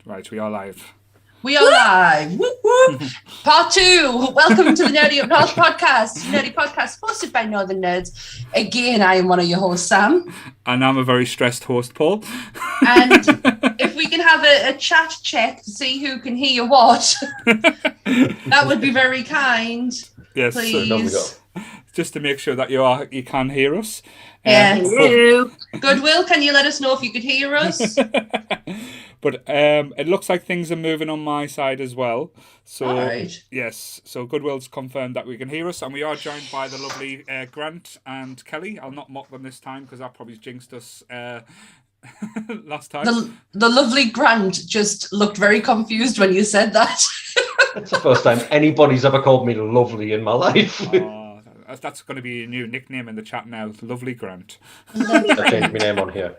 Right, we are live. We are live. Whoop, whoop. Part 2. Welcome to the Nerdy Up North podcast. Nerdy podcast hosted by Northern Nerds. Again, I am one of your hosts, Sam. And I'm a very stressed host, Paul. And if we can have a chat check to see who can hear what, that would be very kind. Yes, please. Just to make sure that you can hear us. Hello. Goodwill, can you let us know if you could hear us? But it looks like things are moving on my side as well. So right. Yes, so Goodwill's confirmed that we can hear us, and we are joined by the lovely Grant and Kelly. I'll not mock them this time because that probably jinxed us last time. The lovely Grant just looked very confused when you said that. That's the first time anybody's ever called me lovely in my life. That's going to be a new nickname in the chat now, Lovely Grant. I changed my name on here.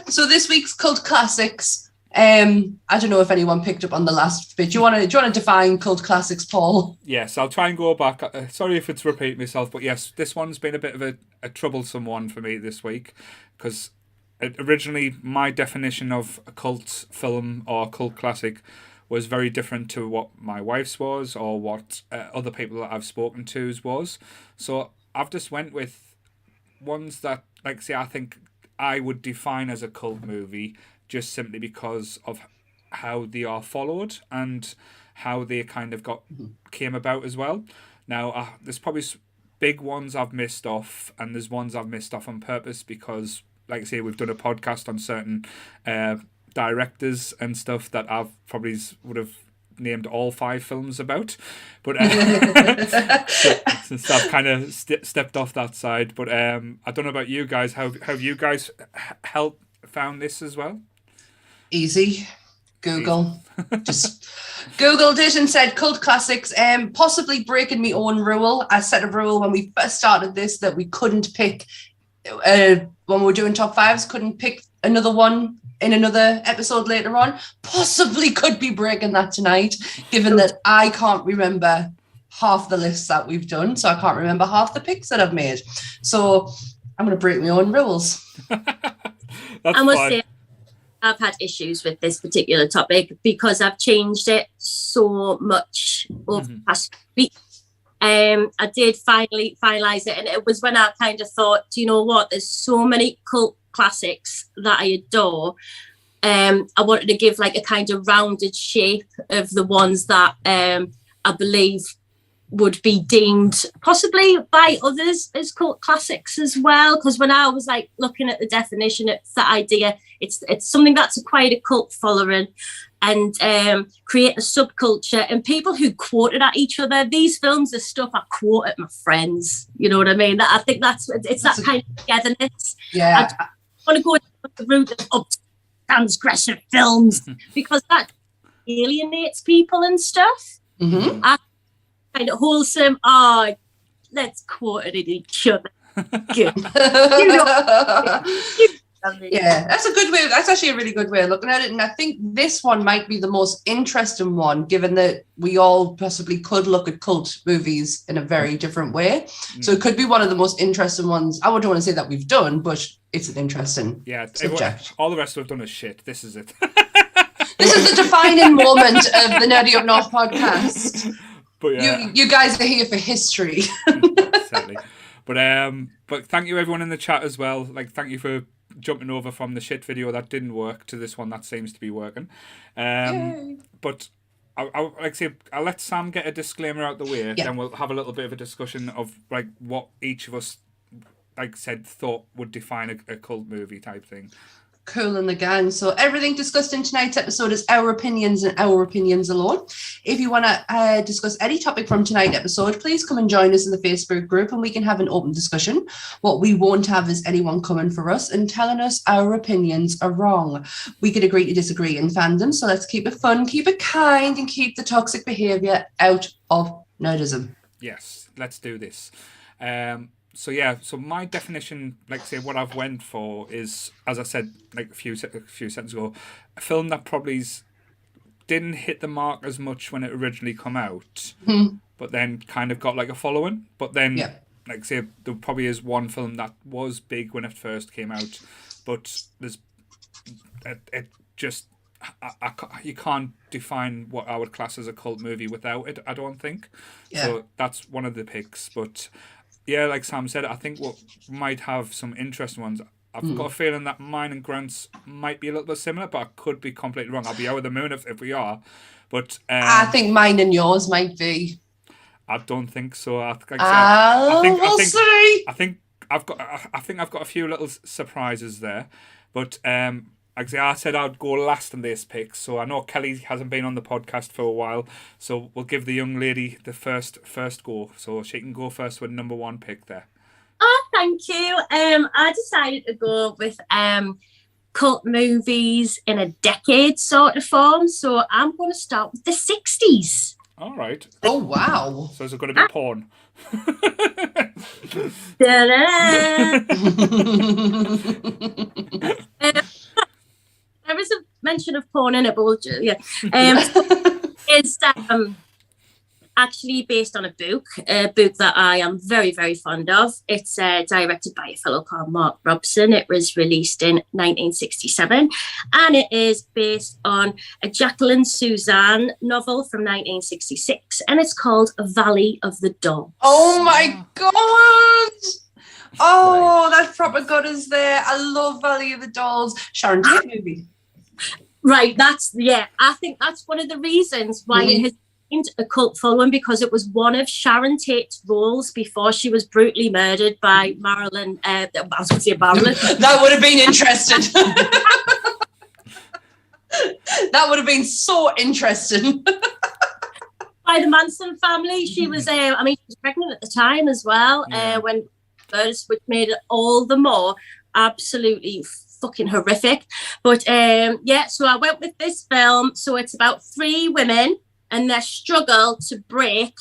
So this week's cult classics. I don't know if anyone picked up on the last bit. Do you want to define cult classics, Paul? Yes, I'll try and go back. Sorry if it's repeating myself, but yes, this one's been a bit of a troublesome one for me this week because originally my definition of a cult film or cult classic was very different to what my wife's was or what other people that I've spoken to's was. So I've just went with ones that, like, say, I think I would define as a cult movie just simply because of how they are followed and how they kind of came about as well. Now, there's probably big ones I've missed off, and there's ones I've missed off on purpose because, like I say, we've done a podcast on certain directors and stuff that I've probably would have named all 5 films about, but since I've kind of stepped off that side. But I don't know about you guys. How have you guys found this as well? Easy. Google. Just Googled it and said cult classics. Possibly breaking my own rule. I set a rule when we first started this that we couldn't pick when we were doing top 5s, couldn't pick another one in another episode later on. Possibly could be breaking that tonight, given that I can't remember half the lists that we've done, so I can't remember half the picks that I've made. So I'm going to break my own rules. I must say, I've had issues with this particular topic because I've changed it so much over the past week. I did finally finalise it, and it was when I kind of thought, do you know what, there's so many cult classics that I adore. I wanted to give like a kind of rounded shape of the ones that I believe would be deemed possibly by others as cult classics as well, because when I was like looking at the definition, it's the idea it's something that's acquired a cult following and create a subculture, and people who quoted at each other. These films are stuff I quote at my friends, you know what I mean? I think that's that kind of togetherness. Yeah, I want to go the route of transgressive films because that alienates people and stuff. I kind of wholesome. Let's quote it at each other. Good. Yeah, that's a good way. That's actually a really good way of looking at it. And I think this one might be the most interesting one, given that we all possibly could look at cult movies in a very different way. So it could be one of the most interesting ones. I wouldn't want to say that we've done, but it's an interesting subject. All the rest we've done is shit. This is it. This is the defining moment of the Nerdy Up North podcast. But you guys are here for history. Sadly. But thank you everyone in the chat as well. Like, thank you for jumping over from the shit video that didn't work to this one that seems to be working. But I'll let Sam get a disclaimer out the way, then we'll have a little bit of a discussion of like what each of us thought would define a cult movie type thing. Cool in the gang. So everything discussed in tonight's episode is our opinions and our opinions alone. If you want to discuss any topic from tonight's episode, please come and join us in the Facebook group and we can have an open discussion. What we won't have is anyone coming for us and telling us our opinions are wrong. We could agree to disagree in fandom, so let's keep it fun, keep it kind, and keep the toxic behaviour out of nerdism. Yes, let's do this. So my definition, like say what I've went for is, as I said like a few seconds ago, a film that probably didn't hit the mark as much when it originally come out, but then kind of got like a following. But then, like say, there probably is one film that was big when it first came out, but it just you can't define what I would class as a cult movie without it, I don't think. Yeah. So that's one of the picks. But yeah, like Sam said, I think what might have some interesting ones. I've got a feeling that mine and Grant's might be a little bit similar, but I could be completely wrong. I'll be over the moon if we are. But I think mine and yours might be. I don't think so. We'll see. I think I've got a few little surprises there, but actually I said I'd go last in this pick. So I know Kelly hasn't been on the podcast for a while, so we'll give the young lady the first go. So she can go first with number 1 pick there. Oh, thank you. I decided to go with cult movies in a decade sort of form. So I'm going to start with the 60s. All right. Oh, wow. So is it going to be porn? There is a mention of porn in it, but yeah. It's actually based on a book that I am very, very fond of. It's directed by a fellow called Mark Robson. It was released in 1967, and it is based on a Jacqueline Suzanne novel from 1966, and it's called Valley of the Dolls. Oh my God! Oh, that proper got us there. I love Valley of the Dolls. Sharon Tate movie. Right, I think that's one of the reasons why it has a cult following, because it was one of Sharon Tate's roles before she was brutally murdered by Marilyn. I was going to say Marilyn. That would have been interesting. That would have been so interesting. By the Manson family. She was, she was pregnant at the time as well, when murders, which made it all the more absolutely fucking horrific. But so I went with this film. So it's about 3 women and their struggle to break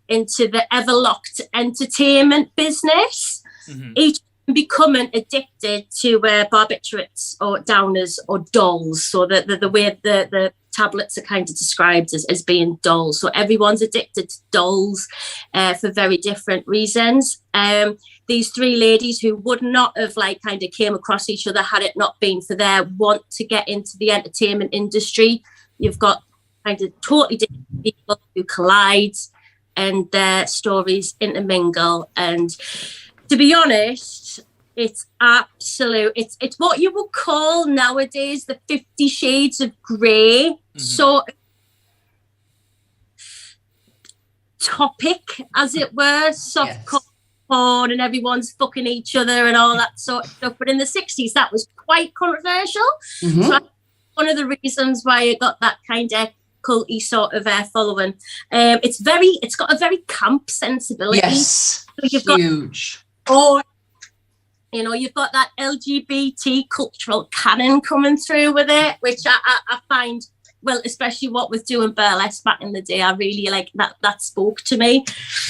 into the ever-locked entertainment business, each becoming addicted to barbiturates or downers or dolls. So the way the tablets are kind of described as being dolls. So everyone's addicted to dolls for very different reasons. These 3 ladies who would not have kind of came across each other had it not been for their want to get into the entertainment industry. You've got kind of totally different people who collide and their stories intermingle. And to be honest, it's absolute. It's what you would call nowadays the 50 Shades of Grey sort of topic, as it were, softcore porn and everyone's fucking each other and all that sort of stuff. But in the 60s, that was quite controversial. So that's one of the reasons why it got that kind of culty sort of following. It's got a very camp sensibility. Yes, so you've huge. You've got that LGBT cultural canon coming through with it, which I find, well, especially what with doing burlesque back in the day, I really like that spoke to me.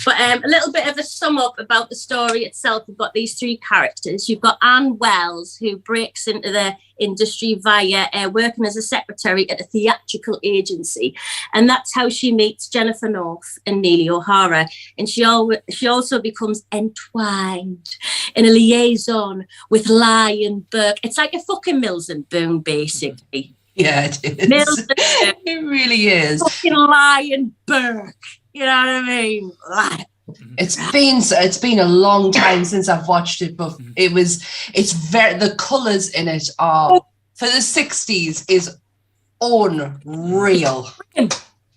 But a little bit of a sum up about the story itself. You've got these 3 characters. You've got Anne Wells, who breaks into the industry via working as a secretary at a theatrical agency, and that's how she meets Jennifer North and Neely O'Hara. And she also becomes entwined in a liaison with Lion Burke. It's like a fucking Mills and Boone, basically. Yeah, it is. It really is. Fucking Lion Burke. You know what I mean? It's been a long time since I've watched it, but the colours in it are for the 60s is unreal.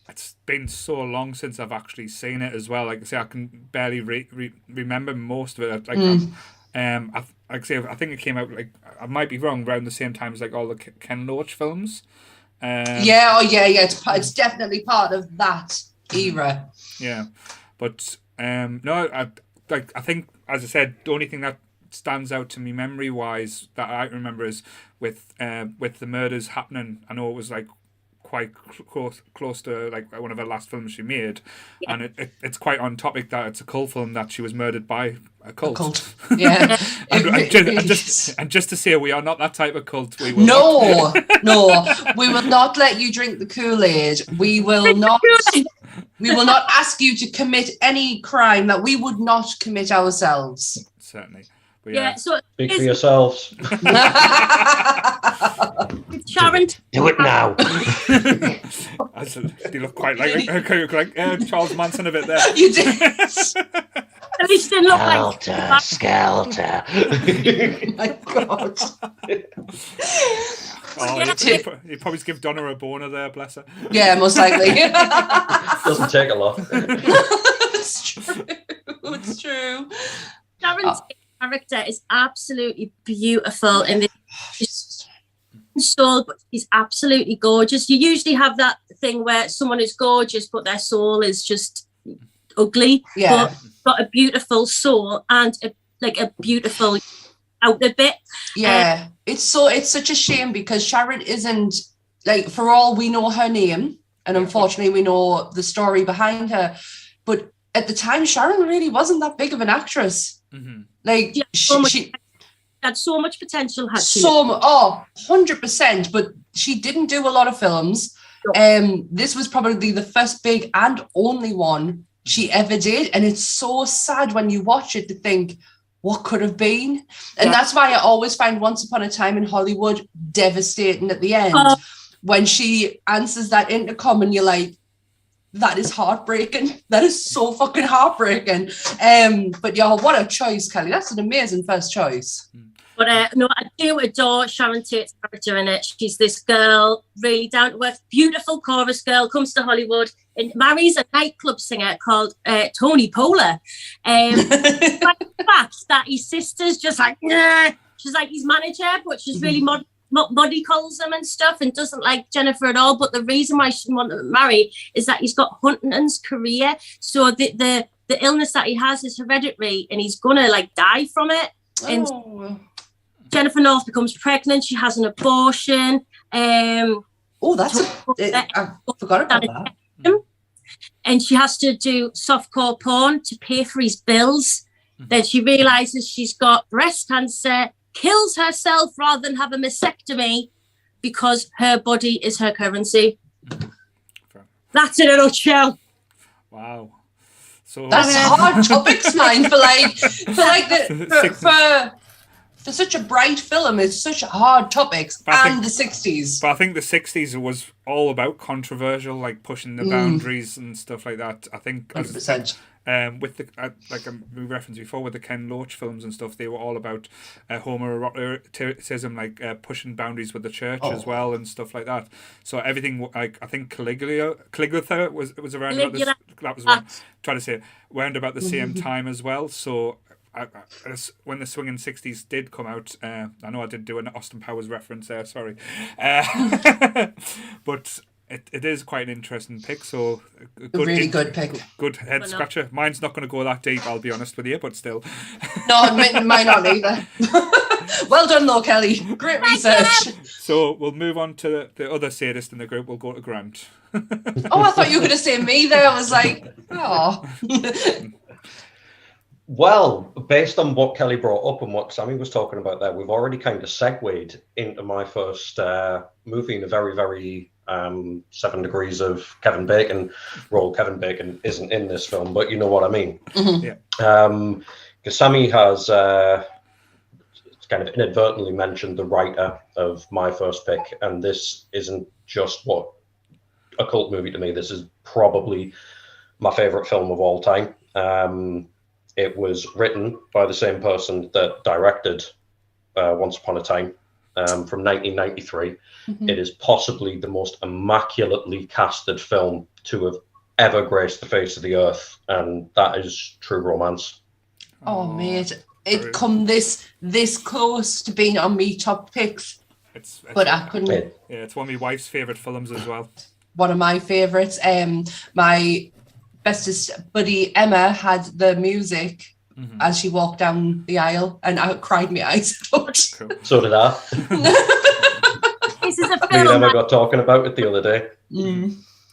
It's been so long since I've actually seen it as well. Like I say, I can barely remember most of it. I think it came out, I might be wrong, around the same time as all the Ken Loach films. It's definitely part of that era. Yeah, but no, I think, as I said, the only thing that stands out to me memory wise that I remember is with the murders happening. I know it was quite close to one of her last films she made, and it's quite on topic that it's a cult film that she was murdered by a cult. Yeah. and just to say, we are not that type of cult. We will No, we will not let you drink the Kool-Aid. We will not ask you to commit any crime that we would not commit ourselves. Certainly. But Yeah, so Speak for yourselves. Sharon. Do it now. They look quite like Charles Manson a bit there. You did. At least didn't look like Skelter. Oh my God. You probably give Donna a boner there, bless her. Yeah, most likely. Doesn't take a lot. It's true. It's true. Sharon's character is absolutely beautiful in this soul, but she's absolutely gorgeous. You usually have that thing where someone is gorgeous, but their soul is just ugly. Yeah. But got a beautiful soul and a beautiful outer bit. Yeah. It's such a shame because Sharon isn't, like, for all we know her name, and unfortunately we know the story behind her, but at the time Sharon really wasn't that big of an actress. Mm-hmm. Like, she had so much potential, had she? 100%, but she didn't do a lot of films. This was probably the first big and only one she ever did, and it's so sad when you watch it to think what could have been. And that's why I always find Once Upon a Time in Hollywood devastating at the end, when she answers that intercom and you're like, that is heartbreaking. That is so fucking heartbreaking. But yeah, what a choice, Kelly. That's an amazing first choice. But no, I do adore Sharon Tate's character in it. She's this girl, really down to earth, beautiful chorus girl, comes to Hollywood and marries a nightclub singer called Tony Poehler. The fact that his sister's just like, nah. She's like his manager, but she's really Muddy calls him and stuff and doesn't like Jennifer at all. But the reason why she didn't want to marry is that he's got Huntington's career. So the illness that he has is hereditary and he's gonna like die from it. And Jennifer North becomes pregnant. She has an abortion. I forgot about that. And she has to do softcore porn to pay for his bills. Then she realizes she's got breast cancer, kills herself rather than have a mastectomy because her body is her currency. That's in a nutshell. Wow. So that's hard topics, man. For such a bright film, it's such hard topics. The 60s. But I think the 60s was all about controversial, like pushing the boundaries and stuff like that. I think 100%. With the we referenced before with the Ken Loach films and stuff, they were all about homoeroticism, like pushing boundaries with the church as well and stuff like that. So everything, like I think Caligula was around about this. That was one trying to say around about the same time as well. So. When the swinging 60s did come out, I know I did do an Austin Powers reference there, sorry. But it is quite an interesting pick, so good pick. Good head scratcher. Mine's not going to go that deep, I'll be honest with you, but still. No, mine not either. Well done though, Kelly. Great research. So we'll move on to the other sadist in the group. We'll go to Grant. Oh, I thought you were going to say me there. I was like, oh. Well, based on what Kelly brought up and what Sammy was talking about there, we've already kind of segued into my first movie in a very, very 7 Degrees of Kevin Bacon role. Kevin Bacon isn't in this film, but you know what I mean. Mm-hmm. Yeah. Because Sammy has kind of inadvertently mentioned the writer of my first pick, and this isn't just a cult movie to me. This is probably my favorite film of all time. It was written by the same person that directed Once Upon a Time from 1993. Mm-hmm. It is possibly the most immaculately casted film to have ever graced the face of the earth, and that is True Romance. Oh, mate. It come this close to being on me top picks, but I couldn't. Yeah, it's one of my wife's favourite films as well. One of my favourites. My bestest buddy Emma had the music as she walked down the aisle, and I cried my eyes out. Cool. So did I. This is a Me film. and Emma got talking about it the other day.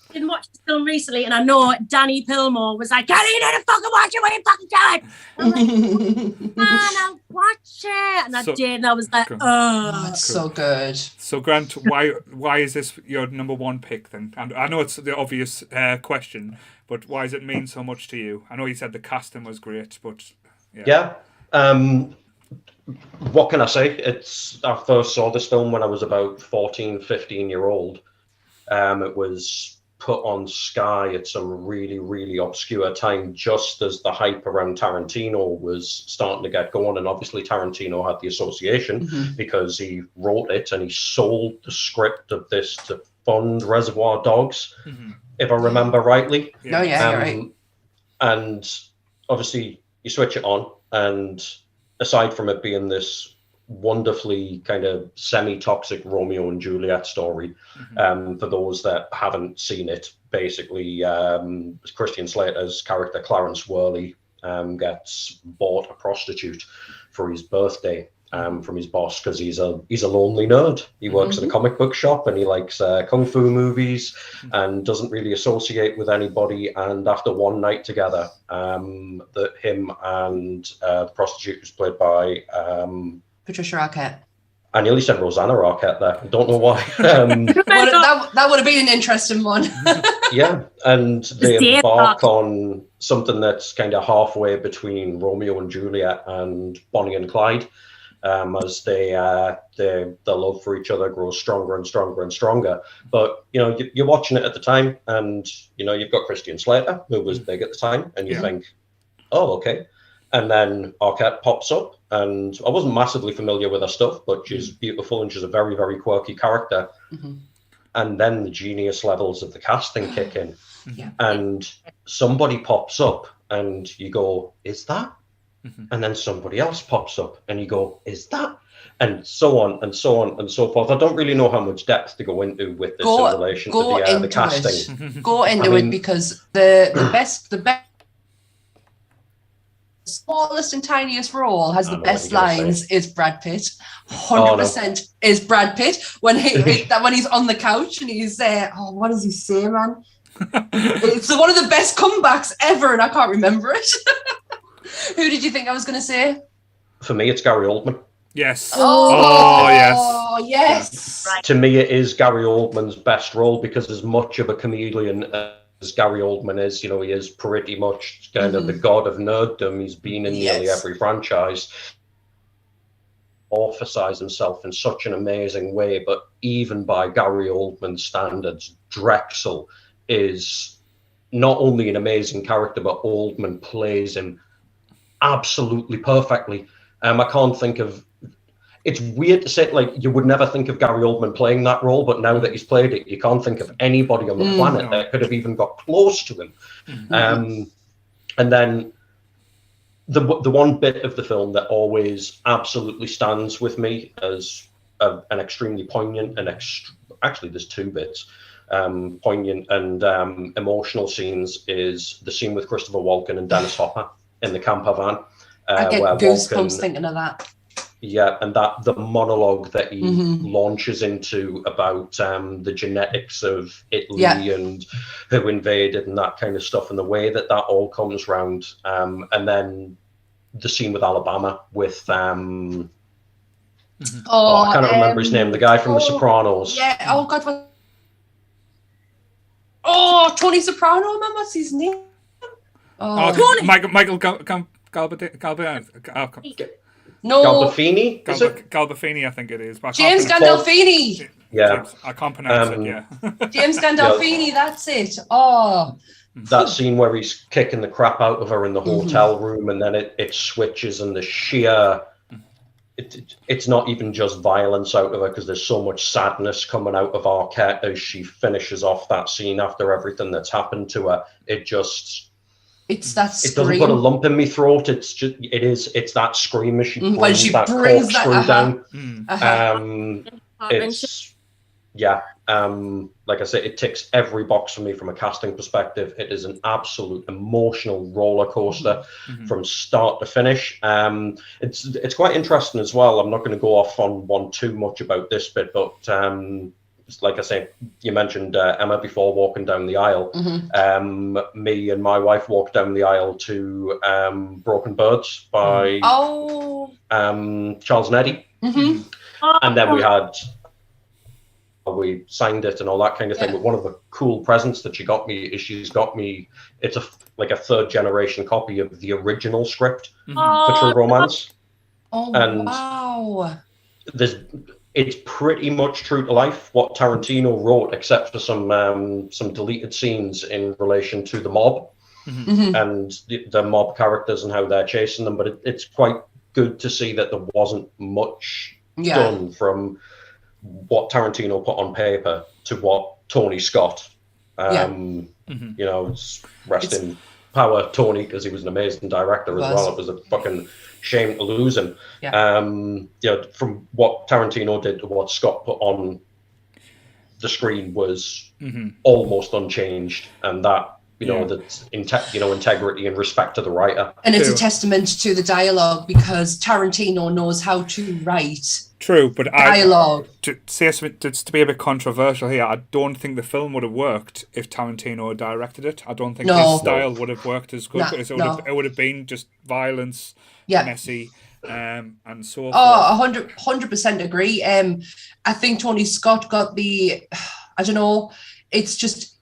I didn't watch this film recently, and I know Danny Pillmore was like, "Kelly, you need to fucking watch it. What are you fucking doing?" I'm like, "Man, I'll watch it," and I did, and I was like, "Oh, it's so good." So, Grant, why is this your number one pick then? And I know it's the obvious question, but why does it mean so much to you? I know you said the casting was great, but yeah. what can I say? I first saw this film when I was about 14, 15-year-old. It was put on Sky at some really, really obscure time, just as the hype around Tarantino was starting to get going. And obviously Tarantino had the association because he wrote it and he sold the script of this to fund Reservoir Dogs, if I remember rightly. No, yeah, you're right. And obviously you switch it on, and aside from it being this wonderfully kind of semi-toxic Romeo and Juliet story, for those that haven't seen it, basically Christian Slater's character Clarence Worley gets bought a prostitute for his birthday from his boss, because he's a lonely nerd. He works at a comic book shop and he likes kung fu movies and doesn't really associate with anybody. And after one night together, that him and the prostitute, who's played by Patricia Arquette. I nearly said Rosanna Arquette there. I don't know why. That would have been an interesting one. Yeah, and they embark on something that's kind of halfway between Romeo and Juliet and Bonnie and Clyde, as their love for each other grows stronger and stronger and stronger. But you're watching it at the time, and you've got Christian Slater, who was big at the time, and you think, oh, okay. And then Arquette pops up, and I wasn't massively familiar with her stuff, but she's beautiful and she's a very, very quirky character. And then the genius levels of the casting kick in, and somebody pops up, and you go, "Is that?" And then somebody else pops up, and you go, "Is that?" And so on and so on and so forth. I don't really know how much depth to go into with this in relation to the casting. Go into it, because the best. Smallest and tiniest role has the best lines is Brad Pitt. 100% is Brad Pitt when he's on the couch and he's what does he say, man? It's one of the best comebacks ever, and I can't remember it. Who did you think I was going to say? For me, it's Gary Oldman. Yes. Oh, yes. To me, it is Gary Oldman's best role, because as much of a chameleon as Gary Oldman is, he is pretty much kind of the god of nerddom. He's been in nearly every franchise. Emphasize himself in such an amazing way, but even by Gary Oldman's standards, Drexel is not only an amazing character, but Oldman plays him absolutely perfectly. I can't think of. It's weird to say, like, you would never think of Gary Oldman playing that role, but now that he's played it, you can't think of anybody on the planet that could have even got close to him. And then the one bit of the film that always absolutely stands with me as an extremely poignant and actually there's two bits, poignant and emotional scenes, is the scene with Christopher Walken and Dennis Hopper in the camper van. I get goosebumps thinking of that. Yeah, and the monologue that he launches into about the genetics of Italy and who invaded and that kind of stuff, and the way that all comes round. And then the scene with Alabama with I cannot remember his name, the guy from The Sopranos. Yeah. Oh God. Oh, Tony Soprano, man, what's his name? Michael No. Gandolfini? Gandolfini, I think it is. James Gandolfini. Yeah. I can't pronounce it, yeah. James Gandolfini, that's it. Oh. That scene where he's kicking the crap out of her in the hotel room, and then it switches, and the sheer... It's not even just violence out of her, because there's so much sadness coming out of Arquette as she finishes off that scene after everything that's happened to her. It's that scream. It doesn't put a lump in my throat. It's that scream as she brings that corkscrew down. Like I said, it ticks every box for me from a casting perspective. It is an absolute emotional roller coaster from start to finish. It's quite interesting as well. I'm not going to go off on one too much about this bit, but like I say, you mentioned Emma before walking down the aisle. Me and my wife walked down the aisle to Broken Birds by Charles Neddy. And then we signed it and all that kind of thing. But one of the cool presents that she got me is she's got me, it's like a third generation copy of the original script for True Romance. Oh, and wow. it's pretty much true to life what Tarantino wrote, except for some deleted scenes in relation to the mob and the mob characters and how they're chasing them. But it's quite good to see that there wasn't much done from what Tarantino put on paper to what Tony Scott. You know, rest in power, Tony, because he was an amazing director as well. It was a fucking shame to lose him. You know, from what Tarantino did to what Scott put on the screen was almost unchanged, and that that's integrity and respect to the writer. And it's a testament to the dialogue, because Tarantino knows how to write. True, but dialogue. To say something, to be a bit controversial here, I don't think the film would have worked if Tarantino had directed it. I don't think his style would have worked as good. It would have been just violence, messy, and so forth. Oh, 100% agree. I think Tony Scott got I don't know, it's just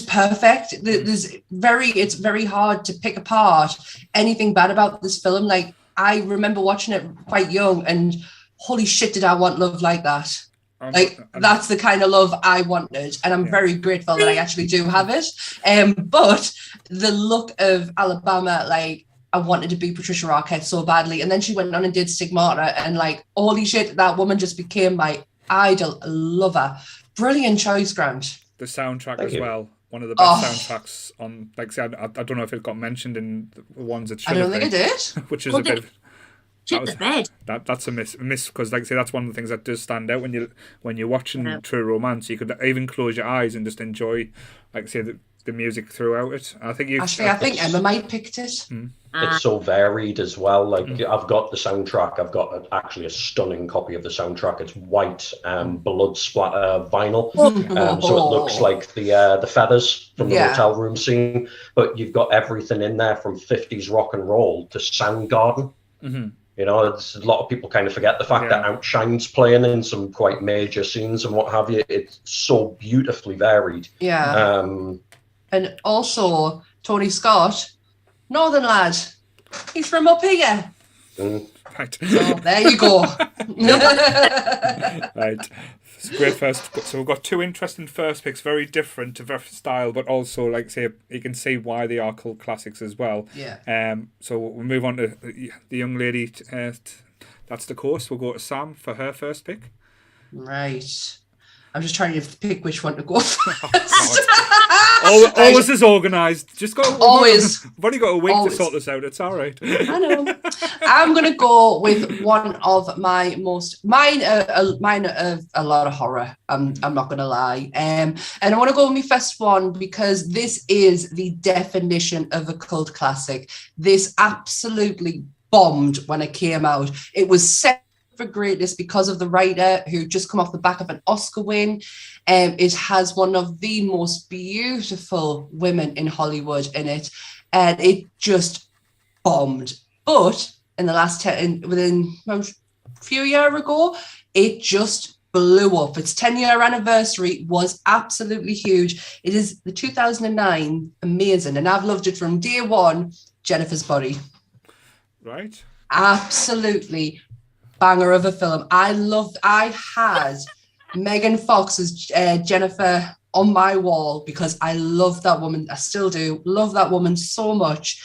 perfect. It's very hard to pick apart anything bad about this film. Like, I remember watching it quite young, and holy shit, did I want love like that. That's the kind of love I wanted, and I'm very grateful that I actually do have it. But the look of Alabama, like, I wanted to be Patricia Arquette so badly, and then she went on and did Stigmata, and like, holy shit, that woman just became my idol. Lover. Brilliant choice, Grant. The soundtrack well. One of the best soundtracks on, like, say, I don't know if it got mentioned in the ones that should have been. I don't think it did. Which is a bit. That's a miss because, like I say, that's one of the things that does stand out when you're watching True Romance. You could even close your eyes and just enjoy, like I say, the music throughout it. I think I think Emma might picked it. It's so varied as well. Like, I've got the soundtrack. I've got actually a stunning copy of the soundtrack. It's white blood splatter vinyl, so it looks like the feathers from the hotel room scene. But you've got everything in there, from 50s rock and roll to Soundgarden. You know, a lot of people kind of forget the fact that Outshine's playing in some quite major scenes and what have you. It's so beautifully varied. Yeah. And also, Tony Scott, Northern lad. He's from up here. Right. So there you go. Right. It's great first. So we've got two interesting first picks, very different to their style, but also, like, say, you can see why they are cult classics as well. Yeah. So we'll move on to the young lady. That's the course. We'll go to Sam for her first pick. Right. I'm just trying to pick which one to go first. Always is organised. Just go. Always. We've only got a week to sort this out. It's all right. I know. I'm going to go with one of my most mine of a lot of horror. I'm not going to lie. And I want to go with my first one because this is the definition of a cult classic. This absolutely bombed when it came out. It was set for greatness because of the writer who just come off the back of an Oscar win. It has one of the most beautiful women in Hollywood in it, and it just bombed. But in the last within a few years ago, it just blew up. Its 10-year anniversary was absolutely huge. It is the 2009 amazing, and I've loved it from day one. Jennifer's Body. Right. Absolutely banger of a film. I had Megan Fox's Jennifer on my wall because I love that woman. I still do love that woman so much.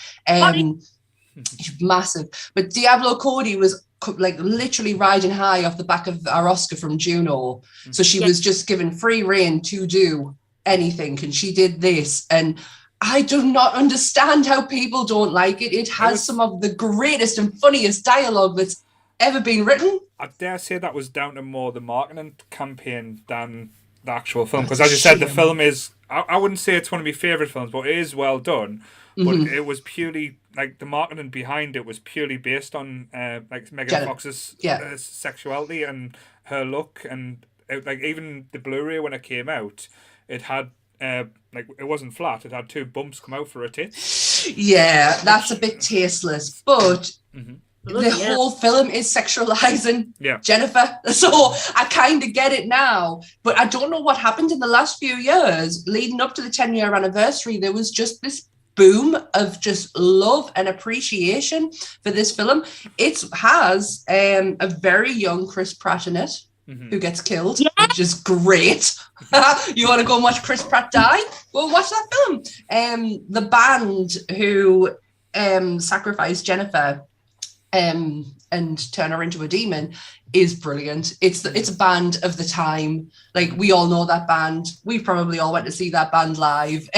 Massive. But Diablo Cody was like literally riding high off the back of our Oscar from Juno. So she was just given free rein to do anything, and she did this. And I do not understand how people don't like it. It has some of the greatest and funniest dialogue that's ever been written. I dare say that was down to more the marketing campaign than the actual film, because as you said, the film is, I wouldn't say it's one of my favourite films, but it is well done. But it was purely, like, the marketing behind it was purely based on like Megan Fox's sexuality and her look, and like even the Blu-ray when it came out, it had like, it wasn't flat, it had two bumps come out for her tits. Yeah, that's a bit tasteless, but the whole film is sexualizing Jennifer. So I kind of get it now, but I don't know what happened in the last few years leading up to the 10-year anniversary. There was just this boom of just love and appreciation for this film. It has a very young Chris Pratt in it, who gets killed, which is great. You want to go and watch Chris Pratt die? Well, watch that film. The band who sacrificed Jennifer and turn her into a demon is brilliant. It's a band of the time. Like, we all know that band. We probably all went to see that band live.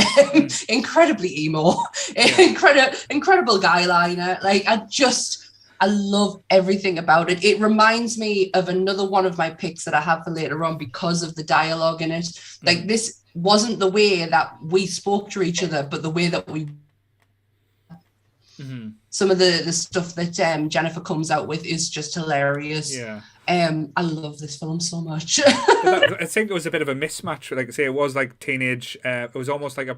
Incredibly emo, incredible guy liner. Like, I love everything about it. It reminds me of another one of my picks that I have for later on because of the dialogue in it. Like, this wasn't the way that we spoke to each other, but the way that we some of the stuff that Jennifer comes out with is just hilarious. I love this film so much. I think it was a bit of a mismatch. Like I say, it was like teenage. It was almost like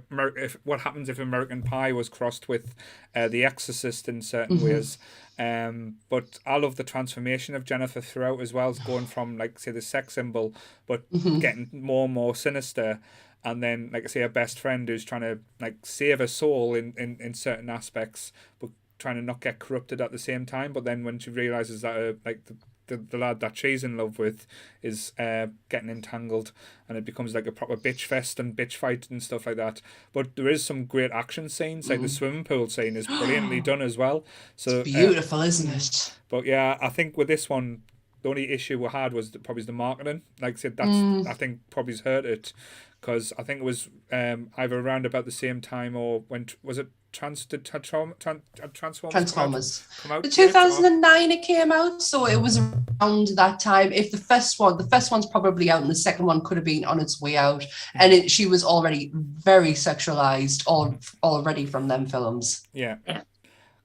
what happens if American Pie was crossed with The Exorcist in certain ways. But I love the transformation of Jennifer throughout as well. It's going from, like, say, the sex symbol, but getting more and more sinister. And then, like I say, a best friend who's trying to, like, save her soul in certain aspects, but trying to not get corrupted at the same time. But then when she realizes that, like, the lad that she's in love with is getting entangled, and it becomes like a proper bitch fest and bitch fight and stuff like that. But there is some great action scenes, like the swimming pool scene is brilliantly done as well. So it's beautiful, isn't it? But yeah, I think with this one, the only issue we had was probably the marketing. Like I said, that's I think probably's hurt it, because I think it was either around about the same time, or was it Transformers come out? The 2009 it came out, so it was around that time. If the first one's probably out, and the second one could have been on its way out, and she was already very sexualized already from them films. Yeah.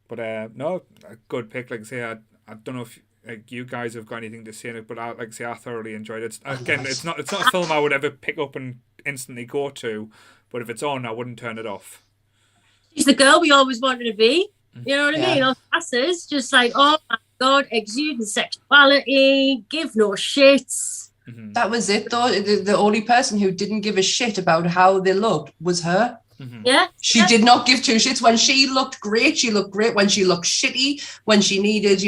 But no, a good pick. Like I say, I don't know if you guys have got anything to say in it, but I thoroughly enjoyed it. Again, it's not a film I would ever pick up and instantly go to, but if it's on, I wouldn't turn it off. She's the girl we always wanted to be. You know what I mean? Our classes, just like, oh my God, exuding sexuality, give no shits. That was it, though. The only person who didn't give a shit about how they looked was her. Yeah. She did not give two shits. When she looked great, she looked great. When she looked shitty, when she needed,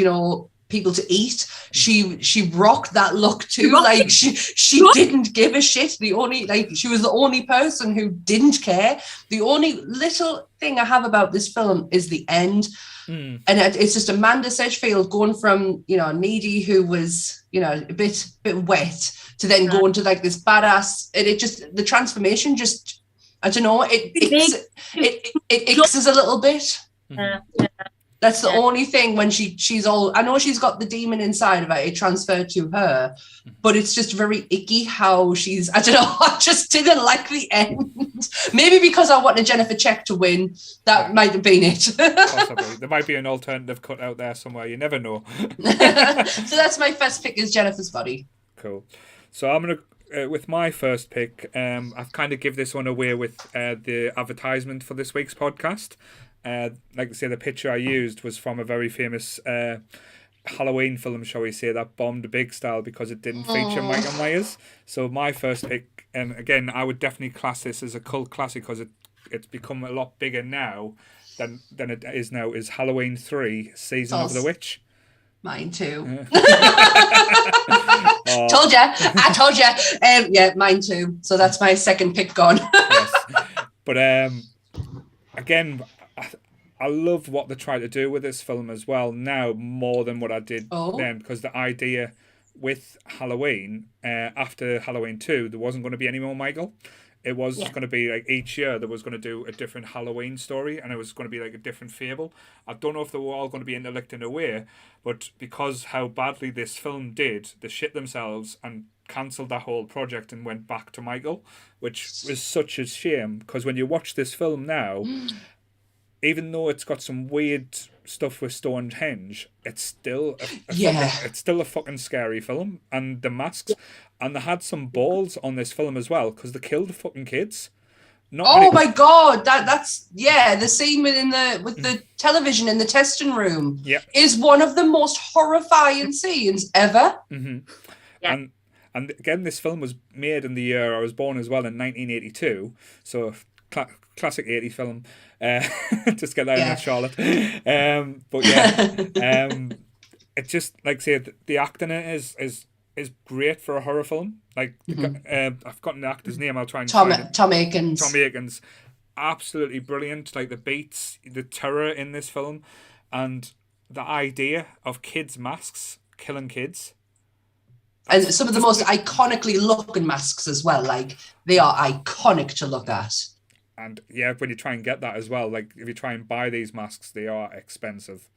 people to eat, she rocked that look too. Like, she didn't give a shit. She was the only person who didn't care. The only little thing I have about this film is the end. And it's just Amanda Sedgefield going from, needy, who was, a bit wet, to then going to like this badass. And it just, the transformation just, I don't know, it icks a little bit. That's the only thing. When she's all, I know she's got the demon inside of her, it transferred to her, but it's just very icky how she's, I don't know, I just didn't like the end. Maybe because I wanted Jennifer Check to win. That might have been it. Possibly. There might be an alternative cut out there somewhere. You never know. So that's my first pick, is Jennifer's Body. Cool. So I'm going to, with my first pick, I've kind of give this one away with the advertisement for this week's podcast. Like I say, the picture I used was from a very famous Halloween film, shall we say, that bombed big style because it didn't feature Michael Myers. So my first pick, and again, I would definitely class this as a cult classic because it's become a lot bigger now than it is now, is Halloween 3, Season of the Witch. Mine too. Told ya. I told ya. Yeah, mine too. So that's my second pick gone. Yes. But again, I love what they try to do with this film as well now, more than what I did then, because the idea with Halloween, after Halloween 2, there wasn't going to be any more Michael. It was going to be like each year there was going to do a different Halloween story, and it was going to be like a different fable. I don't know if they were all going to be interlinked in a way, but because how badly this film did, they shit themselves and cancelled that whole project and went back to Michael, which was such a shame, because when you watch this film now, even though it's got some weird stuff with Stonehenge, it's still it's still a fucking scary film. And the masks, and they had some balls on this film as well, because they killed the fucking kids. My God, that's the scene with the television in the testing room is one of the most horrifying scenes ever. And again, this film was made in the year I was born as well, in 1982. So classic 80s film. Just get that in there, Charlotte. But yeah, it's just like say the acting in it is great for a horror film. Like I've forgotten the actor's name. I'll try and Tom Aikens. Tom Aikens, absolutely brilliant. Like the beats, the terror in this film, and the idea of kids' masks killing kids. And some of the most iconically looking masks as well. Like they are iconic to look at. And yeah, when you try and get that as well, like if you try and buy these masks, they are expensive.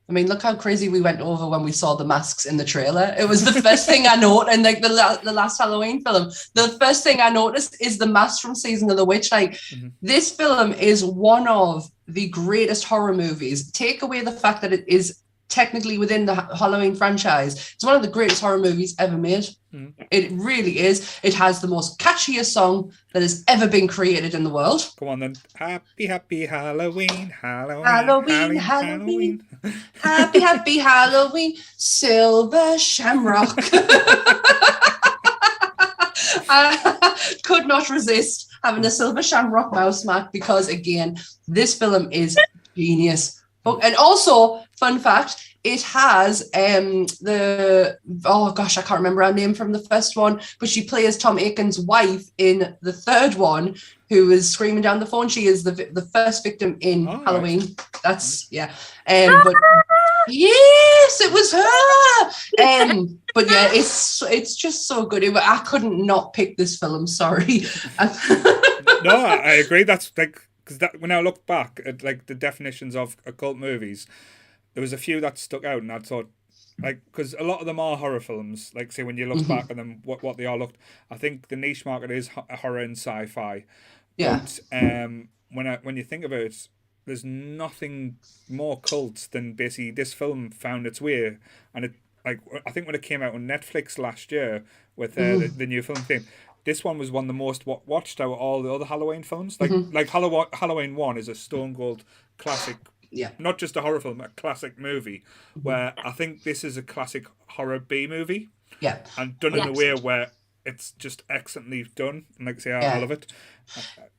I mean, look how crazy we went over when we saw the masks in the trailer. It was the first thing I noticed in like the last Halloween film. The first thing I noticed is the mask from Season of the Witch. Like this film is one of the greatest horror movies. Take away the fact that it is technically within the Halloween franchise. It's one of the greatest horror movies ever made. It really is. It has the most catchiest song that has ever been created in the world. Go on then. Happy, happy Halloween, Halloween, Halloween, Halloween. Happy, happy Halloween, Silver Shamrock. I could not resist having a Silver Shamrock mouse mark because, again, this film is genius. And also, fun fact, it has I can't remember her name from the first one, but she plays Tom Aikens' wife in the third one, who is screaming down the phone. She is the first victim in Halloween. Right. That's but yes, it was her. But yeah, it's just so good. I couldn't not pick this film. Sorry. No, I agree. That's like. Because when I look back at like the definitions of occult movies, there was a few that stuck out, and I thought, like, because a lot of them are horror films. Like, say when you look back at them, what they are I think the niche market is horror and sci-fi. Yeah. But when you think about it, there's nothing more cult than basically this film found its way, and it like I think when it came out on Netflix last year with the new film thing. This one was one of the most watched out of all the other Halloween films. Like Halloween 1 is a stone cold classic, not just a horror film, a classic movie, where I think this is a classic horror B movie. Yeah. And done in a way where it's just excellently done. And like I say, I love it.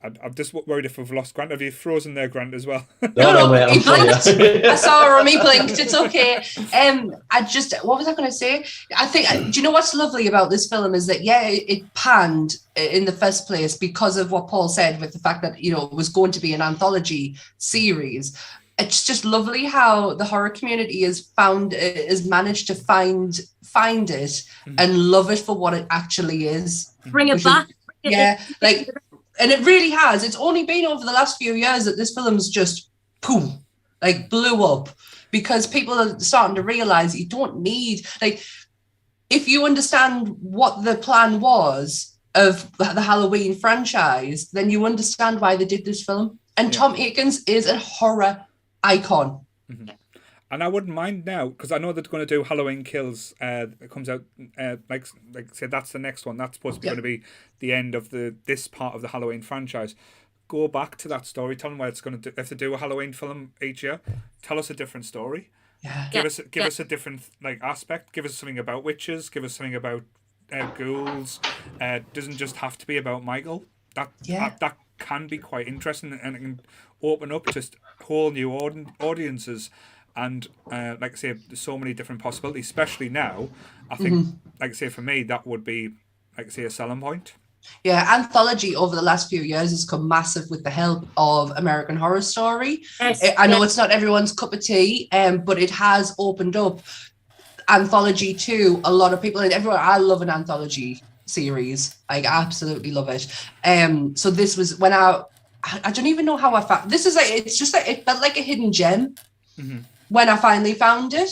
I'm just worried if we've lost Grant. Have you frozen there, Grant, as well? No, mate, I'm sorry. I saw her on me blinked. It's okay. What was I going to say? I think, do you know what's lovely about this film is that, it panned in the first place because of what Paul said with the fact that, it was going to be an anthology series. It's just lovely how the horror community has managed to find it and love it for what it actually is. Bring it back. And it really has. It's only been over the last few years that this film's just blew up, because people are starting to realize you don't need, if you understand what the plan was of the Halloween franchise, then you understand why they did this film. And Tom Aikens is a horror icon. And I wouldn't mind now, because I know they're going to do Halloween Kills. It comes out, like say that's the next one. That's supposed to be going to be the end of this part of the Halloween franchise. Go back to that storytelling where it's going to do, if they do a Halloween film each year, tell us a different story. Yeah. Give us a different aspect. Give us something about witches. Give us something about ghouls. Doesn't just have to be about Michael. That can be quite interesting, and it can open up just whole new audiences. And like I say, there's so many different possibilities, especially now. I think, like I say, for me, that would be, like I say, a selling point. Yeah, anthology over the last few years has come massive with the help of American Horror Story. Yes, I know it's not everyone's cup of tea, but it has opened up anthology to a lot of people. And everyone, I love an anthology series. I absolutely love it. So this was when I don't even know how I found this. It's just like it felt like a hidden gem. When I finally found it,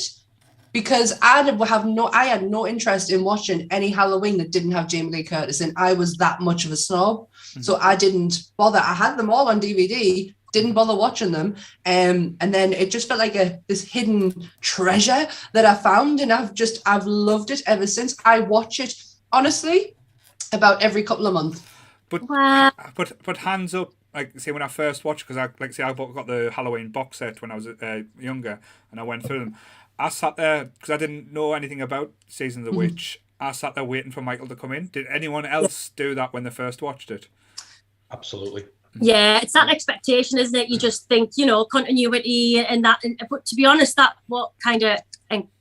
because I had no interest in watching any Halloween that didn't have Jamie Lee Curtis in. I was that much of a snob, so I didn't bother. I had them all on DVD, didn't bother watching them, and then it just felt like this hidden treasure that I found, and I've loved it ever since. I watch it honestly about every couple of months. But hands up. Like, say, when I first watched, because I got the Halloween box set when I was younger, and I went through them. I sat there, because I didn't know anything about Season of the Witch. I sat there waiting for Michael to come in. Did anyone else do that when they first watched it? Absolutely. Yeah, it's that expectation, isn't it? You just think, continuity and that. But to be honest, that what kind of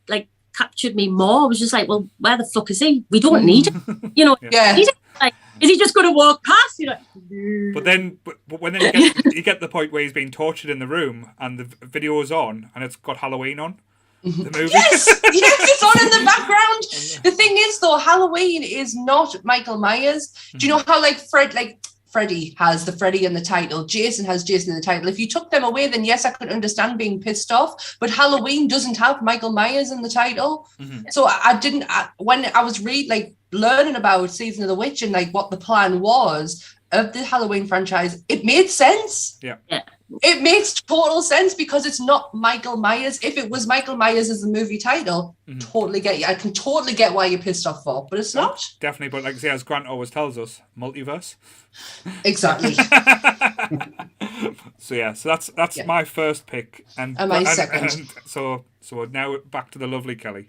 like captured me more was just like, well, where the fuck is he? We don't need him. Yeah. Like, is he just going to walk past? But then you get the point where he's being tortured in the room and the video is on and it's got Halloween on. The movie. Yes, it's on in the background. The thing is, though, Halloween is not Michael Myers. Do you know how Freddy has the Freddy in the title, Jason has Jason in the title? If you took them away, then yes, I could understand being pissed off. But Halloween doesn't have Michael Myers in the title, so when I was learning about Season of the Witch and like what the plan was of the Halloween franchise, it made sense. Yeah. It makes total sense because it's not Michael Myers. If it was Michael Myers as the movie title, totally get you. I can totally get why you're pissed off for, but it's not. Definitely, but like I say, as Grant always tells us, multiverse. Exactly. So that's my first pick, and my second. And so now back to the lovely Kelly.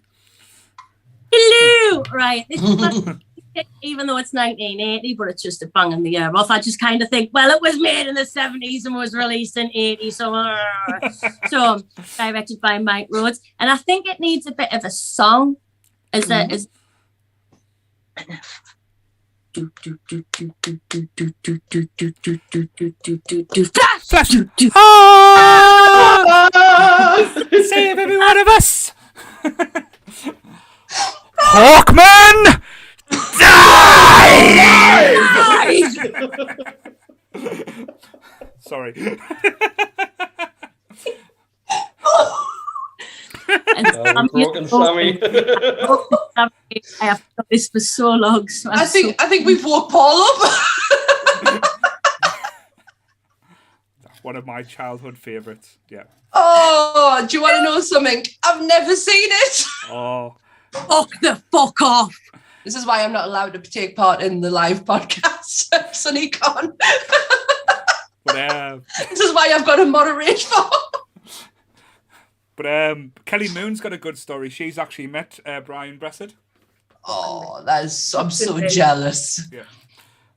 Hello, right. This is my pick, even though it's 1980, but it's just a banging the year off. I just kind of think, well, it was made in the 70s and was released in 80s, so directed by Mike Rhodes, and I think it needs a bit of a song. Flash! Save every one of us! Hawkman! Die! Sorry. Broken Sammy. I have done this for so long. So I think we've woke Paul up. One of my childhood favourites. Yeah. Oh, do you want to know something? I've never seen it. Oh. Fuck the fuck off. This is why I'm not allowed to take part in the live podcast, SunnyCon. But this is why I've got to moderate for. But Kelly Moon's got a good story. She's actually met Brian Bressett. Oh, I'm so jealous. Yeah.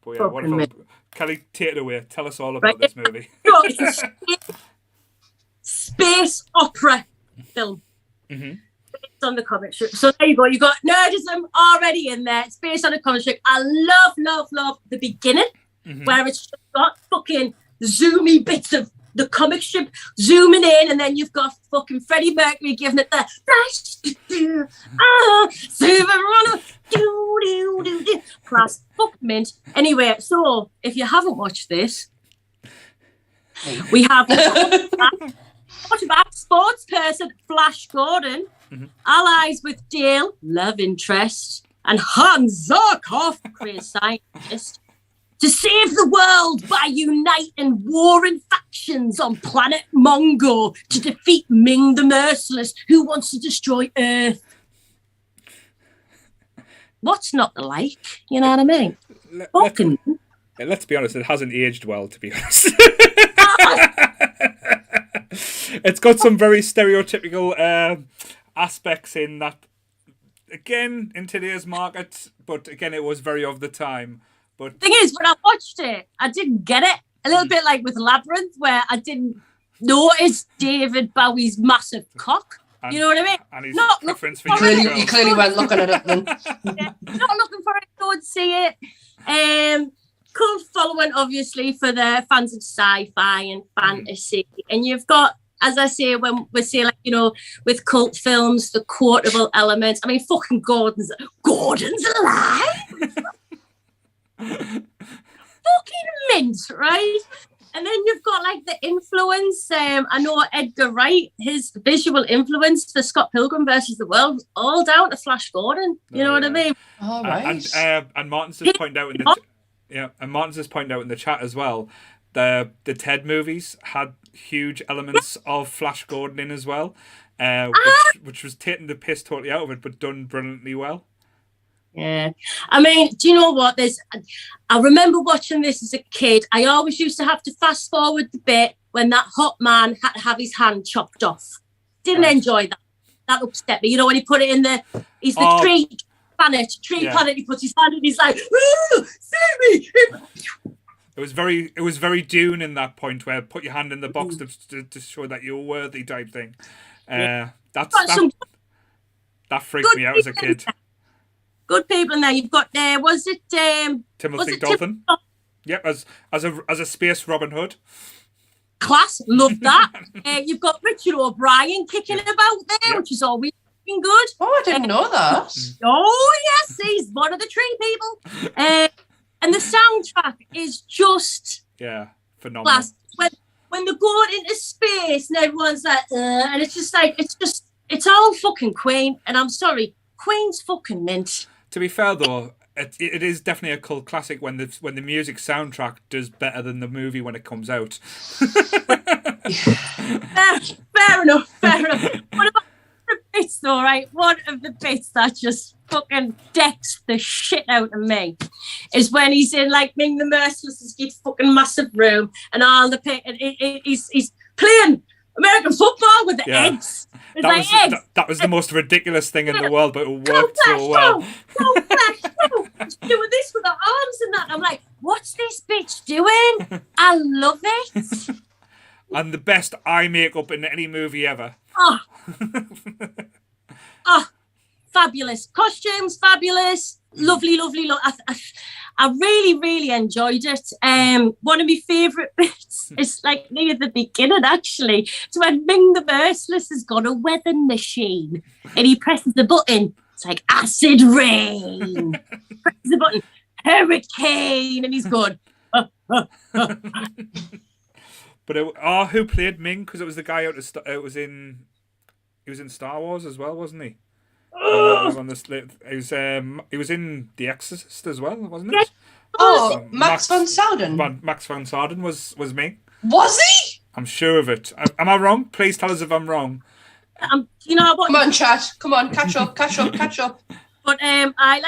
But yeah, wonderful. Kelly, take it away. Tell us all about this movie. It's a space opera film. Based on the comic strip. So there you go. You got nerdism already in there. It's based on a comic strip. I love the beginning where it's just got fucking zoomy bits of the comic strip zooming in, and then you've got fucking Freddie Mercury giving it the save everyone, class fuck mint. Anyway, so if you haven't watched this, we have quarterback sports person Flash Gordon allies with Dale, love interest, and Hans Zarkov, career scientist, to save the world by uniting warring factions on planet Mongo to defeat Ming the Merciless, who wants to destroy Earth. What's not to like? You know what I mean? Let's be honest, it hasn't aged well, to be honest. It's got some very stereotypical aspects in that, again, in today's market, but again, it was very of the time. But thing is, when I watched it, I didn't get it. A little bit like with Labyrinth, where I didn't notice David Bowie's massive cock. You know what I mean? And his not preference for you clearly weren't looking at it then. Not looking for it, don't see it. Cult following, obviously, for the fans of sci-fi and fantasy. And you've got, as I say, when we say, like, with cult films, the quotable elements. I mean, fucking Gordon's alive. Fucking mint, right? And then you've got like the influence. I know Edgar Wright, his visual influence for Scott Pilgrim versus the World was all down to Flash Gordon. You know what I mean? All right. And Martin's just pointed out in the chat as well. The Ted movies had huge elements of Flash Gordon in as well, which was taking the piss totally out of it, but done brilliantly well. Yeah, I mean, do you know what? I remember watching this as a kid. I always used to have to fast forward the bit when that hot man had to have his hand chopped off. Didn't enjoy that. That upset me. When he put it in he's the tree planet. He puts his hand in. He's like, "Ooh, save me!" It was very Dune in that point where put your hand in the box to show that you're worthy type thing. That freaked me out as a kid. Good people in there. You've got was it Timothy Dalton? Yep, as a space Robin Hood. Class, love that. You've got Richard O'Brien kicking about there, which is always good. Oh, I didn't know that. Oh yes, he's one of the tree people. And the soundtrack is just phenomenal. Class. When they're going into space and everyone's like, and it's just like it's all fucking Queen. And I'm sorry, Queen's fucking mint. To be fair though, it is definitely a cult classic when the music soundtrack does better than the movie when it comes out. Fair enough. What about the bits though, right? One of the bits that just fucking decks the shit out of me is when he's in like Ming the Merciless' big fucking massive room and all the he's playing American football with the eggs. That was the most ridiculous thing in the world, but it worked so well. She's doing this with her arms and that. I'm like, what's this bitch doing? I love it. And the best eye makeup in any movie ever. Fabulous. Costumes, fabulous. Lovely. I really, really enjoyed it. One of my favourite bits is like near the beginning, actually. It's when Ming the Merciless has got a weather machine and he presses the button. It's like acid rain. Presses the button, hurricane, and he's gone. But who played Ming? Because it was the guy he was in Star Wars as well, wasn't he? He was in The Exorcist as well, wasn't it? Oh, Max von Sydow. Max von Sydow was Ming. Was he? I'm sure of it. Am I wrong? Please tell us if I'm wrong. You know what? Come on, chat. Come on, catch up. But I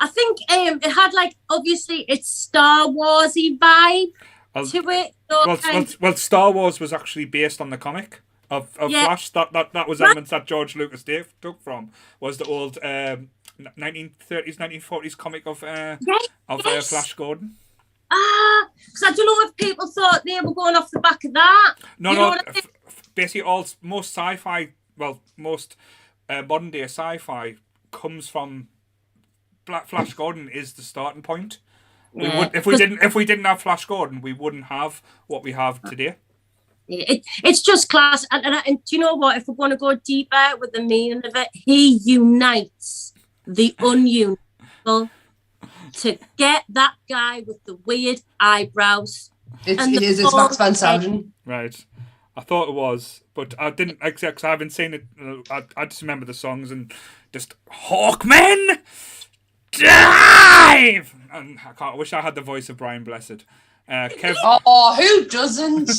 think it had like obviously it's Star Warsy vibe to it. So well, Star Wars was actually based on the comic of Flash. That was elements that George Lucas took from was the old 1930s, 1940s comic of Flash Gordon. Because I don't know if people thought they were going off the back of that. No. Basically, most sci-fi, most modern day sci-fi comes from Flash Gordon is the starting point. If we didn't have Flash Gordon, we wouldn't have what we have today. It's just class, and do you know what? If we're going to go deeper with the meaning of it, he unites the ununited to get that guy with the weird eyebrows. It's Max von Sydow. Right. I thought it was, but I didn't accept because I haven't seen it. I just remember the songs and just Hawkman dive. And I wish I had the voice of Brian Blessed. Kev. Oh, who doesn't?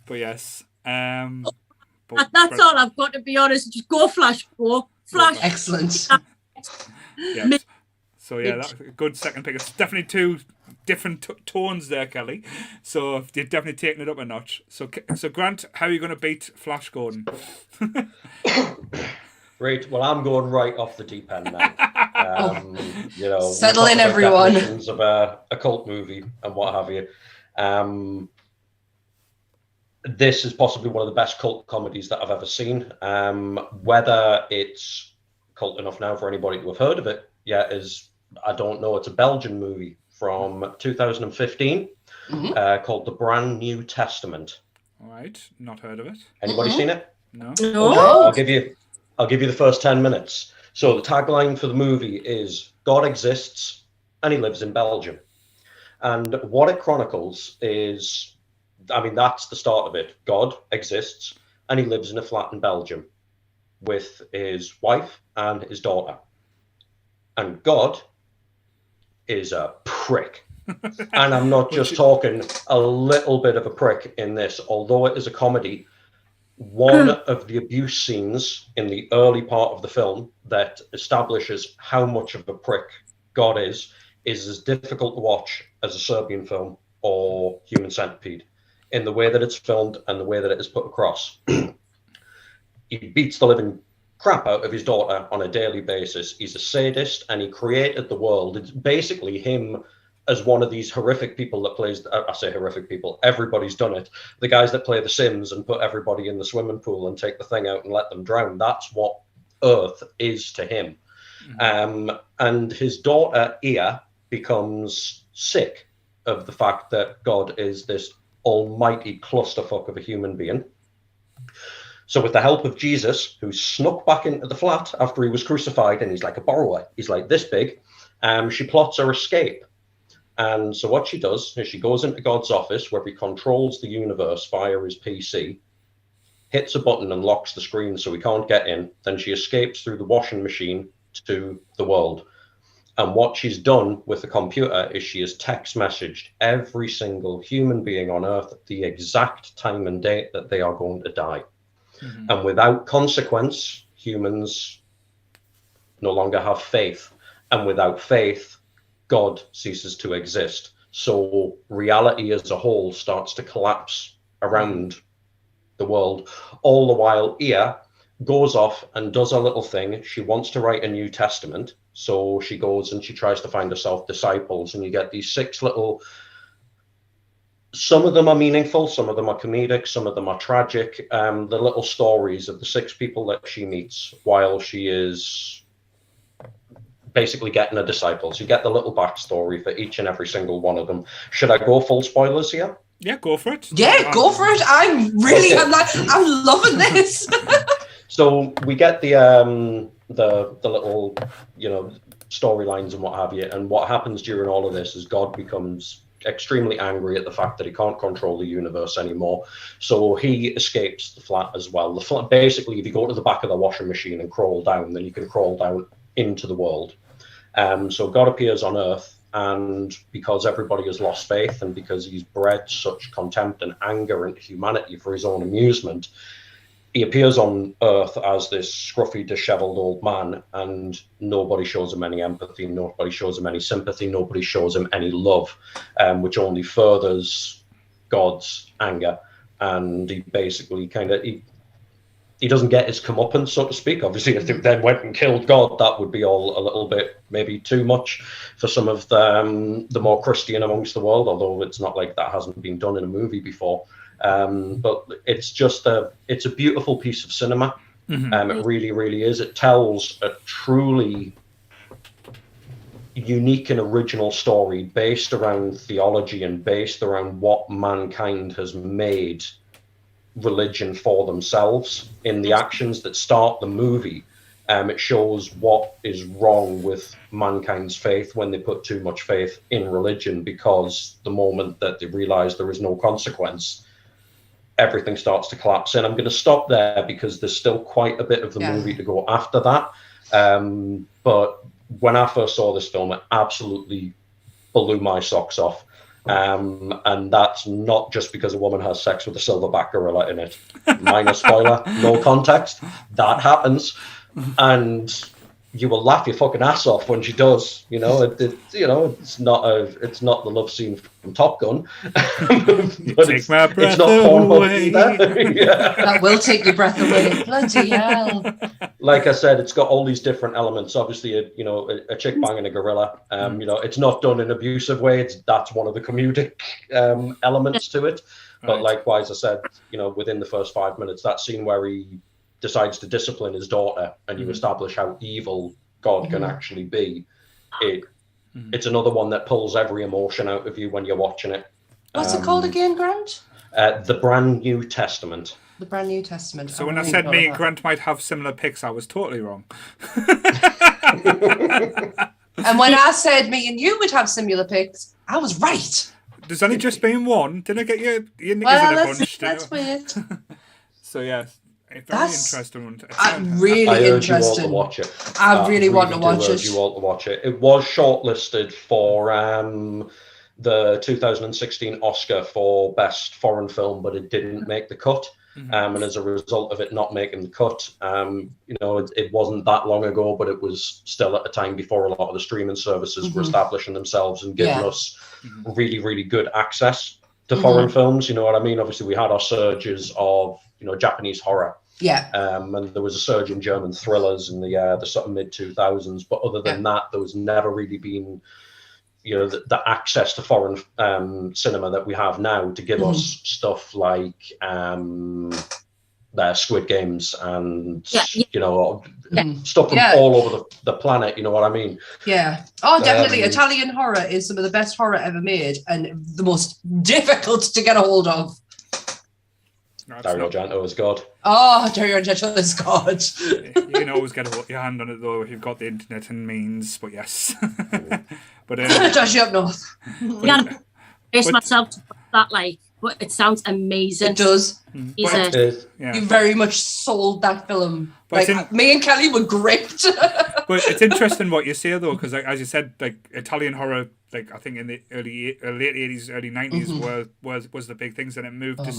But yes. That's all I've got, to be honest. Just go Flash. Excellent. Yeah. So yeah, that's a good second pick. It's definitely two different tones there, Kelly. So you're definitely taking it up a notch. So Grant, how are you going to beat Flash Gordon? Great. Well, I'm going right off the deep end now. Settle in, everyone. Of a cult movie and what have you. This is possibly one of the best cult comedies that I've ever seen. Whether it's cult enough now for anybody to have heard of it yet is, I don't know. It's a Belgian movie from 2015 called The Brand New Testament. All right, not heard of it. Anybody seen it? No. Okay, I'll give you the first 10 minutes. So the tagline for the movie is God exists and he lives in Belgium. And what it chronicles is, that's the start of it. God exists and he lives in a flat in Belgium with his wife and his daughter. And God is a prick. And I'm not just talking a little bit of a prick in this, although it is a comedy. One of the abuse scenes in the early part of the film that establishes how much of a prick God is as difficult to watch as a Serbian film or Human Centipede in the way that it's filmed and the way that it is put across. He beats the living crap out of his daughter on a daily basis. He's a sadist and he created the world. It's basically him as one of these horrific people that plays, I say horrific people, everybody's done it. The guys that play The Sims and put everybody in the swimming pool and take the thing out and let them drown. That's what Earth is to him. And his daughter, Ea, becomes sick of the fact that God is this almighty clusterfuck of a human being. So with the help of Jesus, who snuck back into the flat after he was crucified, and he's like a borrower, he's like this big, she plots her escape. And so what she does is she goes into God's office where he controls the universe via his PC, hits a button and locks the screen so he can't get in. Then she escapes through the washing machine to the world. And what she's done with the computer is she has text messaged every single human being on Earth the exact time and date that they are going to die. And without consequence, humans no longer have faith. And without faith, God ceases to exist. So reality as a whole starts to collapse around the world. All the while, Ea goes off and does a little thing. She wants to write a New Testament. So she goes and she tries to find herself disciples. And you get these 6 little... Some of them are meaningful, some of them are comedic, some of them are tragic. The little stories of the 6 people that she meets while she is basically getting her disciples. You get the little backstory for each and every single one of them. Should I go full spoilers here? Yeah, go for it. Yeah, go for it. I'm loving this. So we get the little, storylines and what have you. And what happens during all of this is God becomes extremely angry at the fact that he can't control the universe anymore. So he escapes the flat as well. The flat, basically, if you go to the back of the washing machine and crawl down, then you can crawl down into the world. So God appears on Earth, and because everybody has lost faith and because he's bred such contempt and anger into humanity for his own amusement, he appears on Earth as this scruffy, disheveled old man, and nobody shows him any empathy, nobody shows him any sympathy, nobody shows him any love, which only furthers God's anger. And he basically he doesn't get his comeuppance, so to speak. Obviously, if they then went and killed God, that would be all a little bit maybe too much for some of the more Christian amongst the world, although it's not like that hasn't been done in a movie before. But it's just it's a beautiful piece of cinema. It really, really is. It tells a truly unique and original story based around theology and based around what mankind has made religion for themselves in the actions that start the movie. It shows what is wrong with mankind's faith when they put too much faith in religion, because the moment that they realize there is no consequence, everything starts to collapse. And I'm going to stop there because there's still quite a bit of the movie to go after that. But when I first saw this film, it absolutely blew my socks off. And that's not just because a woman has sex with a silverback gorilla in it. Minor spoiler, no context. That happens. And you will laugh your fucking ass off when she does. It's not the love scene from Top Gun. But take my breath it's not away. Yeah. That will take your breath away. Bloody hell. Like I said, it's got all these different elements. Obviously, a chick banging a gorilla. It's not done in an abusive way. That's one of the comedic elements to it. But Right. likewise, I said, within the first 5 minutes, that scene where he decides to discipline his daughter and you establish how evil God can actually be. It's another one that pulls every emotion out of you when you're watching it. What's it called again, Grant? The Brand New Testament. The Brand New Testament. So when I said me and Grant might have similar picks, I was totally wrong. And when I said me and you would have similar picks, I was right. There's only just been one. Didn't I get your niggas Well, in a bunch? let's wait. So yeah, a very That's interesting one. really I urge you all to interesting. watch it. I really want to watch urge it. you all to watch it. It was shortlisted for the 2016 Oscar for Best Foreign Film, but it didn't make the cut. And as a result of it not making the cut, it wasn't that long ago, but it was still at a time before a lot of the streaming services were establishing themselves and giving us really, really good access to foreign films. You know what I mean? Obviously, we had our surges of Japanese horror. Yeah. And there was a surge in German thrillers in the sort of mid 2000s. But other than that, there was never really been the access to foreign cinema that we have now to give us stuff like Squid Games and stuff from all over the planet. You know what I mean? Yeah. Oh, definitely. Italian horror is some of the best horror ever made and the most difficult to get a hold of. Dario Argento is God. Oh, Dario Argento is God. You can always get your hand on it though if you've got the internet and means. But yes, but Dash you up north. I gotta brace myself to that. But it sounds amazing. It does. You very much sold that film. But me and Kelly were gripped. But it's interesting what you say though, because as you said, Italian horror, I think in the late 80s, early 90s was the big things, and it moved to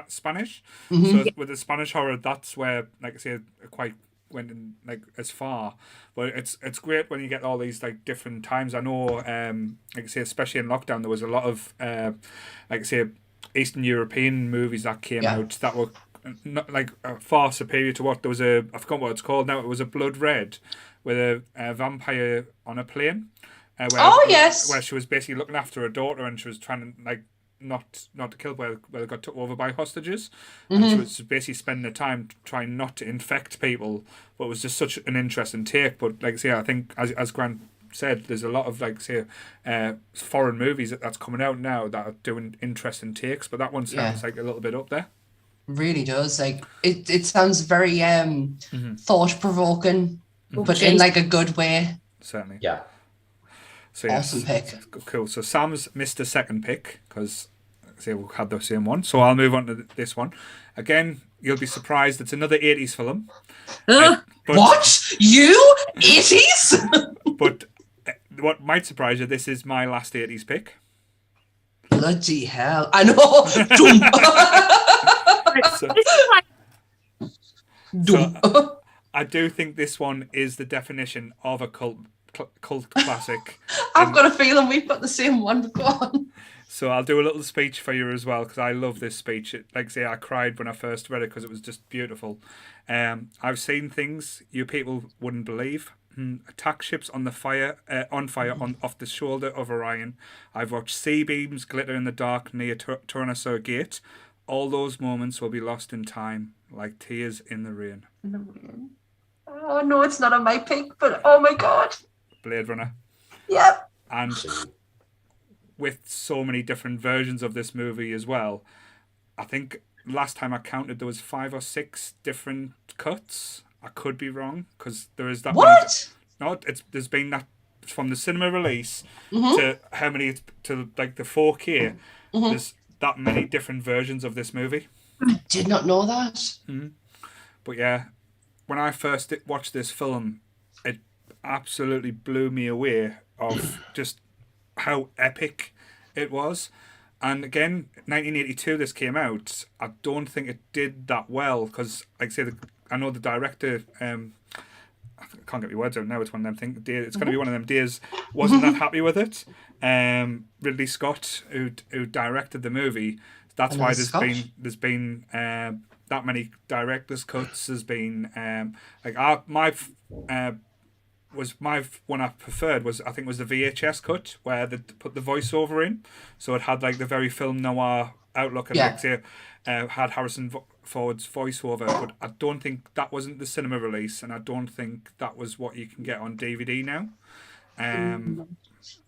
Spanish. So with the Spanish horror, that's where, like I say, it quite went in, as far. But it's great when you get all these different times. I know, like I say, especially in lockdown, there was a lot of like I say, Eastern European movies that came out that were not far superior to what there was I forgot what it's called now. It was a Blood Red with a vampire on a plane. Where she was basically looking after her daughter and she was trying to not to kill where they got took over by hostages. And she was basically spending the time trying not to infect people. But it was just such an interesting take. But like I say, I think as Grant said, there's a lot of foreign movies that's coming out now that are doing interesting takes, but that one sounds a little bit up there. Really does. It sounds very thought-provoking, but in a good way. Certainly. Yeah. So awesome pick. Cool. So Sam's missed a second pick because we had the same one. So I'll move on to this one. Again, you'll be surprised. It's another 80s film. What? You? 80s? But what might surprise you, this is my last 80s pick. Bloody hell. I know. So I do think this one is the definition of a cult classic. I've got a feeling we've got the same one. Go on. So I'll do a little speech for you as well, because I love this speech. I cried when I first read it because it was just beautiful. I've seen things you people wouldn't believe. Attack ships on fire off the shoulder of Orion. I've watched sea beams glitter in the dark near Tyrannosaur Gate. All those moments will be lost in time, like tears in the rain. Oh no, it's not on my pick, but oh my god. Blade Runner. Yep. And with so many different versions of this movie as well, I think last time I counted there was 5 or 6 different cuts. I could be wrong because there is that. What? There's been that from the cinema release to how many to the 4K. There's that many different versions of this movie. I did not know that. Mm-hmm. But yeah, when I first watched this film, it absolutely blew me away of just how epic it was. And again, 1982, this came out. I don't think it did that well because, like I say, I know the director. I can't get my words out now. It's one of them things. It's going to be one of them days. Wasn't that happy with it. Ridley Scott, who directed the movie. That's why there's been that many director's cuts. There's been my one I preferred was the VHS cut where they put the voiceover in, so it had the very film noir outlook and had Harrison Ford's voiceover. But I don't think that wasn't the cinema release, and I don't think that was what you can get on DVD now.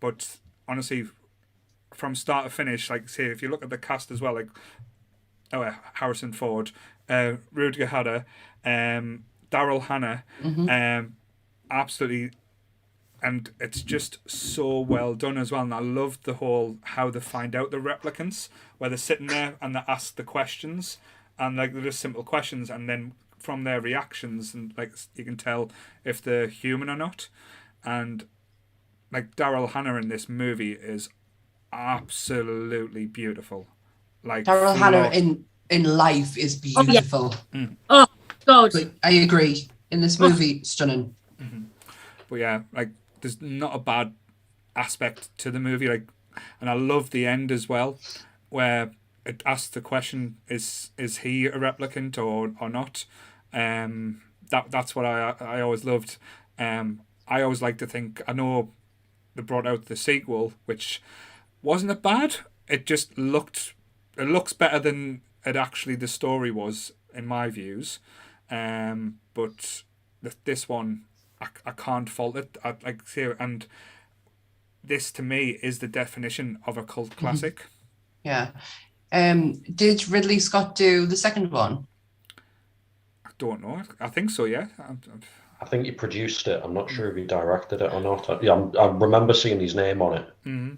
But honestly, from start to finish, if you look at the cast as well, Harrison Ford, Rutger Hauer, Daryl Hannah, absolutely, and it's just so well done as well. And I love the whole how they find out the replicants, where they're sitting there and they ask the questions, and they're just simple questions, and then from their reactions, and you can tell if they're human or not. And Daryl Hannah in this movie is absolutely beautiful. Daryl Hannah in life is beautiful. Oh God, I agree. In this movie, stunning. But yeah, there's not a bad aspect to the movie. And I love the end as well, where it asks the question: Is he a replicant or not? That's what I always loved. I always like to think. I know they brought out the sequel, which wasn't that bad. It just looks better than it actually the story was in my views. But this one, I can't fault it. And this to me is the definition of a cult classic. Yeah. Did Ridley Scott do the second one? I don't know. I think so. Yeah. I think he produced it. I'm not sure if he directed it or not. I remember seeing his name on it. Mm-hmm.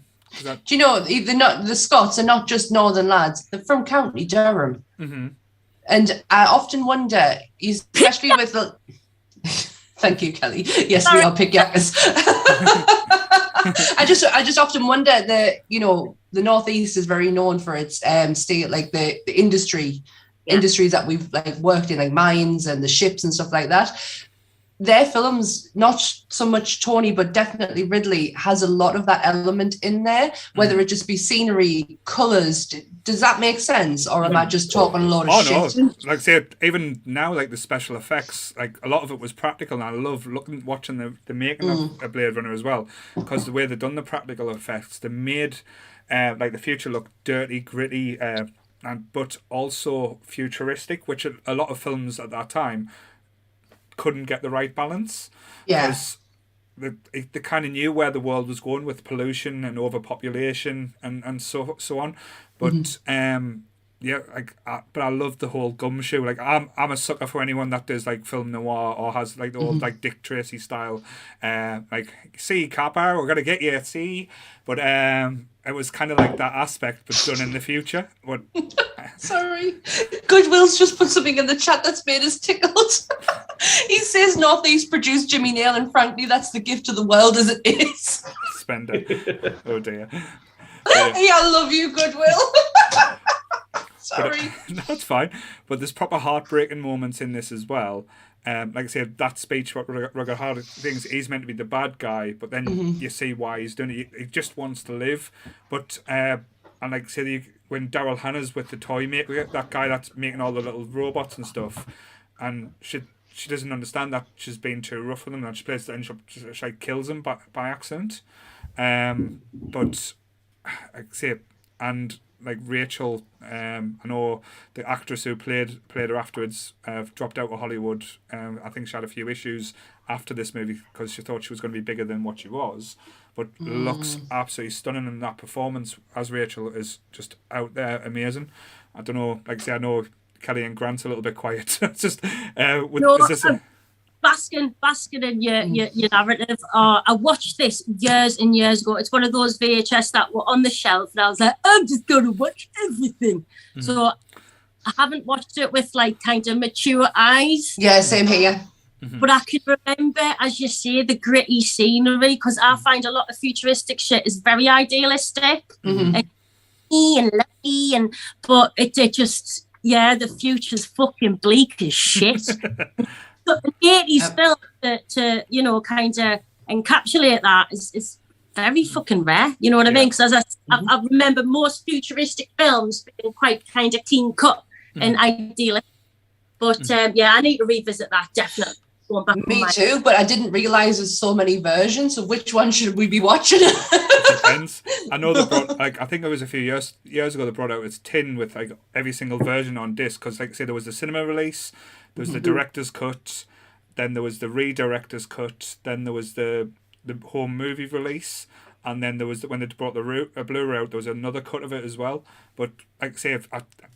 Do you know the Scots are not just northern lads? They're from County Durham, and I often wonder, especially with the. Thank you, Kelly. Yes, we are pickackers. I just often wonder that the Northeast is very known for its state, like the industries that we've like worked in, like mines and the ships and stuff like that. Their films, not so much Tony, but definitely Ridley, has a lot of that element in there, whether it just be scenery, colours. Does that make sense? Or am I just talking a lot of shit? No. Like I said, even now, like the special effects, like a lot of it was practical, and I love watching the making of a Blade Runner as well, because the way they've done the practical effects, they made like the future look dirty, gritty, but also futuristic, which a lot of films at that time couldn't get the right balance. Because they kind of knew where the world was going with pollution and overpopulation and so on. But but I love the whole gumshoe. Like I'm a sucker for anyone that does like film noir or has like the old like Dick Tracy style. Like, see, Kappa, we're gonna get you. See, but it was kind of like that aspect, but done in the future. But sorry, Goodwill's just put something in the chat that's made us tickled. He says Northeast produced Jimmy Nail, and frankly, that's the gift to the world as it is. Spender. Oh dear. Yeah, I love you, Goodwill. Sorry. No, it's fine. But there's proper heartbreaking moments in this as well. Like I said, that speech, what Rutger Hauer thinks he's meant to be the bad guy, but then you see why he's doing it. He just wants to live. But and like I said, when Daryl Hannah's with the toy maker, that guy that's making all the little robots and stuff, and she doesn't understand that she's being too rough with him, and she plays it, and she like kills him by accident. But like I say, and like Rachel, I know the actress who played her afterwards dropped out of Hollywood. I think she had a few issues after this movie because she thought she was going to be bigger than what she was. But looks absolutely stunning, and that performance as Rachel is just out there amazing. I don't know, like I say, I know Kelly and Grant's a little bit quiet. It's just basking in your narrative. I watched this years and years ago. It's one of those VHS that were on the shelf, and I was like, I'm just going to watch everything. So I haven't watched it with like kind of mature eyes. Yeah, same here. But I can remember, as you say, the gritty scenery, because I find a lot of futuristic shit is very idealistic and lucky, but it just, the future's fucking bleak as shit. So an 80s film to kind of encapsulate that is very fucking rare. You know what I mean? Because I remember most futuristic films being quite kind of clean cut and idealistic. But I need to revisit that, definitely. Me too, but I didn't realise there's so many versions. So which one should we be watching? It depends. I know they brought, like, I think it was a few years ago they brought out its tin with like every single version on disc, because like I say, there was the cinema release, there was the director's cut, then there was the re-director's cut, then there was the home movie release, and then there was when they brought the Blu-ray out, there was another cut of it as well. But like I say,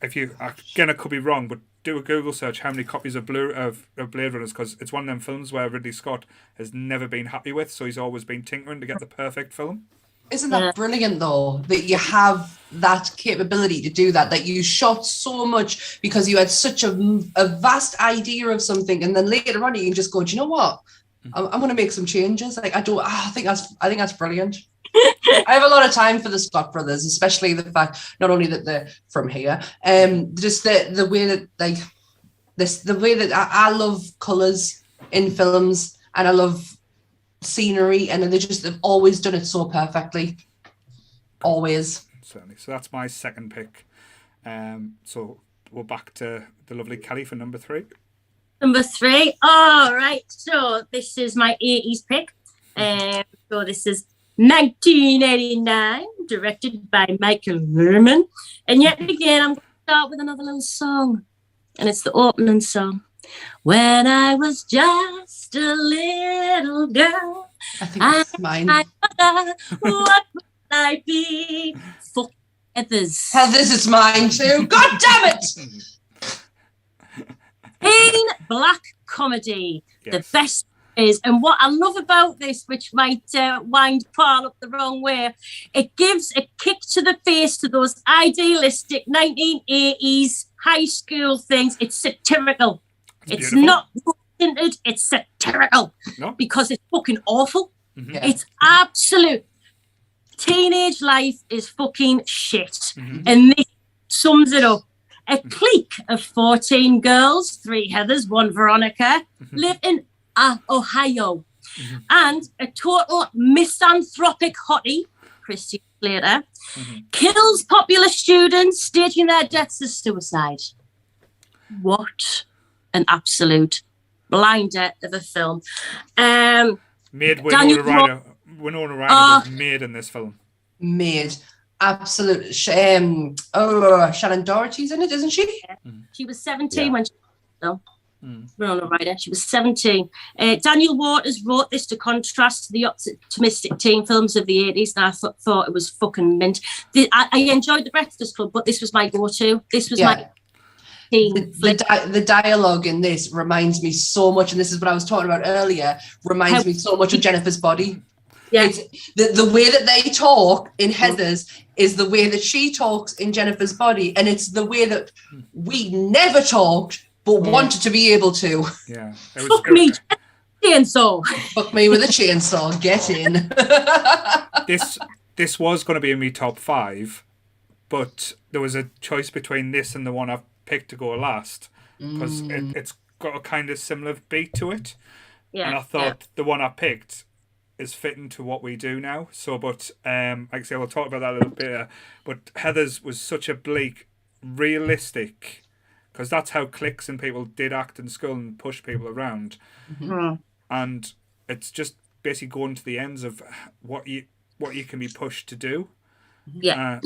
if you again, I could be wrong, but do a Google search how many copies of Blade Runners, because it's one of them films where Ridley Scott has never been happy with, so he's always been tinkering to get the perfect film. Isn't that brilliant though, that you have that capability to do that you shot so much because you had such a vast idea of something, and then later on you can just go, do you know what, I'm going to make some changes. Like I think that's brilliant. I have a lot of time for the Scott brothers, especially the fact not only that they're from here, just the way that like the way that I love colours in films, and I love scenery, and they've always done it so perfectly. Always. Certainly. So that's my second pick. So we're back to the lovely Kelly for number 3. Number 3. All right. So this is my 80s pick. So this is 1989, directed by Michael Verman. And yet again, I'm going to start with another little song. And it's the opening song. When I was just a little girl, I think it's mine. What would I be? Fuck Heathers. Heathers is mine too. God damn it! Teen black comedy. Yes. The best is, and what I love about this, which might wind Paul up the wrong way, it gives a kick to the face to those idealistic 1980s high school things. It's satirical. It's not tinted, it's satirical. No. Because it's fucking awful. Mm-hmm. Yeah. It's absolute. Teenage life is fucking shit. Mm-hmm. And this sums it up. A clique of 14 girls, 3 Heathers, 1 Veronica, live in Ohio. Mm-hmm. And a total misanthropic hottie, Christy Slater, kills popular students, staging their deaths as suicide. What an absolute blinder of a film. Made Daniel Winona Ryder was made in this film. Made. Absolute. Shannon Doherty's in it, isn't she? She was 17 when she Winona Ryder. She was 17. Daniel Waters wrote this to contrast to the optimistic teen films of the 80s, and I thought it was fucking mint. I enjoyed The Breakfast Club, but this was my go-to. This was my teen the dialogue in this reminds me so much, and this is what I was talking about earlier, reminds me so much of Jennifer's Body. Yeah. It's the way that they talk in Heathers is the way that she talks in Jennifer's Body, and it's the way that we never talked but wanted to be able to. Yeah. Fuck me, chainsaw. Fuck me with a chainsaw. Get in. This was going to be in my top 5, but there was a choice between this and the one I've picked to go last because it's got a kind of similar beat to it. Yeah. And I thought the one I picked is fitting to what we do now. So, but like I say, we'll talk about that a little bit later. But Heathers was such a bleak, realistic, because that's how cliques and people did act in school and push people around. Mm-hmm. And it's just basically going to the ends of what you can be pushed to do. Yeah,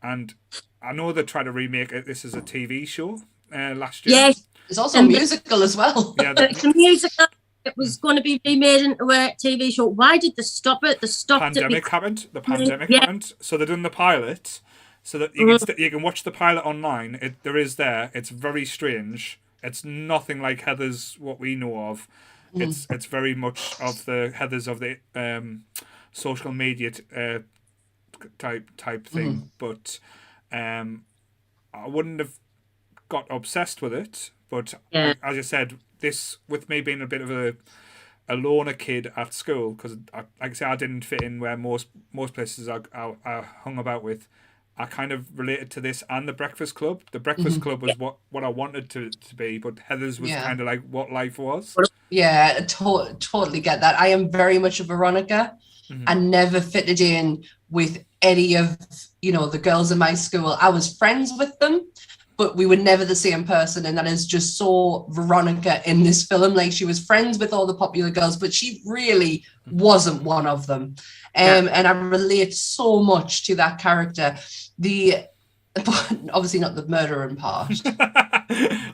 And I know they tried to remake this as a TV show last year. Yes. There's also a musical as well. Yeah, it's a musical. It was going to be remade into a TV show. Why did they stop it? They stopped pandemic happened. The pandemic happened. So they've done the pilot, so that you can watch the pilot online. It's very strange. It's nothing like Heathers what we know of. It's very much of the Heathers of the social media type thing. But I wouldn't have got obsessed with it. But as I said, this, with me being a bit of a loner kid at school, because like I say, I didn't fit in where most places I hung about with. I kind of related to this and The Breakfast Club. The Breakfast Club was what I wanted to be, but Heathers was kind of like what life was. Yeah, totally get that. I am very much a Veronica. I never fitted in with any of, the girls in my school. I was friends with them, but we were never the same person. And that is just so Veronica in this film. Like, she was friends with all the popular girls, but she really wasn't one of them. And I relate so much to that character. Obviously not the murdering part.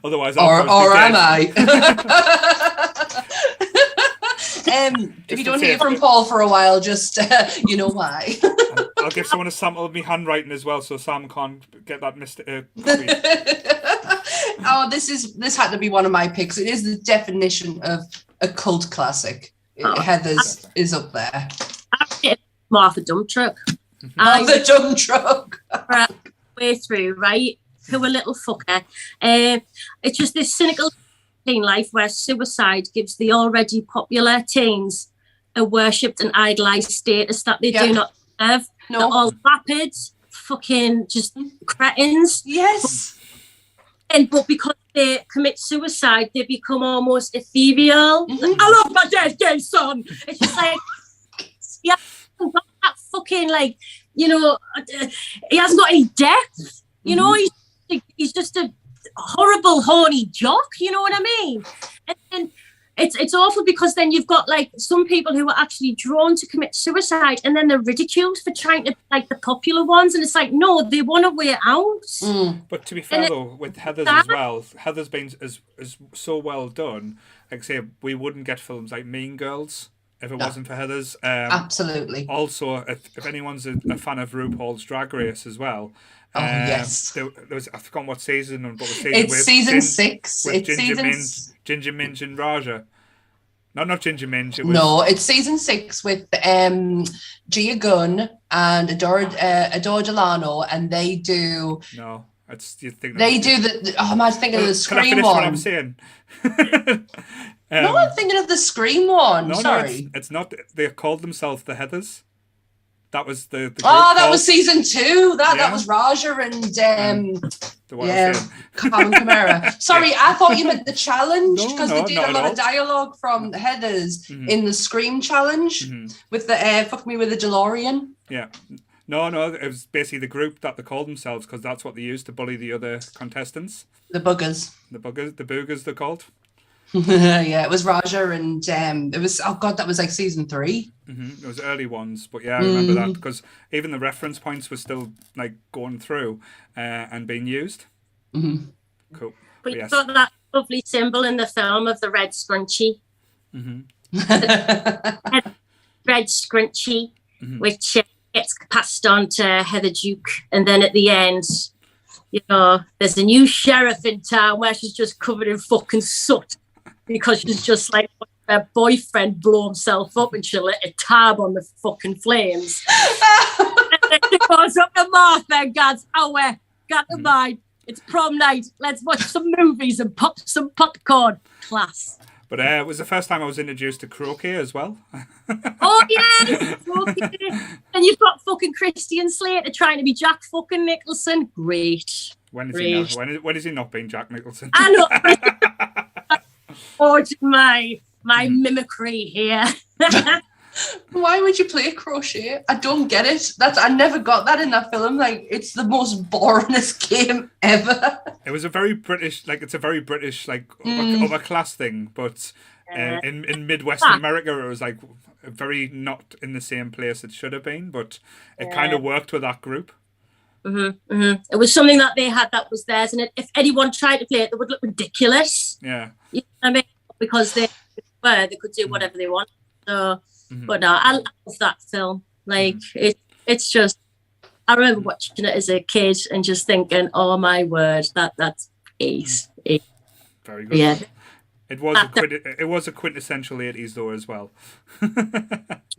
Otherwise, or am I? If you don't hear from Paul for a while, just you know why. I'll give someone a sample of me handwriting as well, so Sam can't get that copy. Oh, this had to be one of my picks. It is the definition of a cult classic. Heathers is up there. Martha Dump Truck. The dump truck. Way through, right? Who a little fucker. It's just this cynical teen life where suicide gives the already popular teens a worshipped and idolised status that they do not deserve. No. They're all vapid, fucking just cretins. Yes. But because they commit suicide, they become almost ethereal. I love my dead gay son. It's just like, he hasn't got that fucking, like, he hasn't got any depth. He's just a horrible, horny jock. You know what I mean? And it's awful because then you've got like some people who are actually drawn to commit suicide and then they're ridiculed for trying to like the popular ones, and it's like, no, they want a way out. But to be fair though, with Heather's as well, Heather's been as so well done. Like I say, we wouldn't get films like Mean Girls if it wasn't for Heather's. Absolutely. Also, if anyone's a fan of RuPaul's Drag Race as well. Yes. There was, I forgot what season, but the season it's with season 6. with It's Ginger Minj and Raja. No, not Ginger Minj. No, it's season 6 with Gia Gunn and Adore Delano, and they do. No, you think they do the. Oh, am I thinking of the Scream one? What I'm saying? No, I'm thinking of the Scream one. Sorry, no, it's not. They called themselves the Heathers. That was the that was season 2. That was Raja and Carmen Camara. Sorry, I thought you meant the challenge because they did a lot of dialogue from Heathers in the Scream challenge with the Fuck Me With a DeLorean. Yeah. No, it was basically the group that they called themselves because that's what they used to bully the other contestants. The Boogers, the Boogers they're called. Yeah, it was Raja and it was that was like season 3. It was early ones, but yeah, I remember that because even the reference points were still like going through and being used. Cool. But you've got that lovely symbol in the film of the red scrunchie. Red scrunchie, which gets passed on to Heather Duke, and then at the end, there's a new sheriff in town where she's just covered in fucking soot. Because she's just like her boyfriend blew himself up and she lit a tab on the fucking flames. And then she goes up to Martha and goes, got to mind. It's prom night. Let's watch some movies and pop some popcorn. Class. But it was the first time I was introduced to croquet as well. Oh, yeah. Croquet. And you've got fucking Christian Slater trying to be Jack fucking Nicholson. Great. When is he not being Jack Nicholson? I know. Oh, my mimicry here. Why would you play crochet? I don't get it. I never got that in that film. Like, it's the most boringest game ever. It was a very British, upper class thing, but in Midwestern America, it was like very not in the same place it should have been, but it kind of worked with that group. It was something that they had that was theirs, and if anyone tried to play it, they would look ridiculous. Yeah, you know what I mean, because they could do whatever they want. So, but no, I love that film. Like it's just, I remember watching it as a kid and just thinking, "Oh my word, that's ace." Very good. Yeah. It was a quintessential 80s though as well.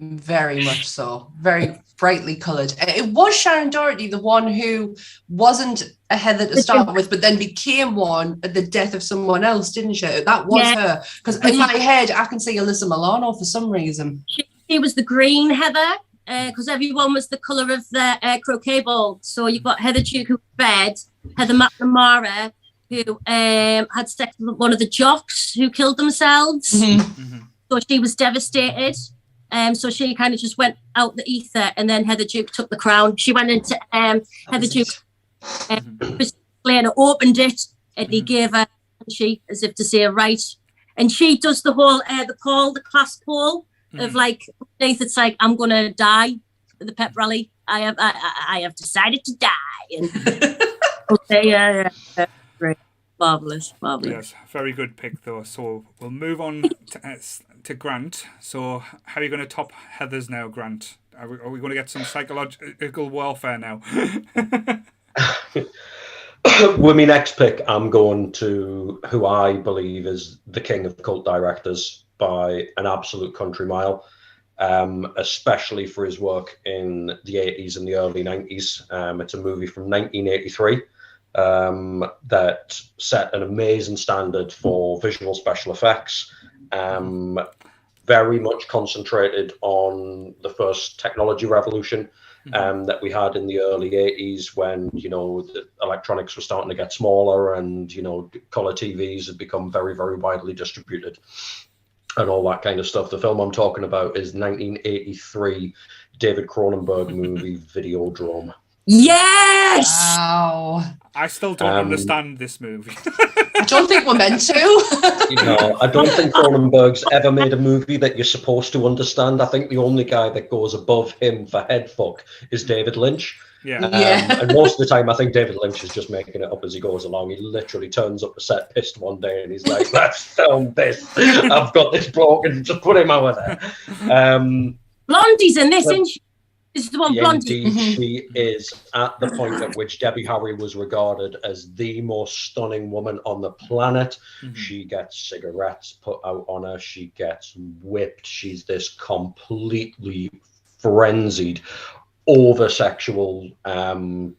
Very much so. Very brightly coloured. It was Sharon Doherty, the one who wasn't a Heather to start with, but then became one at the death of someone else, didn't she? That was her. Because in my head, I can see Alyssa Milano for some reason. She was the green Heather, because everyone was the colour of the croquet ball. So you've got Heather Duke, who was red, Heather McNamara, who had sex with one of the jocks who killed themselves. So she was devastated. So she kind of just went out the ether, and then Heather Duke took the crown. She went into Heather Duke, opened it, and he gave her she as if to say right. And she does the whole the class poll of like, it's like, I'm gonna die at the pep rally. I have decided to die. And great. Marvelous. Yes, very good pick though. So we'll move on to Grant. So how are you going to top Heathers now, Grant? Are we going to get some psychological warfare now? With my next pick, I'm going to who I believe is the king of cult directors by an absolute country mile, especially for his work in the 80s and the early 90s. It's a movie from 1983. That set an amazing standard for visual special effects, very much concentrated on the first technology revolution that we had in the early 80s when, the electronics were starting to get smaller and, color TVs had become very, very widely distributed and all that kind of stuff. The film I'm talking about is 1983 David Cronenberg movie Videodrome. Yes! Wow. I still don't understand this movie. I don't think we're meant to. I don't think Cronenberg's ever made a movie that you're supposed to understand. I think the only guy that goes above him for headfuck is David Lynch. Yeah. And most of the time, I think David Lynch is just making it up as he goes along. He literally turns up the set pissed one day and he's like, let's film this. I've got this bloke and just put him over there. Blondie's in this, isn't she? This is the one, Blondie. Indeed, she is at the point at which Debbie Harry was regarded as the most stunning woman on the planet. She gets cigarettes put out on her. She gets whipped. She's this completely frenzied, over-sexual Ian.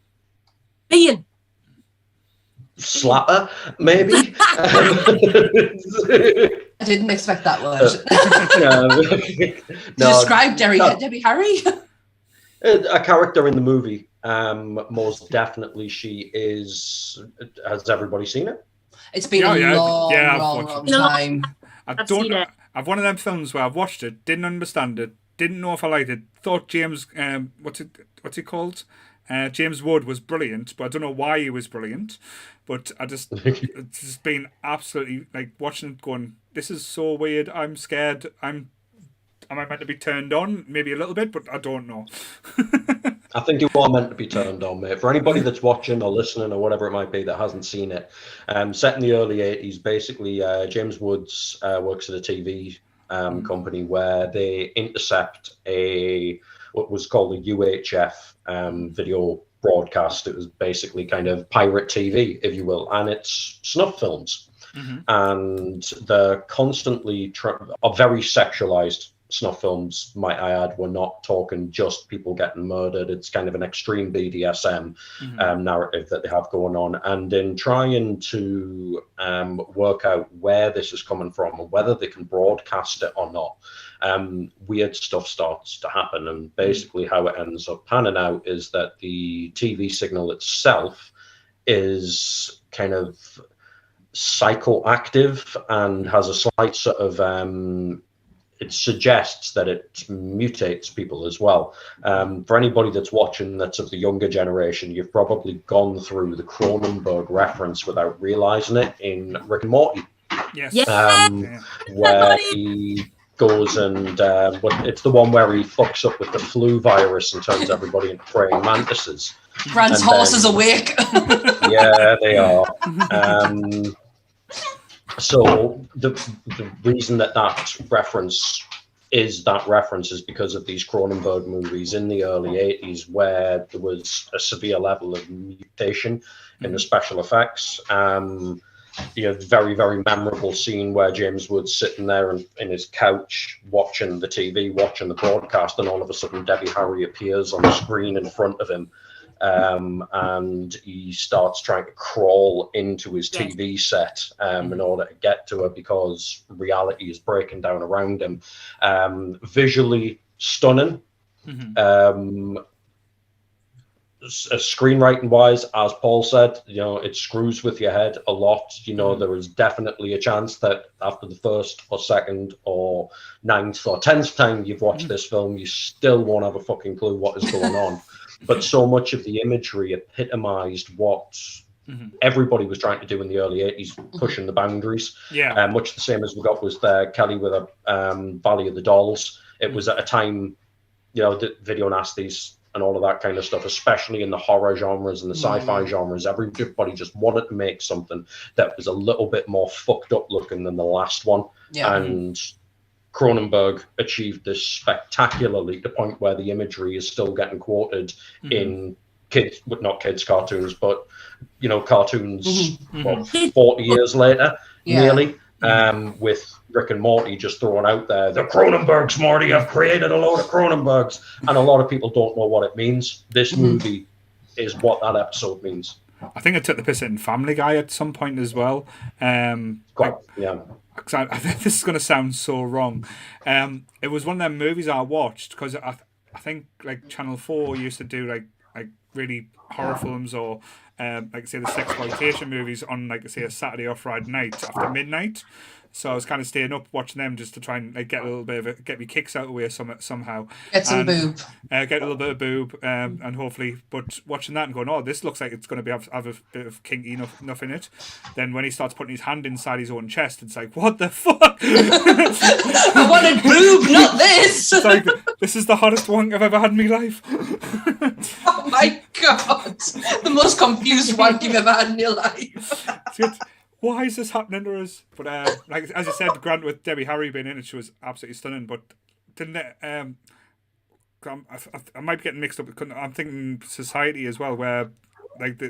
slapper, maybe. I didn't expect that word. Describe Debbie Harry. A character in the movie. Most definitely, she is. Has everybody seen it? It's been a long time. I've one of them films where I've watched it, didn't understand it, didn't know if I liked it. Thought James, what's he called? James Wood was brilliant, but I don't know why he was brilliant. But it's just been absolutely like watching it, going, this is so weird. I'm scared. Am I meant to be turned on? Maybe a little bit, but I don't know. I think you are meant to be turned on, mate. For anybody that's watching or listening or whatever it might be that hasn't seen it, set in the early 80s, basically James Woods works at a TV company where they intercept what was called a UHF video broadcast. It was basically kind of pirate TV, if you will, and it's snuff films. And they're constantly are very sexualized snuff films, might I add. We're not talking just people getting murdered. It's kind of an extreme BDSM narrative that they have going on. And in trying to work out where this is coming from and whether they can broadcast it or not, weird stuff starts to happen. And basically how it ends up panning out is that the TV signal itself is kind of psychoactive and has a slight sort of it suggests that it mutates people as well. For anybody that's watching that's of the younger generation, you've probably gone through the Cronenberg reference without realizing it in Rick and Morty. Yes. Where he goes and it's the one where he fucks up with the flu virus and turns everybody into praying mantises. Grant's horse is awake. Yeah, they are. So the reason that reference is because of these Cronenberg movies in the early 80s where there was a severe level of mutation in the special effects. Very, very memorable scene where James Wood's sitting there in his couch watching the TV, watching the broadcast, and all of a sudden Debbie Harry appears on the screen in front of him. And he starts trying to crawl into his TV set in order to get to her because reality is breaking down around him. Visually stunning. Screenwriting wise, as Paul said, it screws with your head a lot. There is definitely a chance that after the first or second or ninth or 10th time you've watched this film, you still won't have a fucking clue what is going on. But so much of the imagery epitomized what everybody was trying to do in the early 80s, pushing the boundaries. Yeah. Much the same as we got with Kelly with a Valley of the Dolls. It was at a time, the video nasties and all of that kind of stuff, especially in the horror genres and the sci-fi genres. Everybody just wanted to make something that was a little bit more fucked up looking than the last one. Yeah. And Cronenberg achieved this spectacularly to the point where the imagery is still getting quoted in not kids cartoons, but cartoons 40 years later, nearly, with Rick and Morty just throwing out there, the Cronenbergs, Morty, I've created a load of Cronenbergs, and a lot of people don't know what it means. This movie is what that episode means. I think I took the piss in Family Guy at some point as well. This is going to sound so wrong. It was one of them movies I watched because I think like Channel 4 used to do like really horror films or like say the sexploitation movies on like say a Saturday or Friday night after midnight. So I was kind of staying up watching them just to try and like get a little bit of get me kicks out of the way somehow. Get some boob. Get a little bit of boob, and hopefully, but watching that and going, oh, this looks like it's going to have a bit of kinky enough in it. Then when he starts putting his hand inside his own chest, it's like, what the fuck? I wanted boob, not this. It's like, this is the hottest wank I've ever had in my life. Oh my god, the most confused wank you've ever had in your life. Why is this happening to us? But like as you said, Grant with Debbie Harry being in it, she was absolutely stunning. But didn't it? I might be getting mixed up. I'm thinking Society as well, where like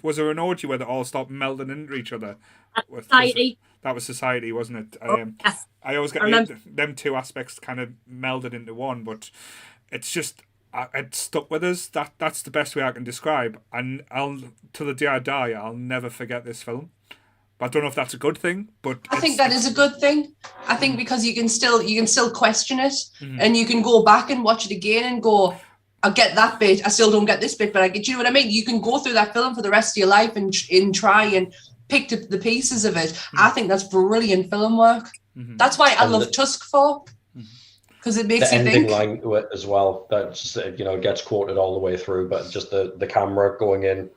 was there an orgy where they all stopped melding into each other? Society. That was Society, wasn't it? Yes. I always get them two aspects kind of melded into one, but it's just. It stuck with us. That's the best way I can describe. And till the day I die, I'll never forget this film. I don't know if that's a good thing, but I think that is a good thing. I think because you can still question it, and you can go back and watch it again and go, I get that bit. I still don't get this bit, but I get. You know what I mean? You can go through that film for the rest of your life and try and pick up the pieces of it. I think that's brilliant film work. That's why I love Tusk for. Because it makes the you ending think. line to it as well. That's gets quoted all the way through, but just the camera going in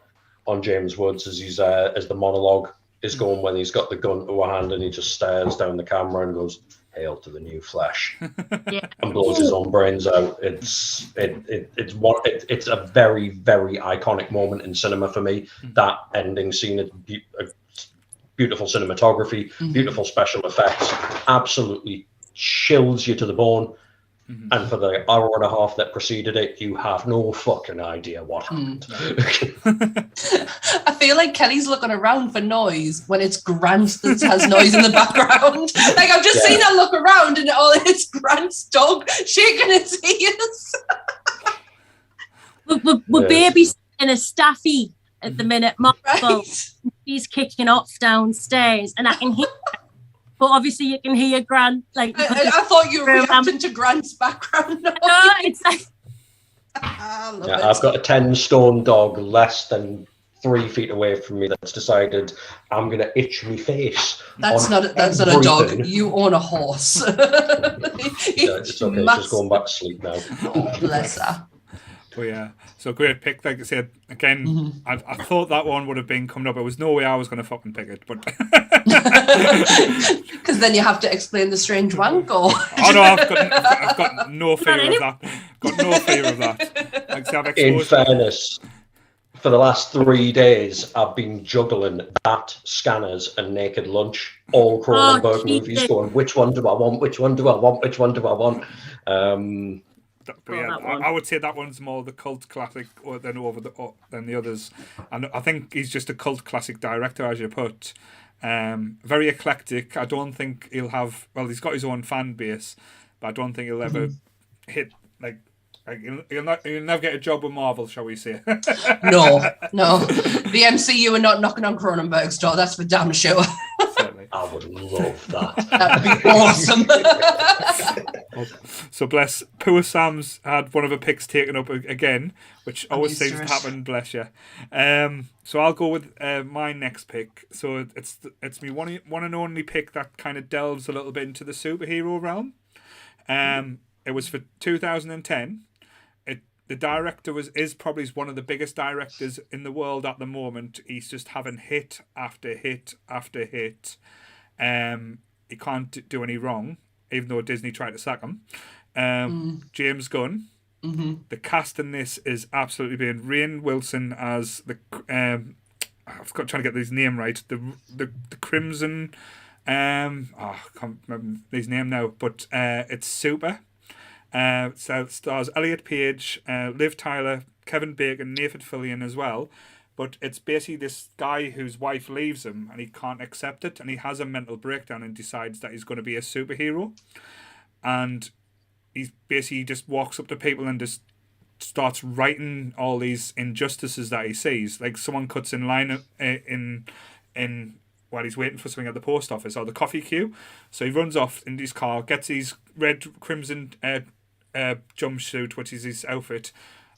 on James Woods as he's as the monologue is going when he's got the gun to a hand and he just stares down the camera and goes, "Hail to the new flesh," and blows his own brains out. It's a very, very iconic moment in cinema for me. That ending scene, beautiful cinematography, beautiful special effects, absolutely chills you to the bone. And for the hour and a half that preceded it, you have no fucking idea what happened. I feel like Kelly's looking around for noise when it's Grant that has noise in the background. Like I've just seen her look around and it's Grant's dog shaking its ears. We're babysitting a staffy at the minute, Marvel. Right? He's kicking off downstairs, and I can hear. But obviously, you can hear Grant. Like I thought you were reacting to Grant's background noise. No, it's like I've got a 10-stone dog less than 3 feet away from me that's decided I'm going to itch my face. That's not a dog. You own a horse. It's okay. It's just going back to sleep now. Oh, bless her. But yeah, so great pick. Like I said, again, I thought that one would have been coming up. There was no way I was going to fucking pick it, but because then you have to explain the strange wank. Or oh no, I've got no fear of that. Got no fear of that. Like I say, I've In fairness, for the last 3 days, I've been juggling that, Scanners, and Naked Lunch, all Cronenberg movies, going, which one do I want? Which one do I want? Which one do I want? But yeah, I would say that one's more the cult classic than the others, and I think he's just a cult classic director, as you put. Very eclectic. I don't think he'll have. Well, he's got his own fan base, but I don't think he'll ever hit like he'll never get a job with Marvel, shall we say? No. The MCU are not knocking on Cronenberg's door. That's for damn sure. I would love that. That'd be awesome. So bless. Poor Sam's had one of her picks taken up again, which always seems to happen. Bless you. So I'll go with my next pick. So it's me one and only pick that kind of delves a little bit into the superhero realm. It was for 2010. The director is probably one of the biggest directors in the world at the moment. He's just having hit after hit after hit. He can't do any wrong, even though Disney tried to sack him. James Gunn. The cast in this is absolutely brilliant. Rainn Wilson as the I've got trying to get his name right. The Crimson. I can't remember his name now, but it's super. So it stars Elliot Page, Liv Tyler, Kevin Bacon, Nathan Fillion as well. But it's basically this guy whose wife leaves him and he can't accept it, and he has a mental breakdown and decides that he's going to be a superhero. And he basically just walks up to people and just starts writing all these injustices that he sees. Like someone cuts in line in while he's waiting for something at the post office or the coffee queue. So he runs off in his car, gets his red crimson jumpsuit, which is his outfit,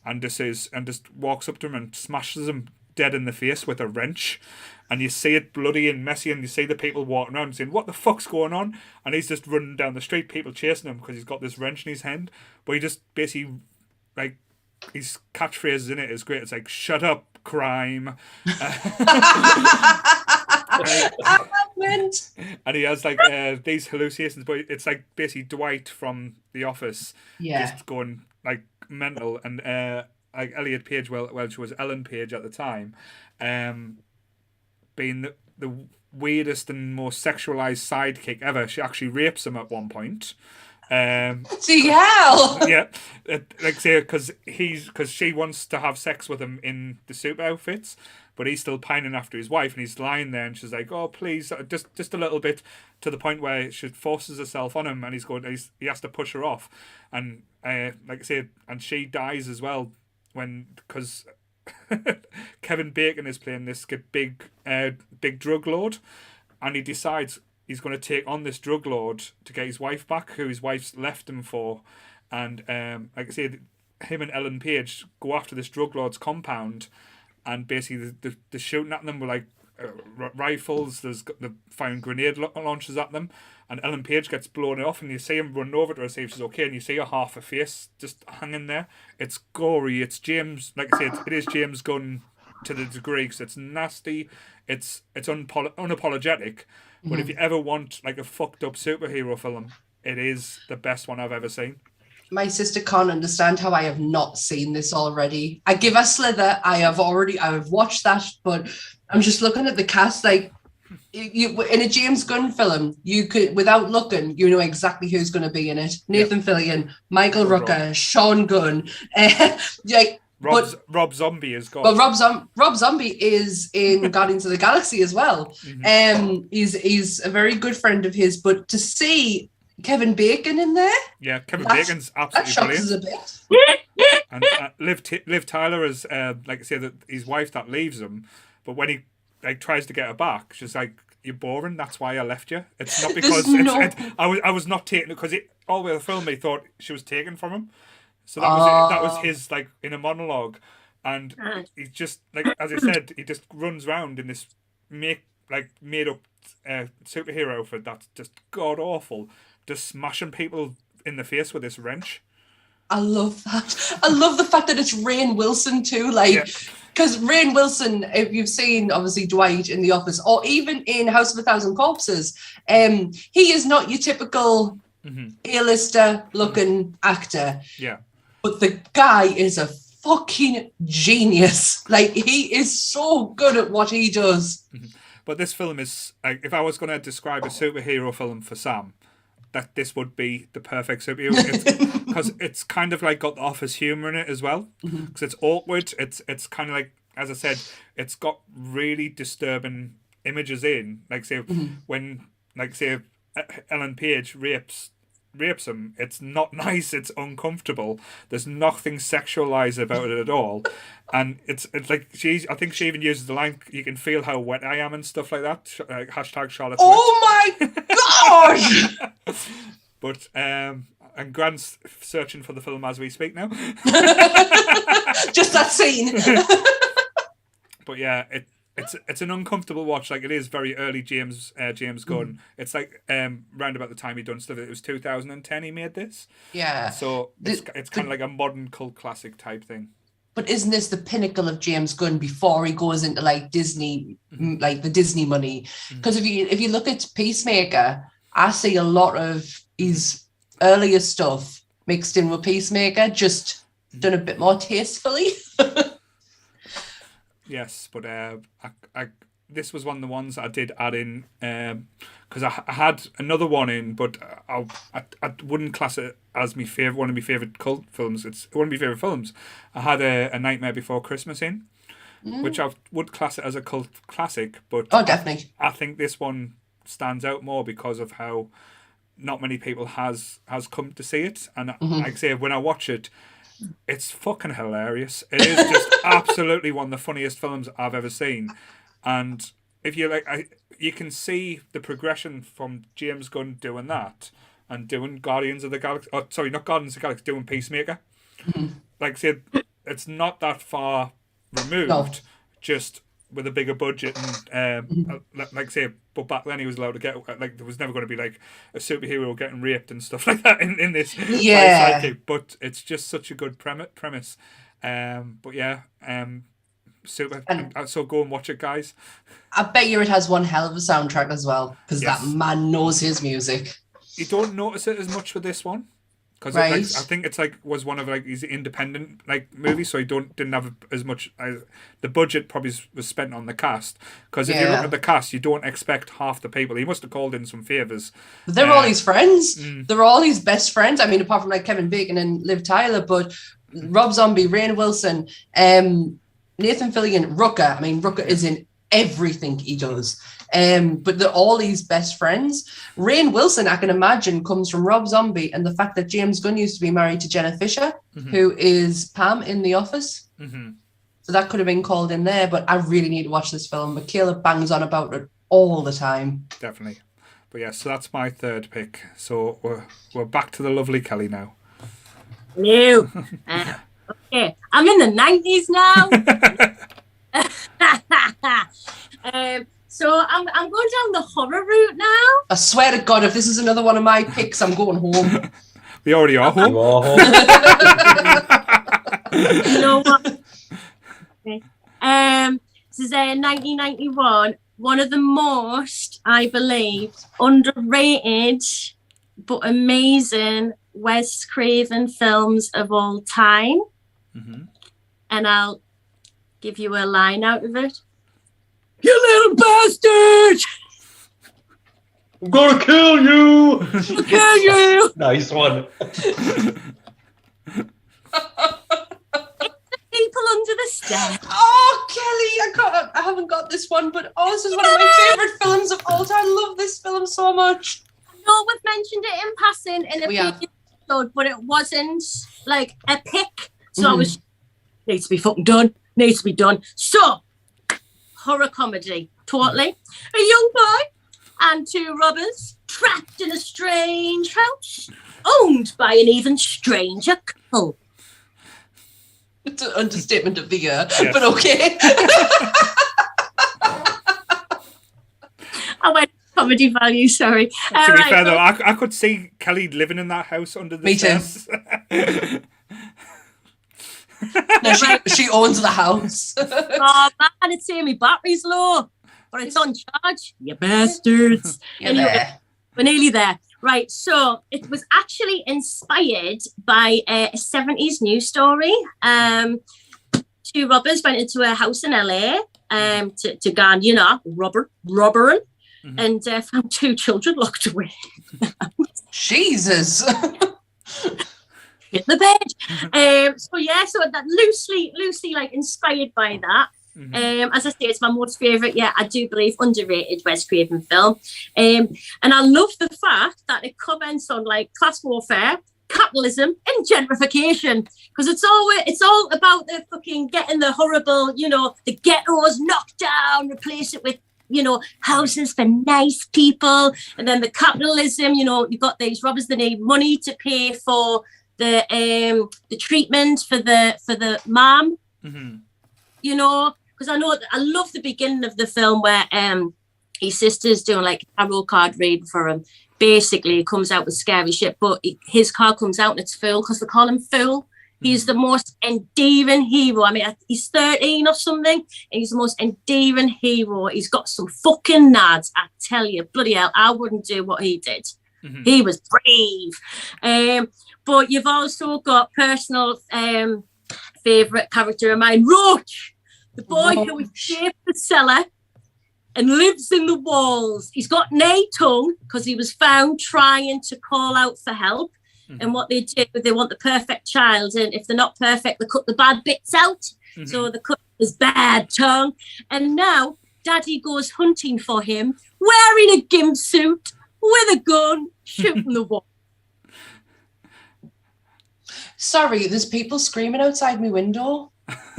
and just walks up to him and smashes him dead in the face with a wrench. And you see it bloody and messy, and you see the people walking around saying, "What the fuck's going on?" And he's just running down the street, people chasing him because he's got this wrench in his hand. But he just basically, like, his catchphrases in it is great. It's like, "Shut up, crime." And he has like these hallucinations, but it's like basically Dwight from The Office, just going like mental, and like Elliot Page, well, she was Ellen Page at the time, being the weirdest and most sexualized sidekick ever. She actually rapes him at one point. See hell. Yeah, like say because she wants to have sex with him in the suit outfits, but he's still pining after his wife, and he's lying there, and she's like, "Oh, please, just a little bit," to the point where she forces herself on him, and he has to push her off, and like I say, and she dies as well because Kevin Bacon is playing this big drug lord, and he decides he's going to take on this drug lord to get his wife back, who his wife's left him for. And like I say, him and Ellen Page go after this drug lord's compound, and basically they're shooting at them with like rifles. They're firing grenade launchers at them, and Ellen Page gets blown off, and you see him run over to her to see if she's okay, and you see her half her face just hanging there. It's gory. It's James, like I said, it is James Gunn to the degree, because it's nasty. It's unapologetic. But if you ever want like a fucked up superhero film, it is the best one I've ever seen. My sister can't understand how I have not seen this already. I give a Slither. I have watched that, but I'm just looking at the cast. Like, in a James Gunn film, you could, without looking, you know exactly who's going to be in it. Nathan Fillion, Michael Rooker, Sean Gunn, Rob Zombie is gone. Well, Rob Zombie is in Guardians of the Galaxy as well. He's a very good friend of his. But to see Kevin Bacon in there, Kevin Bacon's absolutely brilliant. Us a bit. And Liv Tyler is like I say, that his wife that leaves him, but when he like tries to get her back, she's like, "You're boring. That's why I left you. It's not because I was not taken, because all the way the film he thought she was taken from him." So that was his, like, in a monologue, and he just, like, as I said, he just runs around in this made up superhero outfit that's just god awful, just smashing people in the face with this wrench. I love that. I love the fact that it's Rainn Wilson too, like, because Rainn Wilson, if you've seen obviously Dwight in The Office, or even in House of a Thousand Corpses, he is not your typical A-lister looking actor. Yeah. But the guy is a fucking genius. Like, he is so good at what he does. But this film is, like, if I was going to describe a superhero film for Sam, that this would be the perfect superhero, because it's kind of like got the Office humor in it as well, because it's awkward. It's kind of like, as I said, it's got really disturbing images in, like say when, like say, Ellen Page rapes him. It's not nice. It's uncomfortable. There's nothing sexualized about it at all, and it's like I think she even uses the line, "You can feel how wet I am," and stuff like that. Hashtag Charlotte. Oh my gosh! But and Grant's searching for the film as we speak now. Just that scene. But yeah, it's an uncomfortable watch. Like, it is very early James Gunn. It's like round about the time he done stuff. It was 2010 he made this. Yeah. So it's kind of like a modern cult classic type thing. But isn't this the pinnacle of James Gunn before he goes into like Disney, like the Disney money? Because if you look at Peacemaker, I see a lot of his earlier stuff mixed in with Peacemaker, just done a bit more tastefully. Yes, but this was one of the ones I did add in because I had another one in, but I wouldn't class it as one of my favourite cult films. It's one of my favourite films. I had a Nightmare Before Christmas in, which I would class it as a cult classic, but definitely. I think this one stands out more because of how not many people has come to see it, and like I say, when I watch it, it's fucking hilarious. It is just absolutely one of the funniest films I've ever seen. And if you like, you can see the progression from James Gunn doing that and doing Guardians of the Galaxy. Oh, sorry, not Guardians of the Galaxy, doing Peacemaker. Like, say, it's not that far removed. No. Just with a bigger budget and like say, but back then he was allowed to get like there was never going to be like a superhero getting raped and stuff like that in this sidekick. But it's just such a good premise. But yeah, super. So go and watch it, guys. I bet you it has one hell of a soundtrack as well, because that man knows his music. You don't notice it as much with this one. Because I think it's like was one of like his independent like movies, so he didn't have as much. The budget probably was spent on the cast. Because if you look at the cast, you don't expect half the people. He must have called in some favors. They're all his friends. They're all his best friends. I mean, apart from like Kevin Bacon and Liv Tyler, but Rob Zombie, Rainn Wilson, Nathan Fillion, Rooker. I mean, Rooker is in everything he does. But they're all his best friends. Rainn Wilson, I can imagine, comes from Rob Zombie and the fact that James Gunn used to be married to Jenna Fisher, who is Pam in The Office. So that could have been called in there, but I really need to watch this film. But Caleb bangs on about it all the time. Definitely. But yeah, so that's my third pick. So we're back to the lovely Kelly now. No. Okay, I'm in the 90s now. So I'm going down the horror route now. I swear to God, if this is another one of my picks, I'm going home. We already are home. You are home. You know what? Okay. This is 1991. One of the most, I believe, underrated but amazing Wes Craven films of all time. And I'll give you a line out of it. You little bastard! I'm gonna kill you! I'll kill you! Nice one. People under the stairs. Oh, Kelly, I haven't got this one, but this is one of my favourite films of all time. I love this film so much. I know we've mentioned it in passing in a previous episode, but it wasn't like a pick. So I was, needs to be fucking done. Needs to be done. So, horror comedy, totally. A young boy and two robbers trapped in a strange house, owned by an even stranger couple. It's an understatement of the year, but okay. I went comedy value, sorry. To be fair, though, I could see Kelly living in that house under the stairs. No, she owns the house. Oh man, it's saying my battery's low, but it's on charge. You bastards. Anyway, we're nearly there. Right, so it was actually inspired by a 70s news story. Two robbers went into a house in LA to go and, robbering, and found two children locked away. Jesus. In the bed. So that loosely like inspired by that. As I say, it's my most favourite, I do believe, underrated Wes Craven film. And I love the fact that it comments on like class warfare, capitalism and gentrification, because it's all about the fucking getting the horrible, the ghettos knocked down, replace it with houses for nice people, and then the capitalism, you've got these robbers that need money to pay for the treatment for the mom, because I love the beginning of the film where his sister's doing like a tarot card reading for him. Basically, it comes out with scary shit, but his card comes out and it's Fool, because they call him Fool. He's the most endearing hero. I mean, he's 13 or something, and he's the most endearing hero. He's got some fucking nads, I tell you. Bloody hell, I wouldn't do what he did. He was brave. But you've also got personal favourite character of mine, Roach, the boy who escaped the cellar and lives in the walls. He's got no tongue because he was found trying to call out for help. And what they do, they want the perfect child, and if they're not perfect, they cut the bad bits out. So they cut his bad tongue. And now Daddy goes hunting for him, wearing a gimp suit, with a gun, shooting the wall. Sorry, there's people screaming outside my window.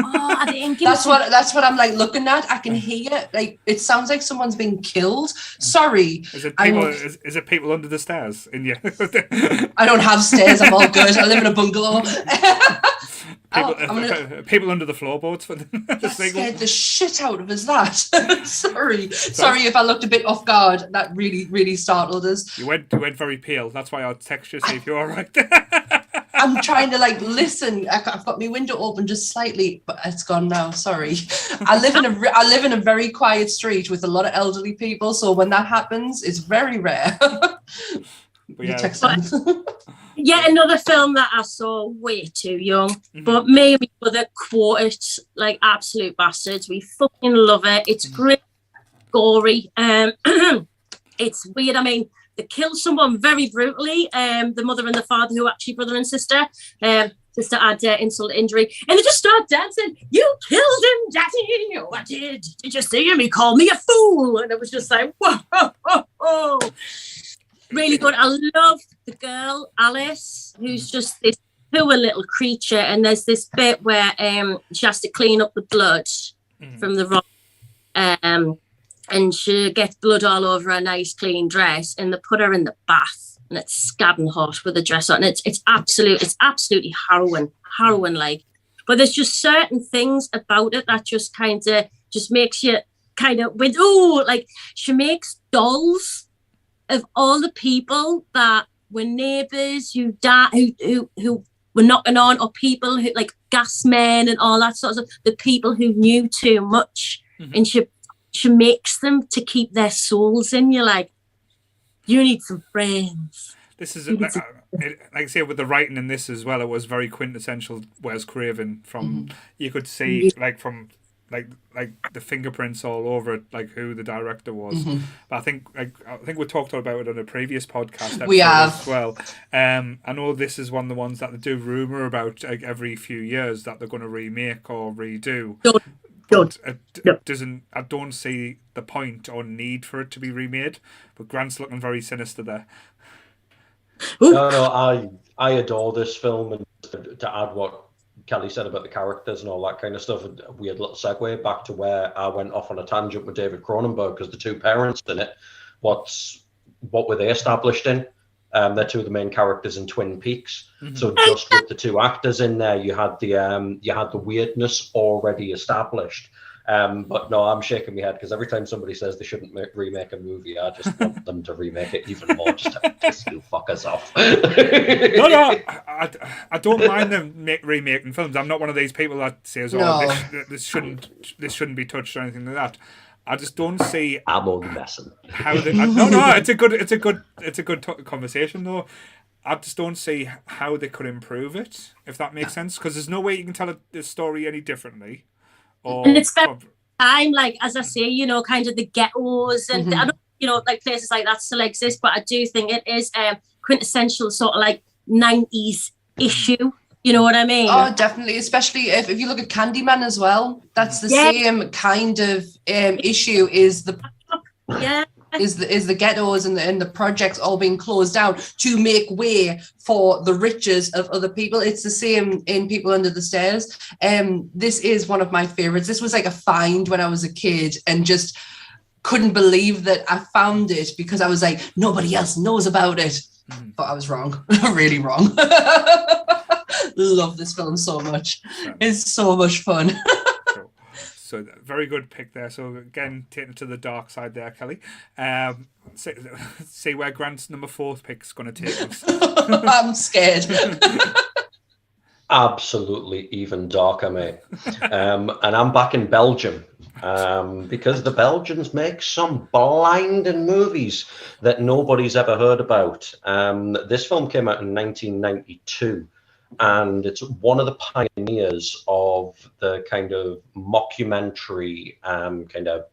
Oh, I didn't give that's what I'm like looking at. I can hear like it sounds like someone's been killed. Sorry. Is it people under the stairs in you? I don't have stairs, I'm all good. I live in a bungalow. People under the floorboards for the sequel. Scared the shit out of us. That sorry if I looked a bit off guard. That really startled us. You went very pale. That's why I text you to see if you're all right. I'm trying to listen. I've got my window open just slightly, but it's gone now. Sorry. I live in a very quiet street with a lot of elderly people, so when that happens, it's very rare. Yeah, another film that I saw way too young, but me and my brother quote it like absolute bastards. We fucking love it. It's great, gory. It's weird. I mean, they killed someone very brutally. The mother and the father, who are actually brother and sister, just to add insult to injury, and they just start dancing. You killed him, Daddy. Oh, I did. Did you see him? He called me a fool, and it was just like, whoa. Really good. I love the girl, Alice, who's just this poor little creature. And there's this bit where she has to clean up the blood from the rock. And she gets blood all over her nice clean dress. And they put her in the bath. And it's scabbing hot with the dress on. It's absolutely harrowing like. But there's just certain things about it that just kind of just makes you kind of she makes dolls of all the people that were neighbours who were knocking on, or people who like gas men and all that sort of stuff, the people who knew too much, and she makes them to keep their souls in. You're like, you need some friends. This is like I say, with the writing in this as well, it was very quintessential Wes Craven. From you could see from the fingerprints all over it, like who the director was. But I think we talked about it on a previous podcast episode as well. I know this is one of the ones that they do rumour about every few years that they're going to remake or redo. But I don't see the point or need for it to be remade. But Grant's looking very sinister there. No, I adore this film, and to add what Kelly said about the characters and all that kind of stuff, a weird little segue back to where I went off on a tangent with David Cronenberg, because the two parents in it, what were they established in? They're two of the main characters in Twin Peaks. So just with the two actors in there, you had the weirdness already established. But no, I'm shaking my head because every time somebody says they shouldn't remake a movie, I just want them to remake it even more, just to piss you fuckers off. No, I don't mind them remaking films. I'm not one of these people that says, this shouldn't be touched or anything like that. I just don't see. I'm only messing. How they? No. It's a good conversation though. I just don't see how they could improve it, if that makes sense. Because there's no way you can tell the story any differently. And it's very time, like as I say, kind of the ghettos and I don't, like places like that still exist, but I do think it is quintessential sort of like 90s issue. You know what I mean? Oh, definitely. Especially if you look at Candyman as well, that's the same kind of issue. Is the the ghettos and the projects all being closed down to make way for the riches of other people. It's the same in People Under the Stairs. This is one of my favorites. This was like a find when I was a kid, and just couldn't believe that I found it, because I was like, nobody else knows about it. But I was wrong. Really wrong. Love this film so much. It's so much fun. So very good pick there. So again, taking it to the dark side there, Kelly. See where Grant's number 4 pick is going to take us. I'm scared. Absolutely even darker, mate. And I'm back in Belgium, because the Belgians make some blinding movies that nobody's ever heard about. This film came out in 1992. And it's one of the pioneers of the kind of mockumentary, kind of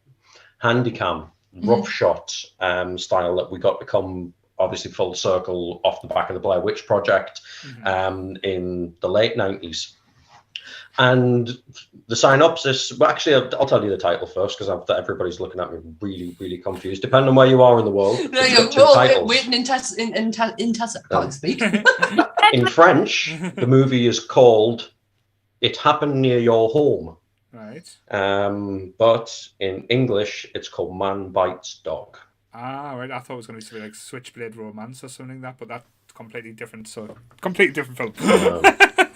handycam, rough shot style that we got to come obviously full circle off the back of the Blair Witch Project in the late 90s. And the synopsis, well, actually, I'll tell you the title first, because everybody's looking at me really, really confused, depending on where you are in the world. No, you're waiting in I can't speak. In French, the movie is called It Happened Near Your Home. Right. But in English, it's called Man Bites Dog. Ah, right. I thought it was going to be like Switchblade Romance or something like that, but that's completely different. So, completely different film.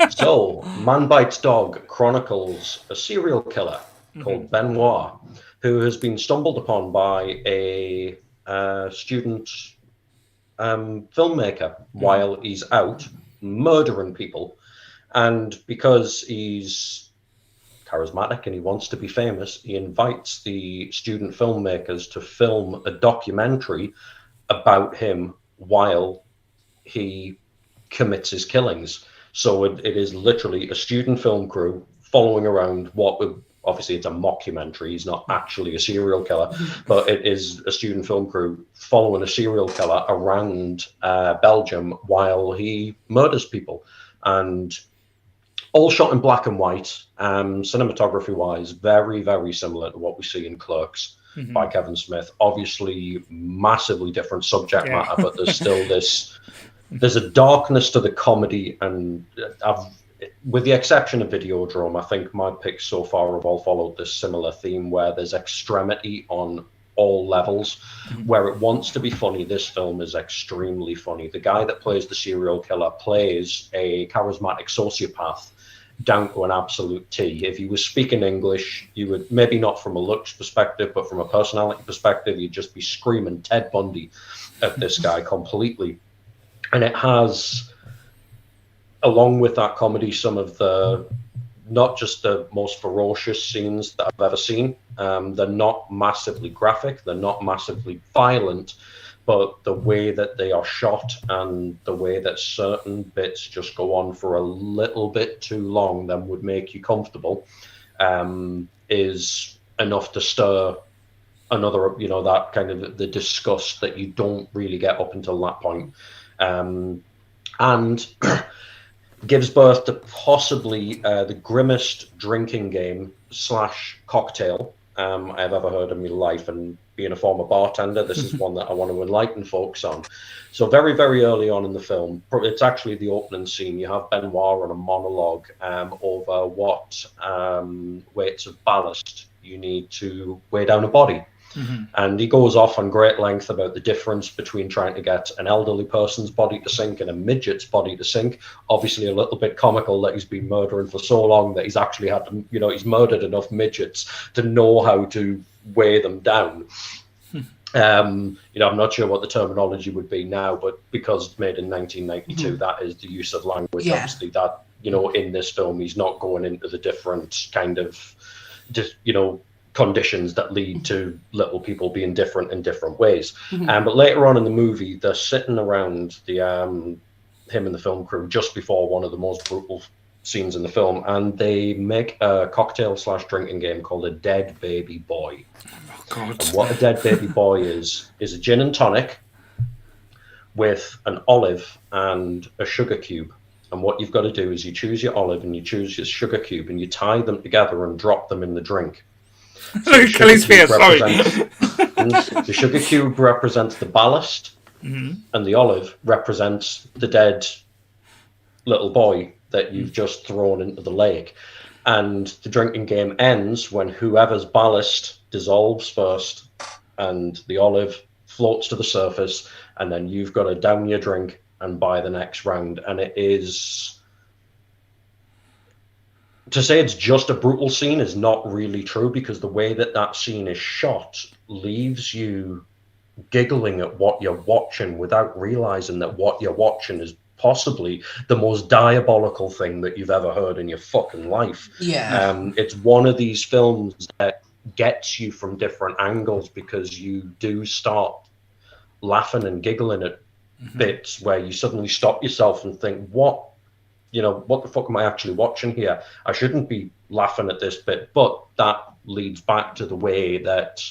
So, Man Bites Dog chronicles a serial killer called Benoit, who has been stumbled upon by a student filmmaker while he's out murdering people. And because he's charismatic and he wants to be famous, he invites the student filmmakers to film a documentary about him while he commits his killings. So it is literally a student film crew following around what would, obviously it's a mockumentary, he's not actually a serial killer, but it is a student film crew following a serial killer around Belgium while he murders people. And all shot in black and white, cinematography wise, very, very similar to what we see in Clerks by Kevin Smith. Obviously massively different subject matter, but there's still there's a darkness to the comedy, and with the exception of Videodrome, I think my picks so far have all followed this similar theme where there's extremity on all levels. Where it wants to be funny, this film is extremely funny. The guy that plays the serial killer plays a charismatic sociopath down to an absolute T. If he was speaking English, you would, maybe not from a looks perspective, but from a personality perspective, you'd just be screaming Ted Bundy at this guy completely. And it has, along with that comedy, some of the, not just the most ferocious scenes that I've ever seen. They're not massively graphic, they're not massively violent, but the way that they are shot and the way that certain bits just go on for a little bit too long than would make you comfortable is enough to stir another, that kind of the disgust that you don't really get up until that point. And gives birth to possibly the grimmest drinking game / cocktail I've ever heard in my life. And being a former bartender, this is one that I want to enlighten folks on. So very, very early on in the film, it's actually the opening scene, you have Benoit on a monologue over what weights of ballast you need to weigh down a body. And he goes off on great length about the difference between trying to get an elderly person's body to sink and a midget's body to sink. Obviously a little bit comical that he's been murdering for so long that he's actually had to, he's murdered enough midgets to know how to weigh them down. I'm not sure what the terminology would be now, but because it's made in 1992, that is the use of language. Obviously that, in this film, he's not going into the different kind of, conditions that lead to little people being different in different ways. But later on in the movie, they're sitting around him and the film crew just before one of the most brutal scenes in the film, and they make a cocktail / drinking game called a Dead Baby Boy. Oh, God. And what a Dead Baby Boy is a gin and tonic with an olive and a sugar cube. And what you've got to do is you choose your olive and you choose your sugar cube and you tie them together and drop them in the drink. So Kelly's face, sorry. The sugar cube represents the ballast, and the olive represents the dead little boy that you've just thrown into the lake. And the drinking game ends when whoever's ballast dissolves first and the olive floats to the surface, and then you've got to down your drink and buy the next round. And it is... To say it's just a brutal scene is not really true, because the way that scene is shot leaves you giggling at what you're watching without realizing that what you're watching is possibly the most diabolical thing that you've ever heard in your fucking life. It's one of these films that gets you from different angles, because you do start laughing and giggling at bits where you suddenly stop yourself and think, what the fuck am I actually watching here? I shouldn't be laughing at this bit. But that leads back to the way that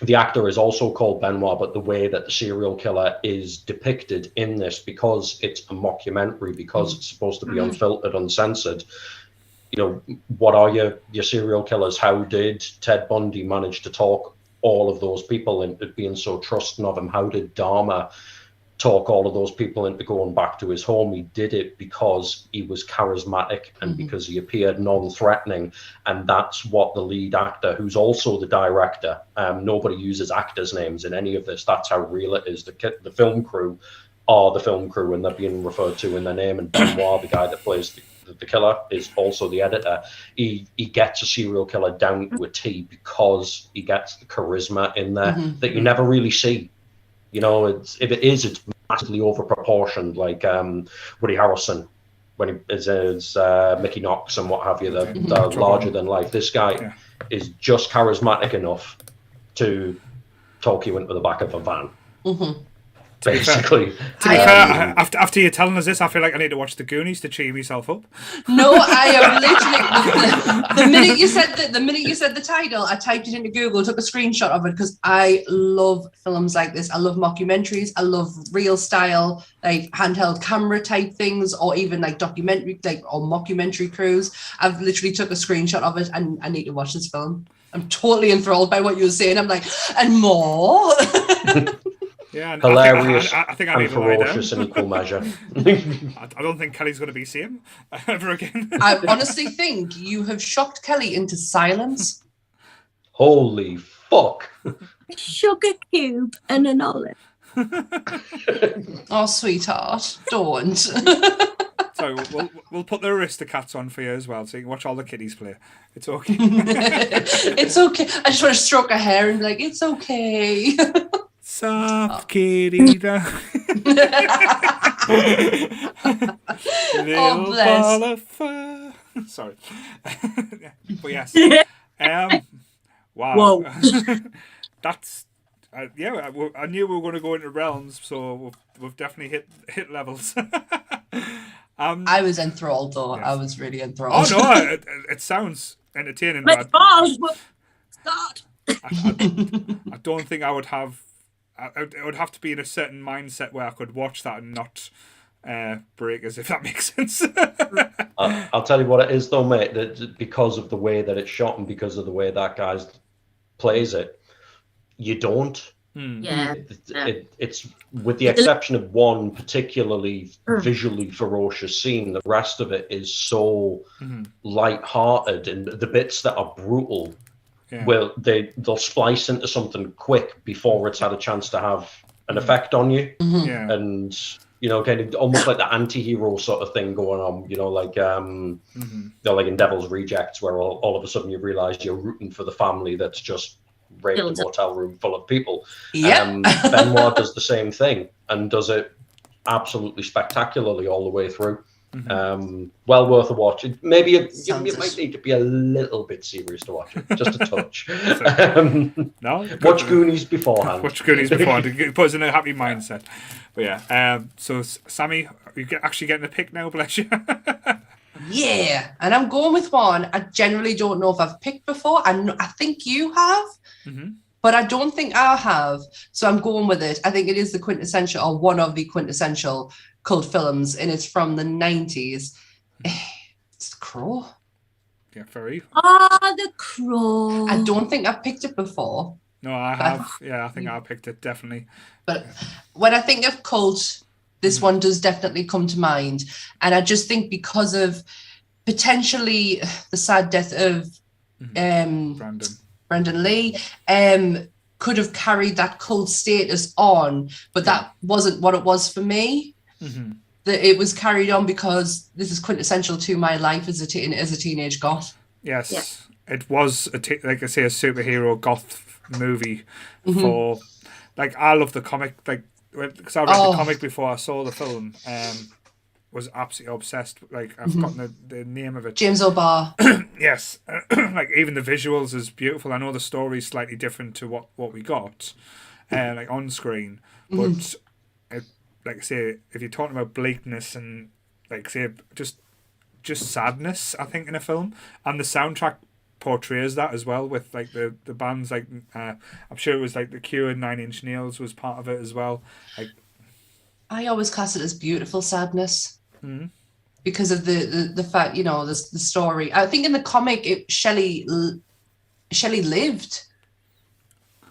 the actor is also called Benoit, but the way that the serial killer is depicted in this, because it's a mockumentary, because it's supposed to be unfiltered, uncensored. What are your serial killers? How did Ted Bundy manage to talk all of those people into being so trusting of him? How did Dahmer talk all of those people into going back to his home? He did it because he was charismatic and because he appeared non-threatening. And that's what the lead actor, who's also the director, nobody uses actors' names in any of this. That's how real it is. The film crew are the film crew, and they're being referred to in their name. And Benoit, the guy that plays the killer, is also the editor. He gets a serial killer down to a T because he gets the charisma in there that you never really see. You know, if it is, it's massively overproportioned, like Woody Harrelson when he is Mickey Knox and what have you. They're larger than life. This guy is just charismatic enough to talk you into the back of a van. Basically. To be fair, after you're telling us this, I feel like I need to watch The Goonies to cheer myself up. No, I am literally the minute you said the title, I typed it into Google, took a screenshot of it because I love films like this. I love mockumentaries. I love real style, like handheld camera type things, or even like documentary, like or mockumentary crews. I've literally took a screenshot of it, and I need to watch this film. I'm totally enthralled by what you were saying. I'm like, and more. Yeah, and hilarious, I think I and need to lie down. ferocious in equal measure. I don't think Kelly's going to be seeing him ever again. I honestly think you have shocked Kelly into silence. Holy fuck! Sugar cube and an olive. Oh, sweetheart, don't. So we'll put the Aristocats on for you as well, so you can watch all the kiddies play. It's okay. It's okay. I just want to stroke her hair and be like, it's okay. Soft kitty down. Little ball of fur. Sorry. But yes. Wow. Whoa. That's I knew we were going to go into realms, so we've definitely hit levels. I was enthralled though. Yes. I was really enthralled. Oh no, it sounds entertaining. Let's pause. Start. I don't think I would have. It would have to be in a certain mindset where I could watch that and not break, as if that makes sense. I'll tell you what it is, though, mate. That because of the way that it's shot and because of the way that guy plays it, you don't. Yeah. It's with the exception of one particularly visually ferocious scene. The rest of it is so light-hearted, and the bits that are brutal. Yeah. Well, they'll splice into something quick before it's had a chance to have an effect on you. Yeah. And, you know, kind of almost like the anti-hero sort of thing going on, you know, like you know, like in Devil's Rejects, where all of a sudden you realise you're rooting for the family that's just raped a motel room full of people. Yeah. Benoit does the same thing and does it absolutely spectacularly all the way through. Well worth a watch. Maybe you might need to be a little bit serious to watch it, just a touch. No, watch Goonies beforehand. Watch Goonies beforehand. It puts in a happy mindset. But yeah, so Sammy, are you actually getting a pick now? Bless you. Yeah, and I'm going with one I generally don't know if I've picked before. I think you have, but I don't think I have. So I'm going with it. I think it is the quintessential, or one of the quintessential cult films, and it's from the 90s. It's The Crow. Yeah, very. The Crow. I don't think I've picked it before. No, I have. Yeah, I think I picked it, definitely. But when I think of cult, this one does definitely come to mind. And I just think because of potentially the sad death of Brendan Lee, could have carried that cult status on, but that wasn't what it was for me. That it was carried on because this is quintessential to my life as a teenage goth. Yes, it was like I say, a superhero goth movie for like I love the comic, like because I read the comic before I saw the film. Was absolutely obsessed. Like I've forgotten the name of it. James O'Barr. Yes, like even the visuals is beautiful. I know the story's slightly different to what we got, like on screen, but. Like I say, if you're talking about bleakness and like say just sadness, I think in a film, and the soundtrack portrays that as well with like the bands like I'm sure it was like The Cure and 9 Inch Nails was part of it as well. Like I always class it as beautiful sadness because of the fact, you know, the story. I think in the comic Shelley lived.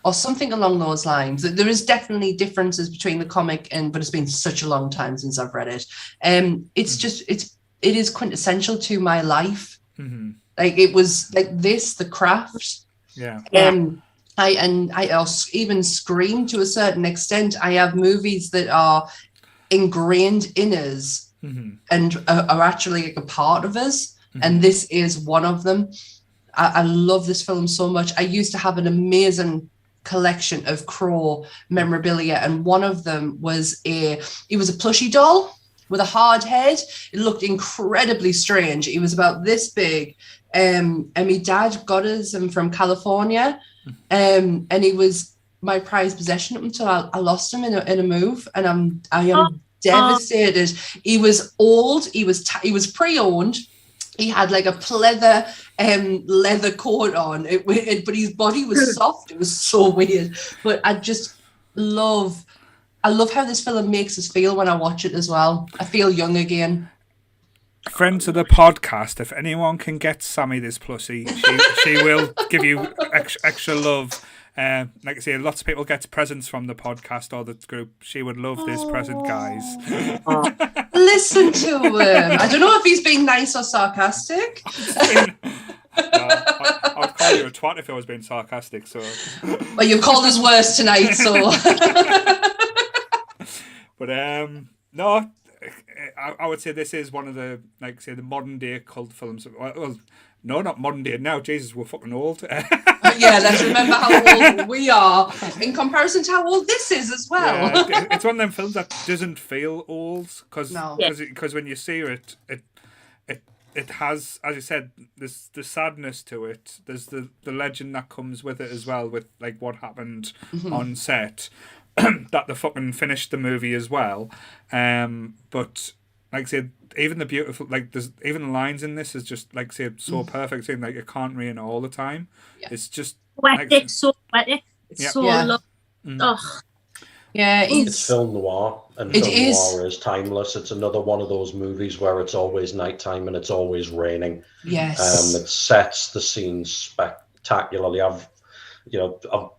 Or something along those lines. There is definitely differences between the comic but it's been such a long time since I've read it. It's just it is quintessential to my life. Like it was like this, The Craft. Yeah. I even Scream to a certain extent. I have movies that are ingrained in us and are actually like a part of us. And this is one of them. I love this film so much. I used to have an amazing collection of Crow memorabilia, and one of them was a plushie doll with a hard head. It looked incredibly strange. It was about this big. And my dad got us from California. And he was my prized possession up until I lost him in a move. And I am devastated. He was old. He was pre-owned. He had like a pleather leather coat on, but his body was soft. It was so weird. But I love how this film makes us feel when I watch it as well. I feel young again. Friends of the podcast, if anyone can get Sammy this plushie, she will give you extra love. Like I say, lots of people get presents from the podcast or the group. She would love this present, guys. Listen to him. I don't know if he's being nice or sarcastic. I would call you a twat if I was being sarcastic. So, well, you've called us worse tonight. So, but no. I would say this is one of the, like, say, the modern day cult films. Well, no, not modern day now. Jesus, we're fucking old. Yeah, let's remember how old we are in comparison to how old this is as well. Yeah, it's one of them films that doesn't feel old because when you see it has, as you said, there's the sadness to it. There's the legend that comes with it as well, with like what happened on set. That they fucking finished the movie as well. But like I said, even the beautiful, like there's even the lines in this is just like say so perfect, saying like it can't rain all the time. Yeah. It's just poetic, so poetic. It's so lovely. Yeah, it's film noir, and film noir is timeless. It's another one of those movies where it's always nighttime and it's always raining. Yes, it sets the scene spectacularly. I've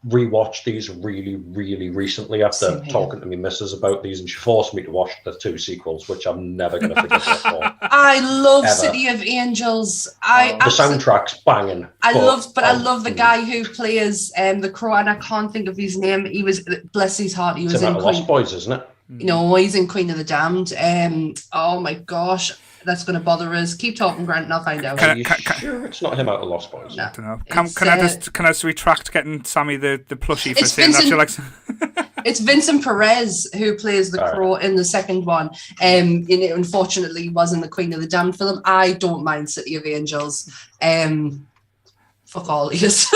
rewatched these really, really recently after talking to my missus about these, and she forced me to watch the 2 sequels, which I'm never going to forget before. I love City of Angels. The soundtrack's banging. I love the guy who plays the Crow, and I can't think of his name. He was, bless his heart, he was in Lost Boys, isn't it? No, he's in Queen of the Damned. Oh my gosh. That's going to bother us. Keep talking, Grant, and I'll find out. Sure it's not him out of Lost Boys? No. I don't know. Can I just retract getting Sammy the plushie for saying that she likes? It's Vincent Perez who plays the Crow in the second one. Unfortunately, was in the Queen of the Damned film. I don't mind City of Angels. Fuck all it is.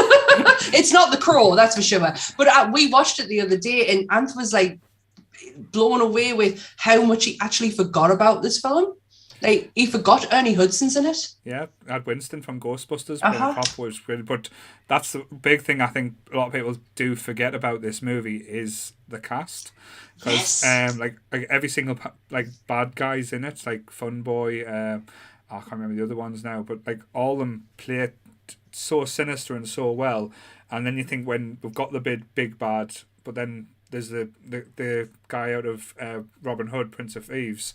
It's not the Crow, that's for sure. But we watched it the other day, and Anth was like blown away with how much he actually forgot about this film. Like, he forgot Ernie Hudson's in it. Yeah, had Winston from Ghostbusters. Pop was really, but that's the big thing I think a lot of people do forget about this movie is the cast. Because like every single bad guys in it, like Fun Boy, I can't remember the other ones now, but like all of them play so sinister and so well. And then you think when we've got the big bad, but then there's the guy out of Robin Hood, Prince of Thieves.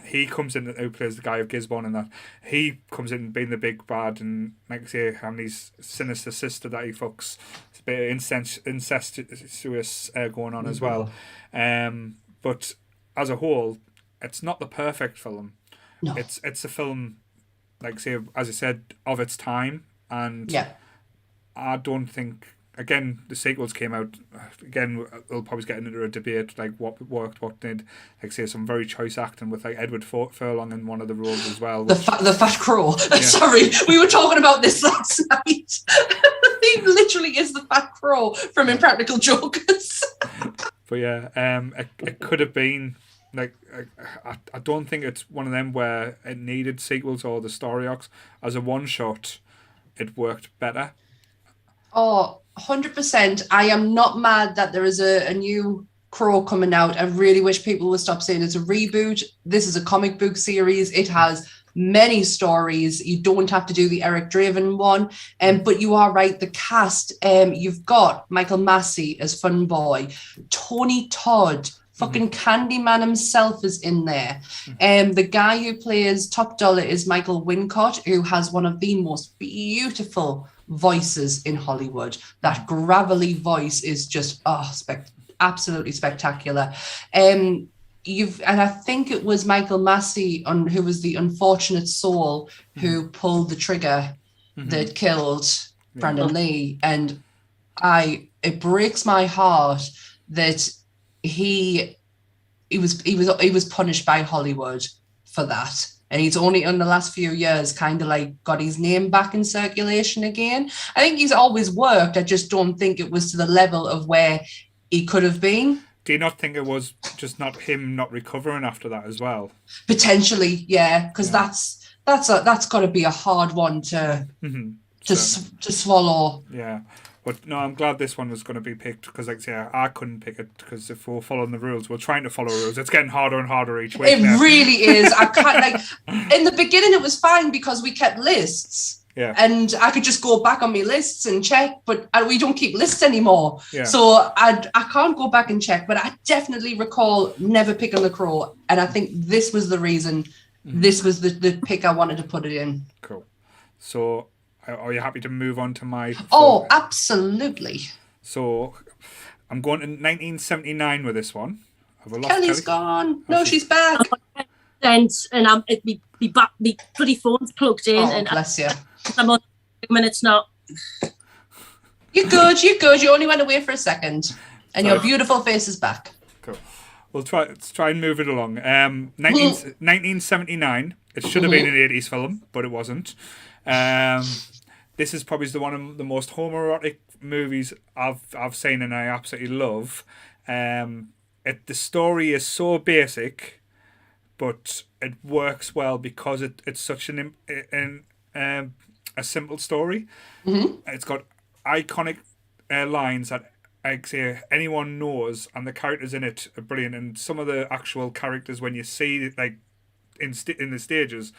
He comes in, who plays the guy of Gisborne, and that he comes in being the big bad, and like I say, having his sinister sister that he fucks. It's a bit of incestuous going on as well. But as a whole, it's not the perfect film. No. It's a film, like say, as I said, of its time, and I don't think. Again, the sequels came out. Again, we'll probably get into a debate like what worked, what did. Like say some very choice acting with like Edward Furlong in one of the roles as well. The fat crow. Yeah. Sorry, we were talking about this last night. He literally is the fat crow from Impractical Jokers. But yeah, it could have been like I don't think it's one of them where it needed sequels or the story arcs. As a one shot, it worked better. Oh, 100%. I am not mad that there is a new Crow coming out. I really wish people would stop saying it's a reboot. This is a comic book series. It has many stories. You don't have to do the Eric Draven one. But you are right. The cast, you've got Michael Massey as Fun Boy, Tony Todd, fucking Candyman himself is in there. The guy who plays Top Dollar is Michael Wincott, who has one of the most beautiful voices in Hollywood. That gravelly voice is just absolutely spectacular. and I think it was Michael Massey who was the unfortunate soul who pulled the trigger that killed Brandon Lee, and it breaks my heart that he was punished by Hollywood for that. And he's only in the last few years kind of like got his name back in circulation again. I think he's always worked. I just don't think it was to the level of where he could have been. Do you not think it was just not him not recovering after that as well? Potentially, yeah, because that's got to be a hard one to swallow. Yeah. But no, I'm glad this one was going to be picked because, like, yeah, I couldn't pick it because if we're following the rules, we're trying to follow rules. It's getting harder and harder each week. It really is. I can't in the beginning it was fine because we kept lists. Yeah. And I could just go back on my lists and check, but we don't keep lists anymore. Yeah. So I can't go back and check, but I definitely recall never picking The Crow, and I think this was the reason. This was the pick I wanted to put it in. Cool. So. Are you happy to move on to my... Oh, absolutely. So, I'm going to 1979 with this one. Have I lost Kelly's Kelly? gone. No, she's back. And I'm me bloody phone's plugged in. Oh, bless you. I'm on 2 minutes now. You're good. You only went away for a second. And your beautiful face is back. Cool. Let's try and move it along. 1979. It should have been an 80s film, but it wasn't. This is probably one of the most homoerotic movies I've seen, and I absolutely love. The story is so basic, but it works well because it's such a simple story. It's got iconic lines that I'd say anyone knows, and the characters in it are brilliant. And some of the actual characters, when you see like in the stages,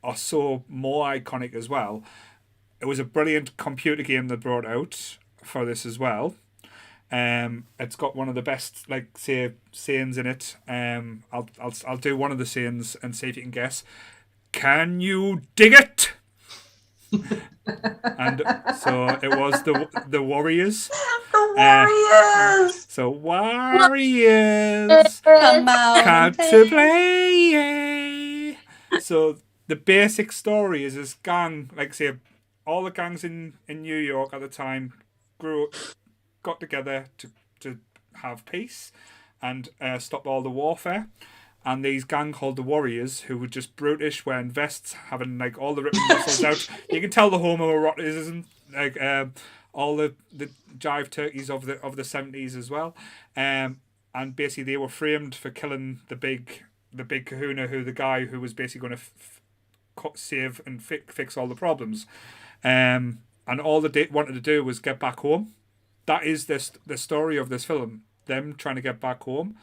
are so more iconic as well. It was a brilliant computer game they brought out for this as well. It's got one of the best sayings in it. I'll do one of the sayings and see if you can guess. Can you dig it? And so it was the Warriors. The Warriors. So Warriors Come out to play. So the basic story is this gang, all the gangs in New York at the time got together to have peace and stop all the warfare. And these gang called the Warriors, who were just brutish, wearing vests, having all the ripping muscles out. You can tell the homoeroticism, all the jive turkeys of the 70s as well. And basically they were framed for killing the big kahuna, the guy who was basically going to save and fix all the problems. And all they wanted to do was get back home. That is the story of this film, them trying to get back home.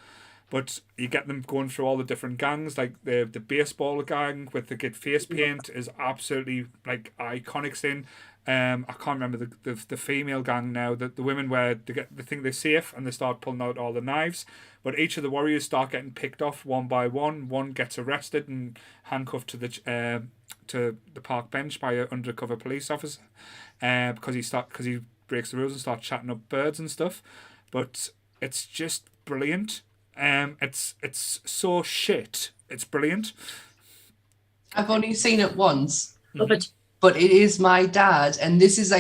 But you get them going through all the different gangs, like the baseball gang with the good face paint is absolutely iconic scene. I can't remember the female gang now. The women where they think they're safe and they start pulling out all the knives. But each of the warriors start getting picked off one by one. One gets arrested and handcuffed to the park bench by an undercover police officer, because he breaks the rules and starts chatting up birds and stuff. But it's just brilliant. It's so shit. It's brilliant. I've only seen it once, but it is my dad, and this is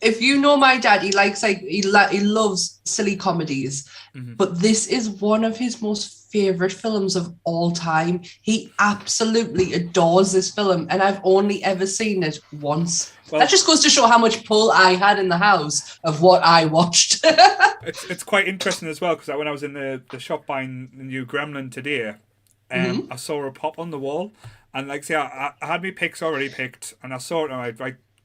if you know my dad, he likes he loves silly comedies, but this is one of his most favorite films of all time. He absolutely adores this film, and I've only ever seen it once. Well, that just goes to show how much pull I had in the house of what I watched. It's quite interesting as well, because when I was in the shop buying the new Gremlin today, I saw a pop on the wall, and I had my picks already picked, and I saw it and I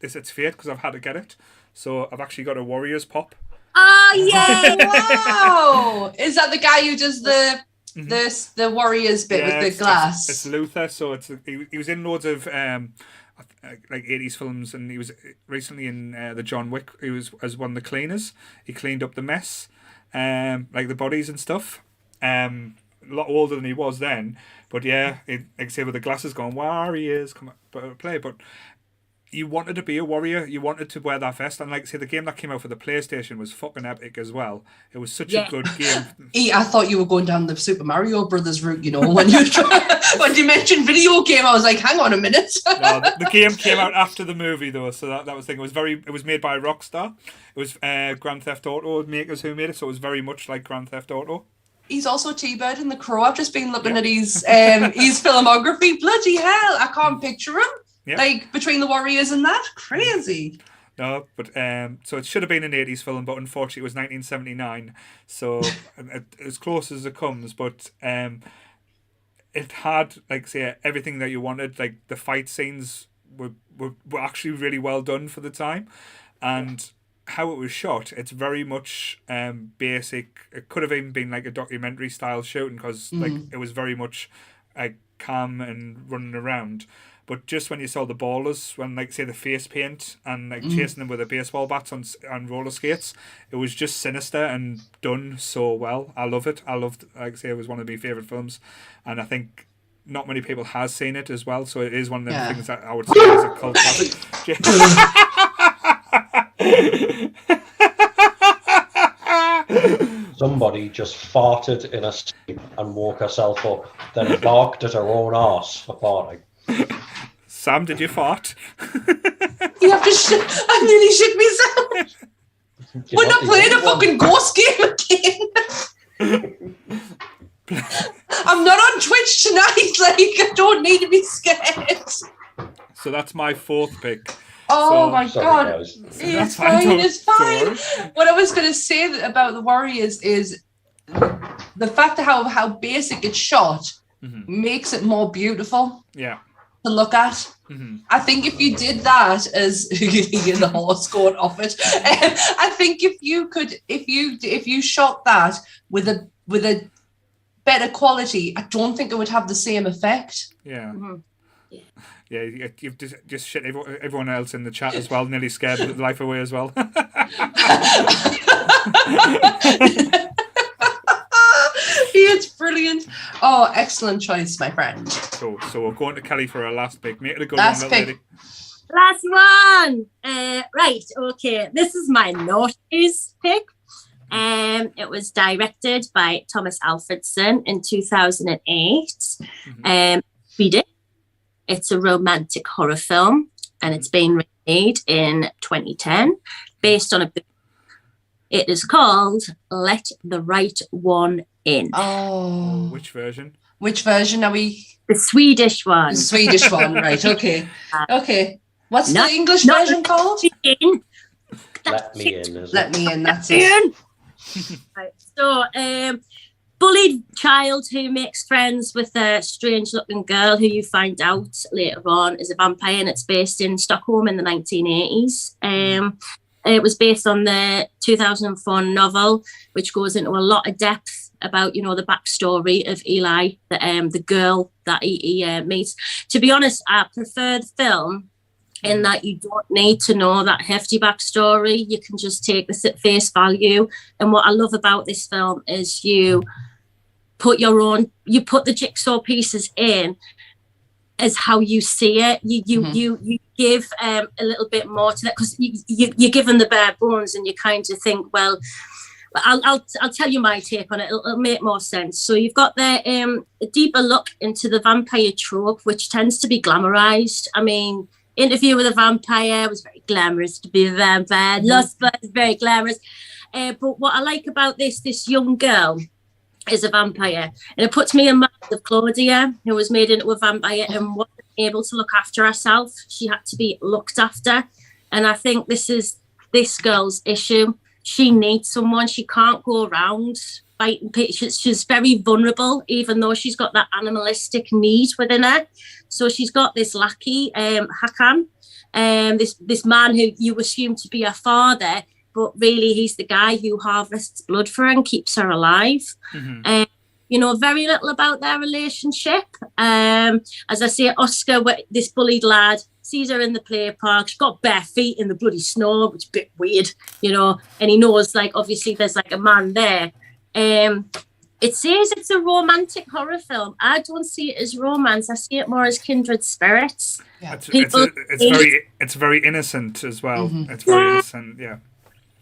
was it's fate because I've had to get it. So I've actually got a Warriors pop. Oh yeah! Wow! Is that the guy who does the Warriors bit with the glass? It's Luther. So he was in loads of 80s films, and he was recently in the John Wick. He was as one of the cleaners. He cleaned up the mess, the bodies and stuff. A lot older than he was then, but yeah, with the glasses going, Warriors come play. But you wanted to be a warrior. You wanted to wear that vest. And like I say, the game that came out for the PlayStation was fucking epic as well. It was such a good game. I thought you were going down the Super Mario Brothers route, you know, when you mentioned video game, I was like, hang on a minute. No, the game came out after the movie though, so that was the thing. It was made by Rockstar. It was Grand Theft Auto makers who made it, so it was very much like Grand Theft Auto. He's also T-Bird in The Crow. I've just been looking at his filmography. Bloody hell, I can't picture him. Yep. Like, between the Warriors and that? Crazy. No, but so it should have been an 80s film, but unfortunately it was 1979. So as close as it comes, but it had, like, say, everything that you wanted. Like, the fight scenes were actually really well done for the time. And how it was shot, it's very much basic. It could have even been like a documentary style shooting, because like it was very much calm and running around. But just when you saw the ballers, when like say the face paint and like chasing them with a baseball bat on roller skates, it was just sinister and done so well. I love it. I loved, like I say, it was one of my favourite films, and I think not many people has seen it as well. So it is one of the things that I would say is a cult classic. Somebody just farted in a sleep and woke herself up, then barked at her own arse for farting. Sam, did you fart? You have to shit. I nearly shit myself. We're not playing a fucking ghost game again. I'm not on Twitch tonight. Like, I don't need to be scared. So that's my fourth pick. Oh my God. Guys. It's fine. It's fine. What I was going to say about the Warriors is the fact of how basic it's shot makes it more beautiful. Yeah. To look at. I think if you did that as the horse going off it, I think if you shot that with a better quality, I don't think it would have the same effect. Yeah. Yeah, you've just shit everyone else in the chat as well, nearly scared the life away as well. It's brilliant. Oh, excellent choice, my friend. Cool. So we're going to Kelly for our last pick. Make it a good last one, pick. Lady. Last one. Right, okay. This is my noughties pick. It was directed by Thomas Alfredson in 2008. Read it. It's a romantic horror film, and it's been remade in 2010, based on a book. It is called Let the Right One In. Oh. Which version? Which version are we? The Swedish one. The Swedish one, right, okay. Okay. What's the English version called? Let Me In. Let Me In, that's it. Right. So, bullied child who makes friends with a strange-looking girl who you find out later on is a vampire, and it's based in Stockholm in the 1980s. It was based on the 2004 novel, which goes into a lot of depth about, you know, the backstory of Eli, the girl that he meets. To be honest, I prefer the film in that you don't need to know that hefty backstory. You can just take this at face value. And what I love about this film is you put the jigsaw pieces in as how you see it. You give a little bit more to that, because you're given the bare bones, and you kind of think, well, I'll tell you my take on it. It'll make more sense. So you've got the a deeper look into the vampire trope, which tends to be glamorized. I mean, Interview with a Vampire was very glamorous to be a vampire. Lost Blood is very glamorous. But what I like about this young girl is a vampire, and it puts me in mind of Claudia, who was made into a vampire and wasn't able to look after herself. She had to be looked after, and I think this is this girl's issue. She needs someone. She can't go around fighting. She's very vulnerable, even though she's got that animalistic need within her. So she's got this lackey, Hakan, this man who you assume to be her father, but really he's the guy who harvests blood for her and keeps her alive. You know, very little about their relationship. As I say, Oscar, this bullied lad, sees her in the play park. She's got bare feet in the bloody snow, which is a bit weird, you know, and he knows, like, obviously there's like a man there. It says it's a romantic horror film. I don't see it as romance. I see it more as kindred spirits. Yeah. It's very innocent as well. Mm-hmm. It's very innocent, yeah.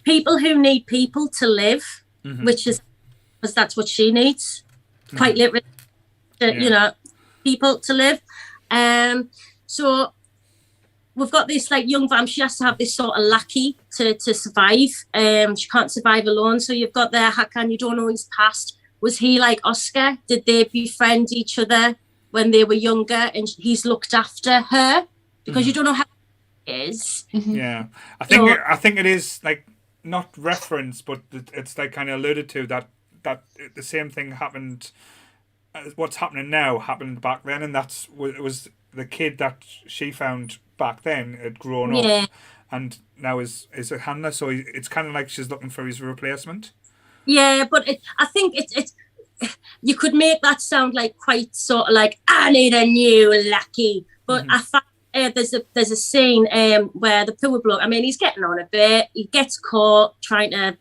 People who need people to live, mm-hmm. which is because that's what she needs, quite literally. You know, people to live. So we've got this like young vamp. She has to have this sort of lackey to survive. She can't survive alone. So you've got there Hawkman. You don't know his past. Was he like Oscar? Did they befriend each other when they were younger? And he's looked after her because you don't know how it is. Yeah, I think it is like not referenced, but it's like kind of alluded to that the same thing happened. What's happening now happened back then, and it was the kid that she found back then had grown up, and now is a Hannah. So it's kind of like she's looking for his replacement. Yeah, but I think it's you could make that sound like quite sort of like I need a new lackey, but I find there's a scene where the poor bloke. I mean, he's getting on a bit. He gets caught trying to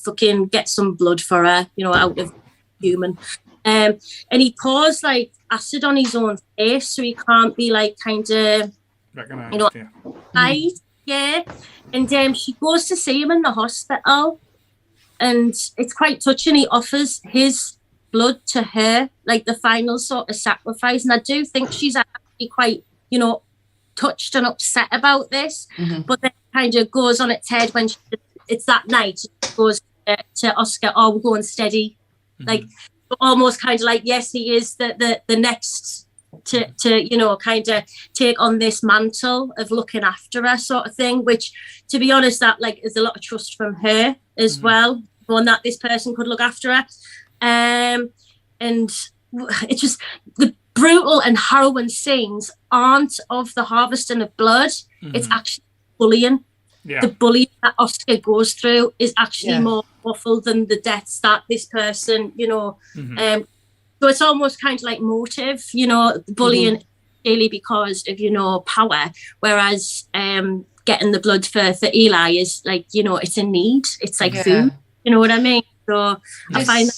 fucking get some blood for her, out of human. And he pours like acid on his own face so he can't be like kind of recognized. Yeah. And she goes to see him in the hospital, and it's quite touching. He offers his blood to her, like the final sort of sacrifice. And I do think she's actually quite, touched and upset about this. But then kind of goes on its head when it's that night. She goes to Oscar, "Oh, we're going steady," like almost kind of like, yes, he is the next to kind of take on this mantle of looking after her, sort of thing. Which, to be honest, that like is a lot of trust from her as well, knowing that this person could look after her. And it's just the brutal and harrowing scenes aren't of the harvesting of blood. It's actually bullying. The bullying that Oscar goes through is actually more awful than the deaths that this person, so it's almost kind of like motive, bullying really because of, power, whereas getting the blood for Eli is like, it's a need. It's like food, you know what I mean? So I find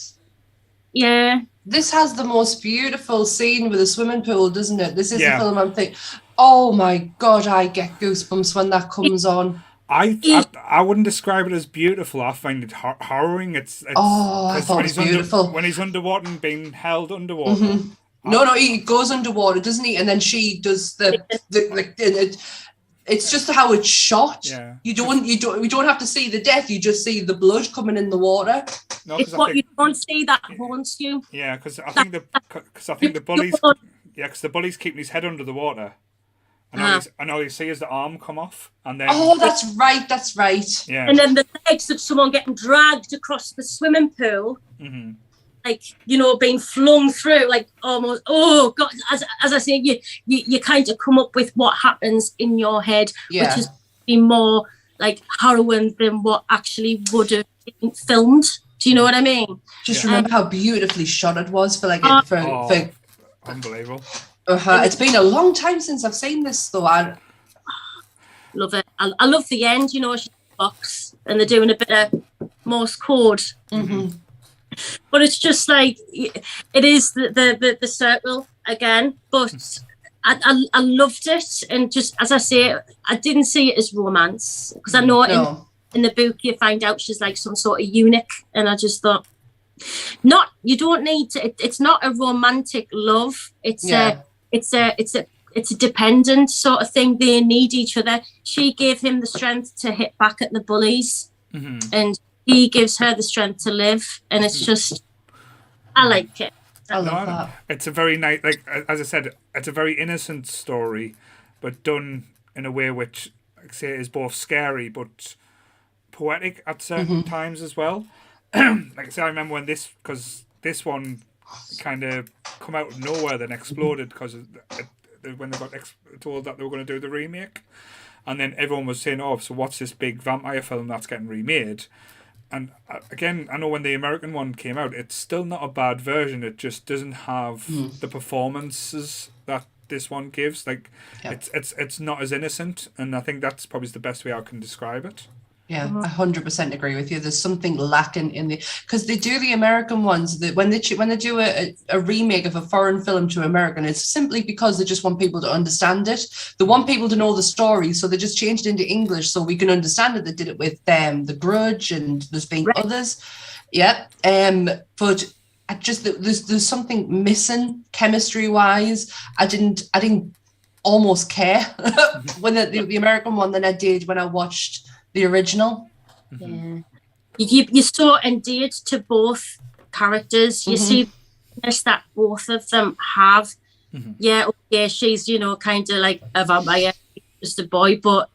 this has the most beautiful scene with a swimming pool, doesn't it? This is the film I'm thinking, oh my God, I get goosebumps when that comes on. I wouldn't describe it as beautiful. I find it harrowing. I thought it was beautiful. When he's underwater and being held underwater. No, he goes underwater, doesn't he? And then she does it's just how it's shot. Yeah. We don't have to see the death. You just see the blood coming in the water. No, it's what you don't see that haunts you. Yeah, because I think the bullies. Yeah, because the bully's keeping his head under the water. And all you see is the arm come off, and then that's right. Yeah, and then the legs of someone getting dragged across the swimming pool, like being flung through, like almost. Oh God! As I say, you kind of come up with what happens in your head, which is be more like harrowing than what actually would have been filmed. Do you know what I mean? Just remember how beautifully shot it was for unbelievable. It's been a long time since I've seen this, though. I love it. I love the end. She's in a box and they're doing a bit of Morse code. But it's just like it is the circle again. But I loved it, and just as I say, I didn't see it as romance because I know in the book you find out she's like some sort of eunuch, and I just thought, you don't need to. It's not a romantic love. It's a dependent sort of thing. They need each other. She gave him the strength to hit back at the bullies, and he gives her the strength to live. And it's just, I like it. I love that. It's a very nice, like as I said, it's a very innocent story, but done in a way which, like I say, is both scary but poetic at certain times as well. Like I say, I remember when this one kind of come out of nowhere, then exploded because when they got told that they were going to do the remake, and then everyone was saying, "Oh, so what's this big vampire film that's getting remade?" And again, I know when the American one came out, it's still not a bad version. It just doesn't have the performances that this one gives. Like it's not as innocent, and I think that's probably the best way I can describe it. Yeah, 100% agree with you. There's something lacking in the, because they do the American ones that when they do a remake of a foreign film to American, it's simply because they just want people to understand it. They want people to know the story, so they just changed it into English so we can understand it. They did it with The Grudge, and there's been others. Yeah, but I just there's something missing chemistry wise. I didn't almost care when the American one than I did when I watched the original. Yeah, you so endeared to both characters. You see this that both of them have. Yeah, okay, she's kind of like a vampire, just a boy, but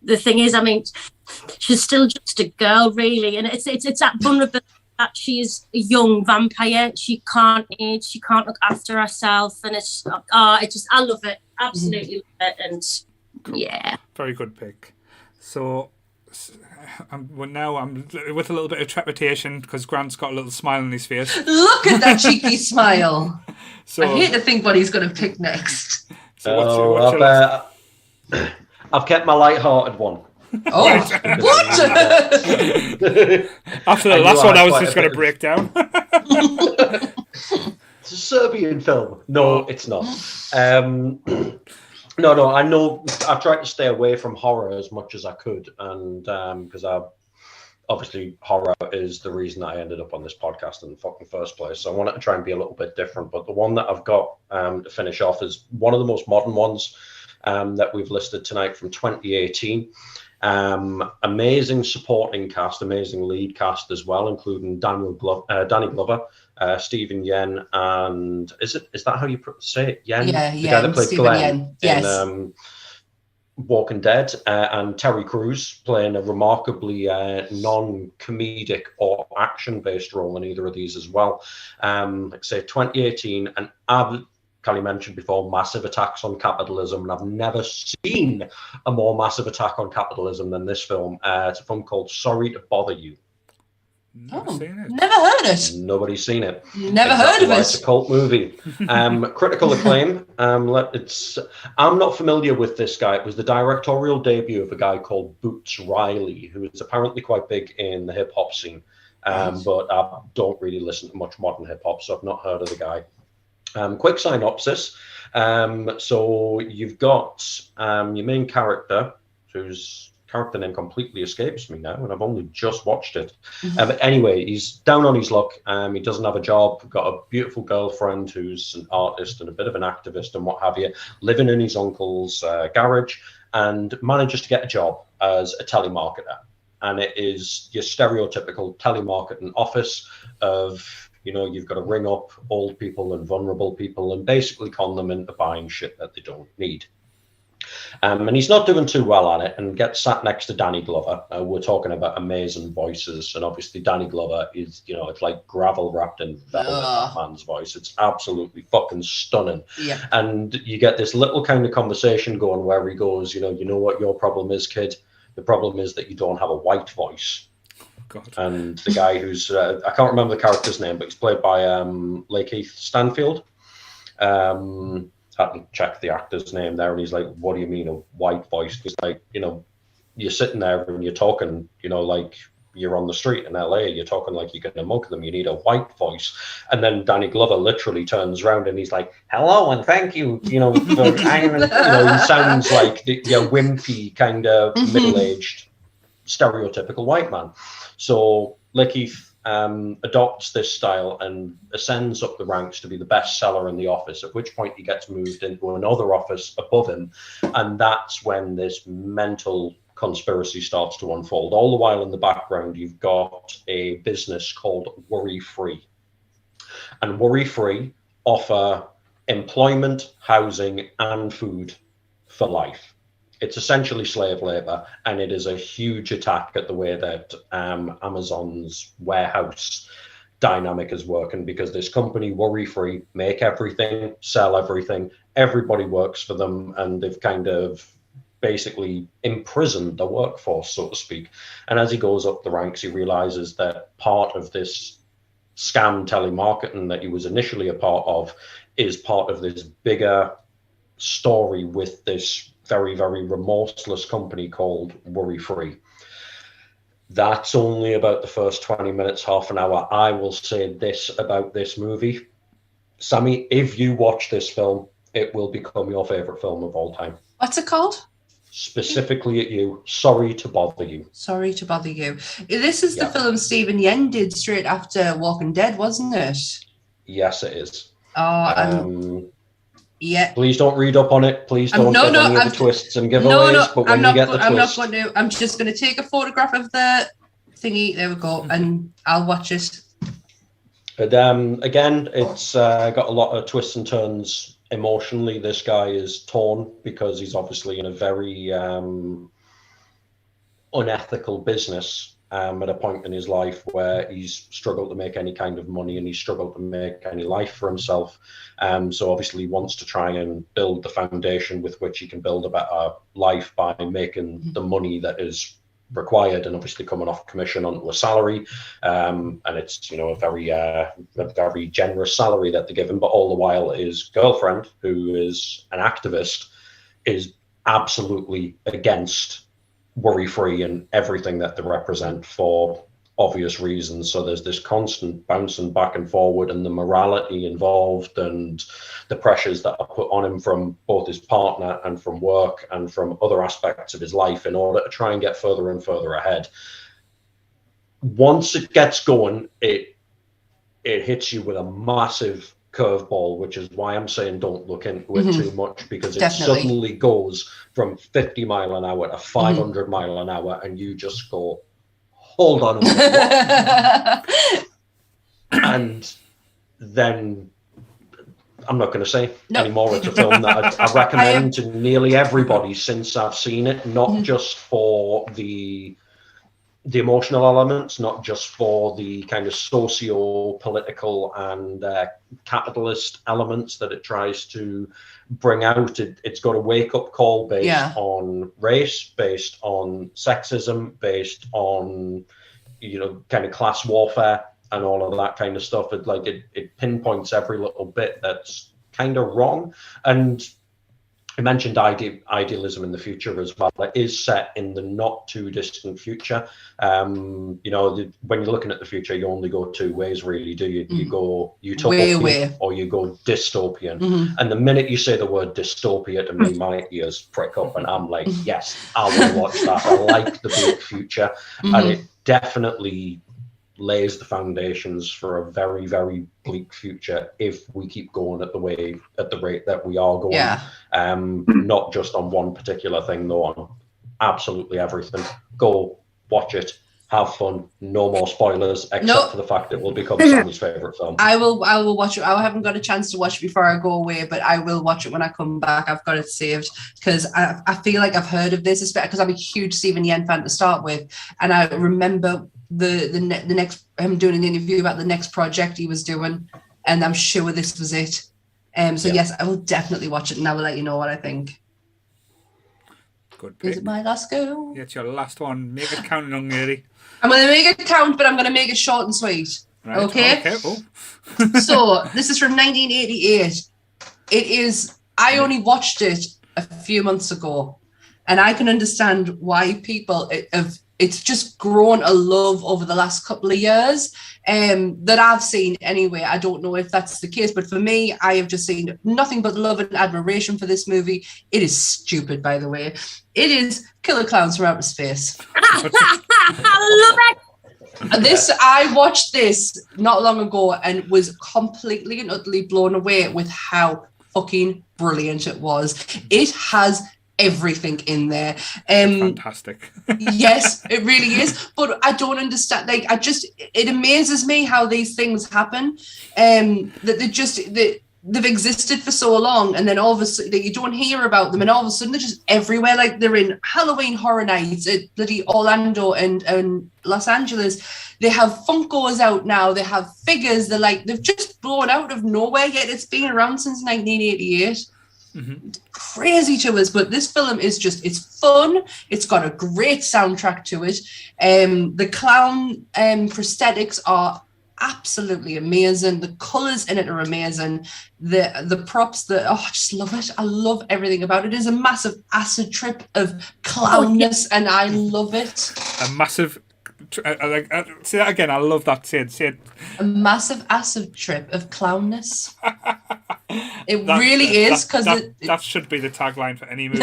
the thing is, I mean, she's still just a girl, really, and it's that vulnerability that she's a young vampire. She can't age, she can't look after herself, and it's I love it, absolutely love it, and yeah, very good pick. So. I'm with a little bit of trepidation because Grant's got a little smile on his face. Look at that cheeky smile. So, I hate to think what he's going to pick next. So I've kept my light-hearted one. Oh, what? After the last one, I was just going to break down. It's a Serbian film. No, it's not. No, I know I've tried to stay away from horror as much as I could, and because obviously horror is the reason I ended up on this podcast in the fucking first place. So I wanted to try and be a little bit different. But the one that I've got to finish off is one of the most modern ones that we've listed tonight from 2018. Amazing supporting cast, amazing lead cast as well, including Danny Glover, Stephen Yen, and is that how you say it? Yen? Yeah, the guy that played Stephen Glenn Yen. Yes. in Walking Dead, and Terry Crews playing a remarkably non-comedic or action-based role in either of these as well. Like I say, 2018, and Callie mentioned before, massive attacks on capitalism, and I've never seen a more massive attack on capitalism than this film. It's a film called Sorry to Bother You. Never seen it. Never heard it. Nobody's seen it. Never heard of it. It's a cult movie. Critical acclaim. I'm not familiar with this guy. It was the directorial debut of a guy called Boots Riley, who is apparently quite big in the hip hop scene. But I don't really listen to much modern hip hop, so I've not heard of the guy. Quick synopsis. So you've got your main character, whose character name completely escapes me now, and I've only just watched it. But anyway, he's down on his luck. He doesn't have a job, got a beautiful girlfriend who's an artist and a bit of an activist and what have you, living in his uncle's garage, and manages to get a job as a telemarketer. And it is your stereotypical telemarketing office of, you've got to ring up old people and vulnerable people and basically con them into buying shit that they don't need. And he's not doing too well at it, and gets sat next to Danny Glover. We're talking about amazing voices, and obviously Danny Glover is, it's like gravel wrapped in velvet, that man's voice. It's absolutely fucking stunning. Yeah. And you get this little kind of conversation going where he goes, you know what your problem is, kid? The problem is that you don't have a white voice. God. And the guy who's, I can't remember the character's name, but he's played by Lakeith Stanfield. Had to check the actor's name there, and he's like, what do you mean a white voice? Because you're sitting there and you're talking, like you're on the street in LA, you're talking like you're gonna mug them, you need a white voice. And then Danny Glover literally turns around and he's like, hello and thank you, for hanging. He sounds like the wimpy kind of middle-aged stereotypical white man. So Lakeith adopts this style and ascends up the ranks to be the best seller in the office, at which point he gets moved into another office above him, and that's when this mental conspiracy starts to unfold. All the while in the background, you've got a business called Worry Free, and Worry Free offer employment, housing, and food for life. It's essentially slave labor, and it is a huge attack at the way that Amazon's warehouse dynamic is working, because this company, Worry Free, make everything, sell everything, everybody works for them, and they've kind of basically imprisoned the workforce, so to speak. And as he goes up the ranks, he realizes that part of this scam telemarketing that he was initially a part of is part of this bigger story with this very, very remorseless company called Worry Free. That's only about the first 20 minutes, half an hour. I will say this about this movie. Sammy, if you watch this film, it will become your favourite film of all time. What's it called? Specifically at you, Sorry to Bother You. Sorry to Bother You. This is the film Stephen Yen did straight after Walking Dead, wasn't it? Yes, it is. Yeah. Please don't read up on it. Please don't give any of the twists and giveaways. But when you get the twist, I'm not going to. I'm just going to take a photograph of the thingy. There we go, and I'll watch it. But again, it's got a lot of twists and turns emotionally. This guy is torn because he's obviously in a very unethical business at a point in his life where he's struggled to make any kind of money and he's struggled to make any life for himself. So obviously he wants to try and build the foundation with which he can build a better life by making the money that is required, and obviously coming off commission onto a salary, and it's a very generous salary that they give him, but all the while his girlfriend, who is an activist, is absolutely against worry-free and everything that they represent for obvious reasons. So there's this constant bouncing back and forward, and the morality involved and the pressures that are put on him from both his partner and from work and from other aspects of his life in order to try and get further and further ahead. Once it gets going, it hits you with a massive curveball, which is why I'm saying don't look into it too much, because it suddenly goes from 50 mile an hour to 500 mile an hour, and you just go, hold on a minute. And then I'm not going to say anymore. It's a film that I recommend to nearly everybody since I've seen it, not just for the emotional elements, not just for the kind of socio-political and capitalist elements that it tries to bring out. It's got a wake-up call based on race, based on sexism, based on kind of class warfare and all of that kind of stuff. It pinpoints every little bit that's kind of wrong. And I mentioned idealism in the future as well. It is set in the not too distant future. When you're looking at the future, you only go two ways, really, do you? You go utopian or you go dystopian. And the minute you say the word dystopia to me, my ears prick up, and I'm like, yes, I want to watch that. I like the bleak future, and it definitely lays the foundations for a very, very bleak future if we keep going at the rate that we are going. Not just on one particular thing, though, on absolutely everything. Go watch it, have fun. No more spoilers, except for the fact it will become Sammy's favorite film. I will watch it. I haven't got a chance to watch it before I go away, but I will watch it when I come back. I've got it saved because I feel like I've heard of this, because I'm a huge Stephen Yen fan to start with, and I remember the next him doing an interview about the next project he was doing, and I'm sure this was it. Yes, I will definitely watch it, and I will let you know what I think. Good pick. Is it my last go? Yeah, it's your last one. Make it count, young lady. I'm going to make it count, but I'm going to make it short and sweet. Right. Okay. Oh. So this is from 1988. It is. I only watched it a few months ago, and I can understand why people have. It's just grown a love over the last couple of years that I've seen anyway. I don't know if that's the case, but for me, I have just seen nothing but love and admiration for this movie. It is stupid, by the way. It is Killer Clowns from Outer Space. I love it. I watched this not long ago and was completely and utterly blown away with how fucking brilliant it was. It has everything in there. Fantastic. Yes, it really is. But I don't understand. It amazes me how these things happen. That they've existed for so long, and then all of a sudden you don't hear about them, and all of a sudden they're just everywhere. Like they're in Halloween Horror Nights at bloody Orlando and Los Angeles. They have Funkos out now. They have figures. They've just blown out of nowhere. Yet it's been around since 1988. Crazy to us, but this film is it's fun. It's got a great soundtrack to it. The clown prosthetics are absolutely amazing. The colors in it are amazing. The props, I just love it. I love everything about it. It is a massive acid trip of clownness, and I love it. A massive say that again. I love that. Say it. A massive acid trip of clownness. It really is, because that should be the tagline for any movie.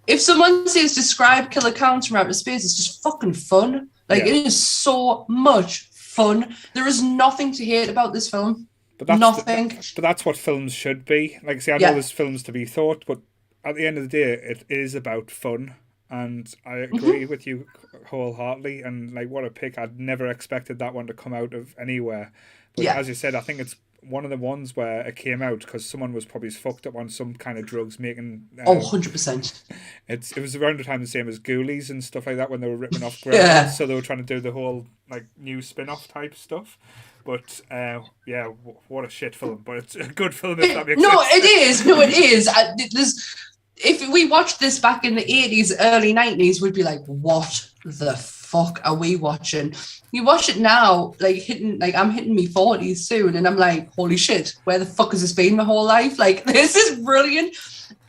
If someone says describe Killer Clowns from Outer Space, it's just fucking fun. It is so much fun. There is nothing to hate about this film. But that's nothing. But that's what films should be. I know there's films to be thought, but at the end of the day, it is about fun. And I agree with you wholeheartedly. And what a pick! I'd never expected that one to come out of anywhere. But as you said, I think it's one of the ones where it came out because someone was probably fucked up on some kind of drugs, making 100%. It was around the time the same as Ghoulies and stuff like that when they were ripping off Gremlins, so they were trying to do the whole new spin-off type stuff. But what a shit film! But it's a good film if that makes sense. It is. If we watched this back in the 80s, early 90s, we'd be like, what the fuck are we watching? You watch it now, I'm hitting me 40s soon, and I'm like, holy shit, where the fuck has this been my whole life? This is brilliant.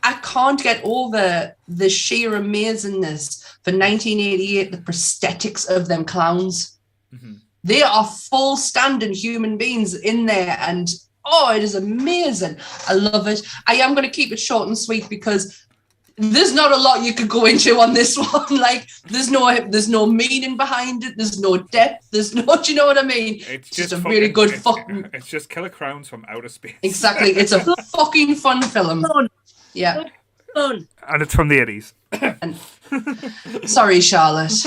I can't get over the sheer amazingness for 1988, the prosthetics of them clowns. Mm-hmm. They are full standing human beings in there, and it is amazing. I love it. I am going to keep it short and sweet because there's not a lot you could go into on this one. There's no meaning behind it. There's no depth. There's no, do you know what I mean? It's just a really good fucking... It's just Killer Clowns from outer space. Exactly. It's a fucking fun film. Fun. Yeah. Fun. And it's from the 80s. Sorry, Charlotte.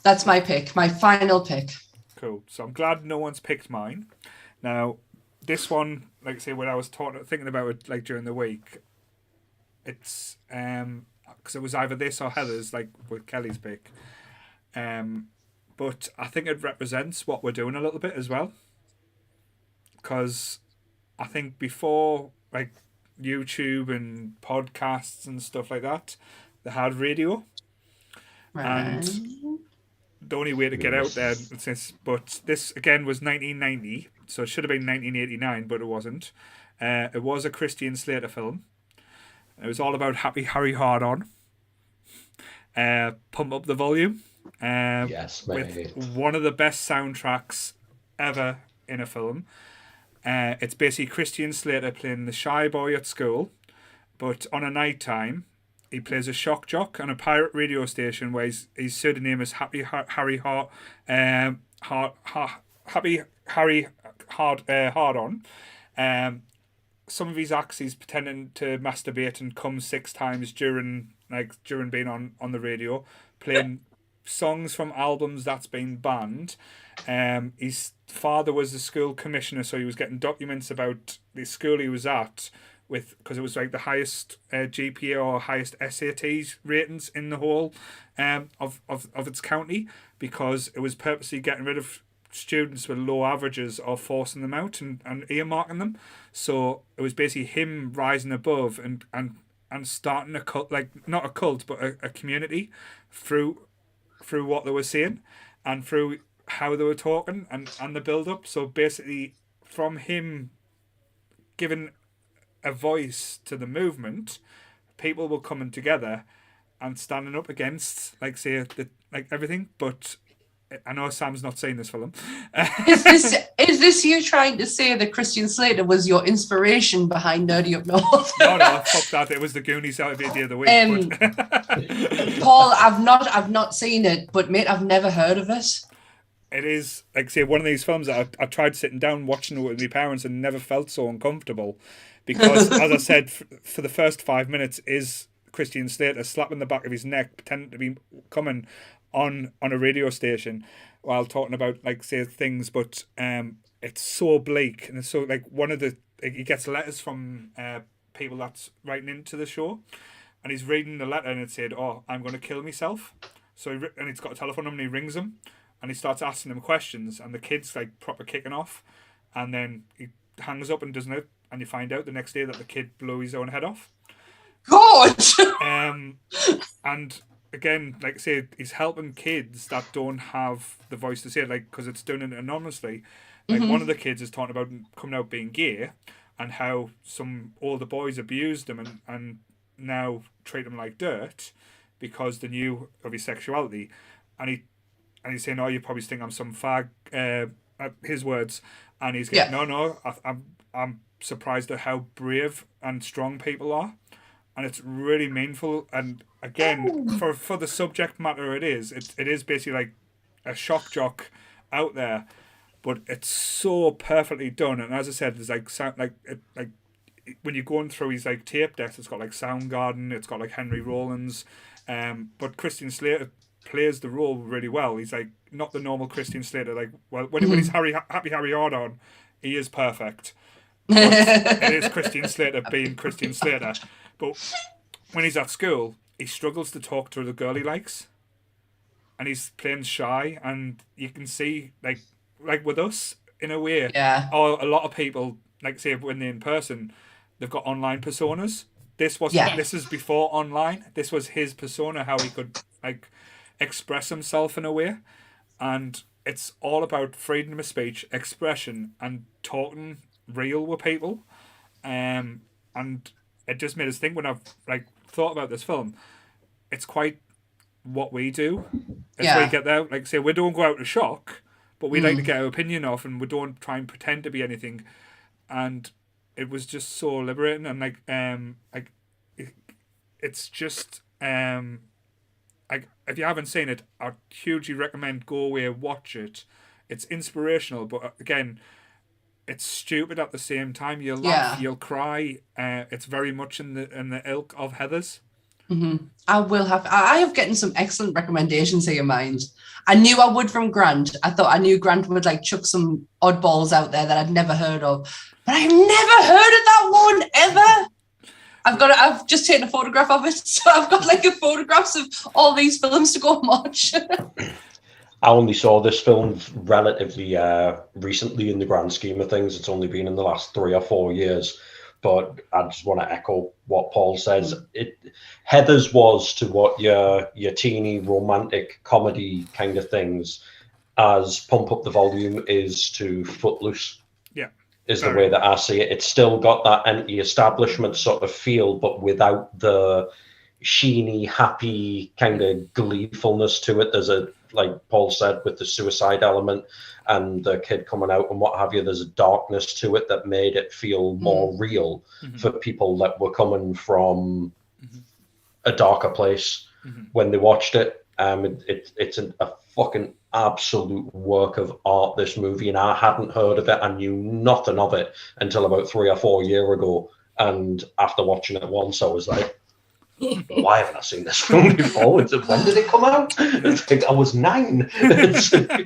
That's my pick. My final pick. Cool. So I'm glad no one's picked mine. Now, this one, when I was thinking about it during the week, it's because it was either this or Heather's, with Kelly's pick. But I think it represents what we're doing a little bit as well. Because I think before YouTube and podcasts and stuff like that, they had radio. Right. And the only way to get out there, but this again was 1990, so it should have been 1989, but it wasn't. It was a Christian Slater film. It was all about Happy Harry Hard-On. Pump Up the Volume. Yes, mate. With one of the best soundtracks ever in a film. It's basically Christian Slater playing the shy boy at school, but on a night time, he plays a shock jock on a pirate radio station where his pseudonym is Happy Harry Hard-On. Some of his acts he's pretending to masturbate and come 6 times during being on the radio, playing songs from albums that's been banned. His father was the school commissioner, so he was getting documents about the school he was at because it was the highest GPA or highest SAT ratings in the whole of its county, because it was purposely getting rid of students with low averages or forcing them out and earmarking them. So it was basically him rising above and starting a cult, not a cult but a community through what they were saying and through how they were talking and the build up. So basically from him giving a voice to the movement, people were coming together and standing up against everything. But I know Sam's not saying this for them. Is this you trying to say that Christian Slater was your inspiration behind Nerdy Up North? No, fuck that. It was the Goonies out of the other week. Paul, I've not seen it, but mate, I've never heard of it. It is one of these films that I tried sitting down watching it with my parents and never felt so uncomfortable, because as I said, for the first 5 minutes is Christian Slater slapping the back of his neck, pretending to be coming on a radio station while talking about things, but it's so bleak, and it's so one of the he gets letters from people that's writing into the show, and he's reading the letter and it said, "Oh, I'm going to kill myself." So and it's got a telephone number and he rings them and he starts asking them questions, and the kid's proper kicking off, and then he hangs up and doesn't it, and you find out the next day that the kid blew his own head off. God. And again, he's helping kids that don't have the voice to say it, because it's done it anonymously. One of the kids is talking about coming out being gay and how some older boys abused him and now treat him like dirt because they knew of his sexuality, and he's saying, "Oh, you probably think I'm some fag." His words, and he's going, "No, I'm surprised at how brave and strong people are," and it's really meaningful. And again, for the subject matter, it is basically like a shock jock out there, but it's so perfectly done. And as I said, there's like sound like when you're going through his like tape decks, it's got like Soundgarden, it's got like Henry Rollins, but Christian Slater plays the role really well. He's like not the normal Christian Slater. Like, well, when he's Happy Harry Hard on, he is perfect. But it is Christian Slater being Christian Slater. But when he's at school, he struggles to talk to the girl he likes, and he's playing shy. And you can see like with us in a way, or a lot of people like say when they're in person, they've got online personas. This is before online. This was his persona, how he could like express himself in a way, and it's all about freedom of speech, expression, and talking real with people. And it just made us think when I've like thought about this film, it's quite what we do. It's where you get there, like say we don't go out to shock, but we like to get our opinion off, and we don't try and pretend to be anything. And it was just so liberating, and it's just if you haven't seen it, I hugely recommend go away, watch it. It's inspirational, but again, it's stupid at the same time. You'll laugh, you'll cry. It's very much in the ilk of Heathers. Mm-hmm. I have gotten some excellent recommendations here, mind. I knew I would from Grant. I knew Grant would like chuck some oddballs out there that I'd never heard of, but I've never heard of that one ever. I've just taken a photograph of it, so I've got like photographs of all these films to go and watch. I only saw this film relatively recently in the grand scheme of things. It's only been in the last 3 or 4 years, but I just want to echo what Paul says. Heathers was to what your teeny romantic comedy kind of things as Pump Up the Volume is to Footloose. Is the way that I see it. It's still got that anti-establishment sort of feel, but without the sheeny, happy kind of gleefulness to it. There's like Paul said, with the suicide element and the kid coming out and what have you, there's a darkness to it that made it feel more real for people that were coming from a darker place when they watched it. It's a fucking absolute work of art, this movie, and I hadn't heard of it. I knew nothing of it until about 3 or 4 years ago, and after watching it once I was like, why haven't I seen this film before? When did it come out? I was 9.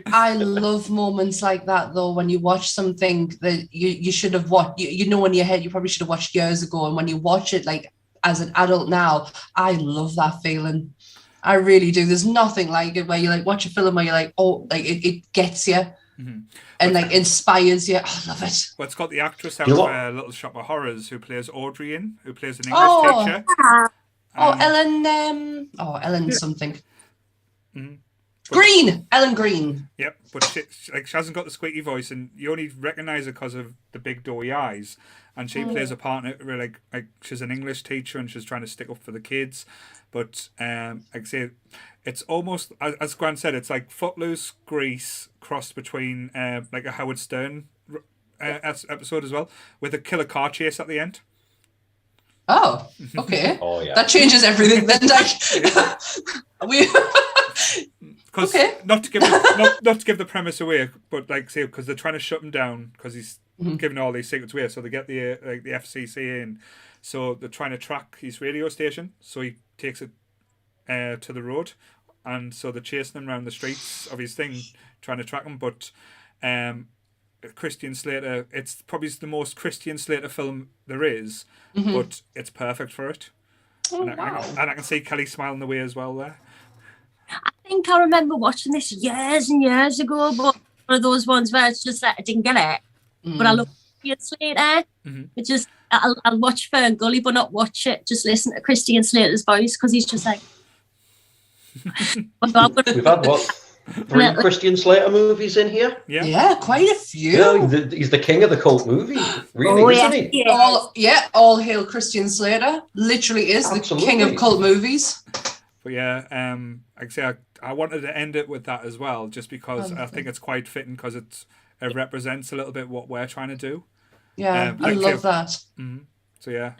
I love moments like that though, when you watch something that you should have watched, you know in your head you probably should have watched years ago, and when you watch it like as an adult now, I love that feeling. I really do. There's nothing like it where you like watch a film where you're like, oh, like it gets you and like inspires you. I love it. Well, it's got the actress out of Little Shop of Horrors who plays Audrey who plays an English teacher. Ellen something. Green, Ellen Green. Yep, but she hasn't got the squeaky voice, and you only recognise her because of the big doughy eyes. And she plays a partner like she's an English teacher and she's trying to stick up for the kids. But like I say, it's almost as Grant said, it's like Footloose, Grease crossed between like a Howard Stern episode as well, with a killer car chase at the end. Oh, okay. Oh yeah, that changes everything. Then Not to give the premise away, but like say because they're trying to shut him down because he's giving all these secrets away. So they get the FCC in, so they're trying to track his radio station. So he takes it to the road, and so they're chasing him around the streets of his thing, trying to track him. But Christian Slater, it's probably the most Christian Slater film there is, but it's perfect for it. Oh, and I can see Kelly smiling away as well there. I think I remember watching this years and years ago, but one of those ones where it's just that I didn't get it. But I love Christian Slater. It's just I'll watch Fern Gully, but not watch it. Just listen to Christian Slater's voice because he's just like. We've had 3 Christian Slater movies in here. Yeah, quite a few. Yeah, he's the king of the cult movie, really, isn't he? All hail Christian Slater. Literally is the king of cult movies. But yeah, like I say, I wanted to end it with that as well, just because I think it's quite fitting because it represents a little bit what we're trying to do. Yeah, I love that. Mm-hmm. So yeah.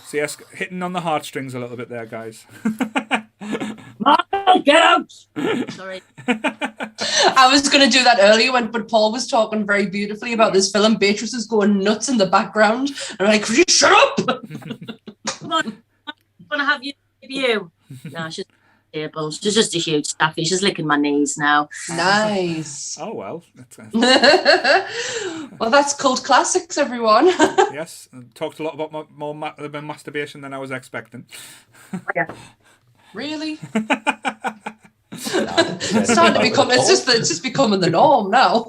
So yes, hitting on the heartstrings a little bit there, guys. Get out! Sorry. I was going to do that earlier, but Paul was talking very beautifully about this film. Beatrice is going nuts in the background. And I'm like, could you shut up? Come on. I want to have you. No, she's terrible. She's just a huge staffy. She's licking my knees now. Nice. Oh, well. Well, that's cult classics, everyone. Yes. Talked a lot about more masturbation than I was expecting. Yeah. Really? It's starting to become. It's just becoming the norm now.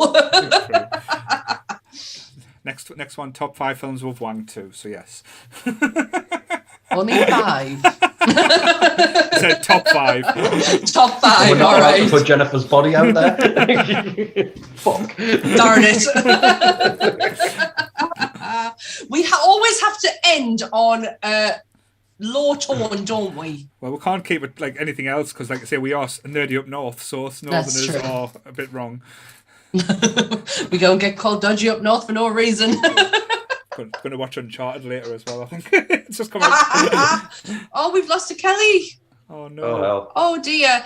Next one, top 5 films we've wanked to. So yes. Only 5. Said top 5. Top 5. We're not all allowed right. to put Jennifer's body out there. Fuck. Darn it. We always have to end on low tone, don't we? Well, we can't keep it like anything else because, like I say, we are nerdy up north, so us northerners are a bit wrong. We go and get called dodgy up north for no reason. Going to watch Uncharted later as well, I think. It's just coming out. Oh, we've lost to Kelly. Oh, no. Oh, hell. Oh, dear.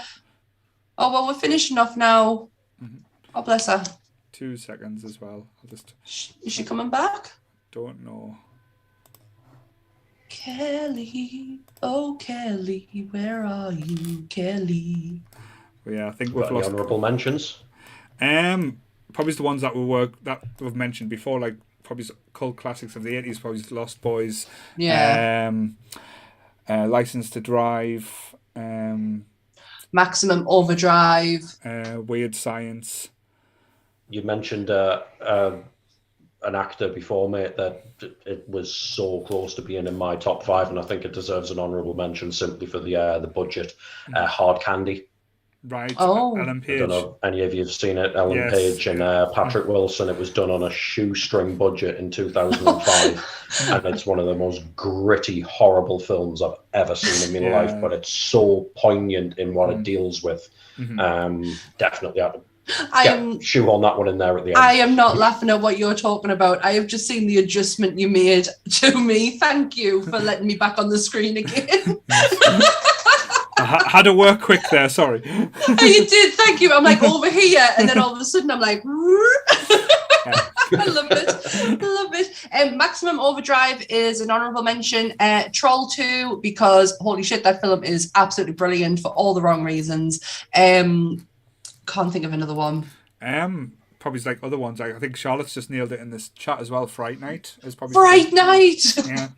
Oh, well, we're finishing off now. Mm-hmm. Oh, bless her. 2 seconds as well. I'll just... Is she coming back? Don't know. Kelly, oh, Kelly, where are you, Kelly? Well, yeah, I think we've lost... honourable mentions? Probably the ones that we've mentioned before, like probably cult classics of the 80s, probably Lost Boys, License to Drive, Maximum Overdrive, Weird Science. You mentioned an actor before, mate, that it was so close to being in my top 5, and I think it deserves an honourable mention simply for the budget. Hard Candy. Right. Oh. Ellen Page. I don't know if any of you have seen it. Ellen Page and Patrick Wilson. It was done on a shoestring budget in 2005, and it's one of the most gritty, horrible films I've ever seen in my life. But it's so poignant in what it deals with. Definitely had to shoehorn that one in there at the end. I am not laughing at what you're talking about. I have just seen the adjustment you made to me. Thank you for letting me back on the screen again. I had to work quick there, sorry. You did, thank you. I'm like over here, and then all of a sudden I'm like, I love it. Maximum Overdrive is an honourable mention. Troll 2, because holy shit, that film is absolutely brilliant for all the wrong reasons. Can't think of another one. Probably like other ones. I think Charlotte's just nailed it in this chat as well. Fright Night is probably Fright Night. Yeah.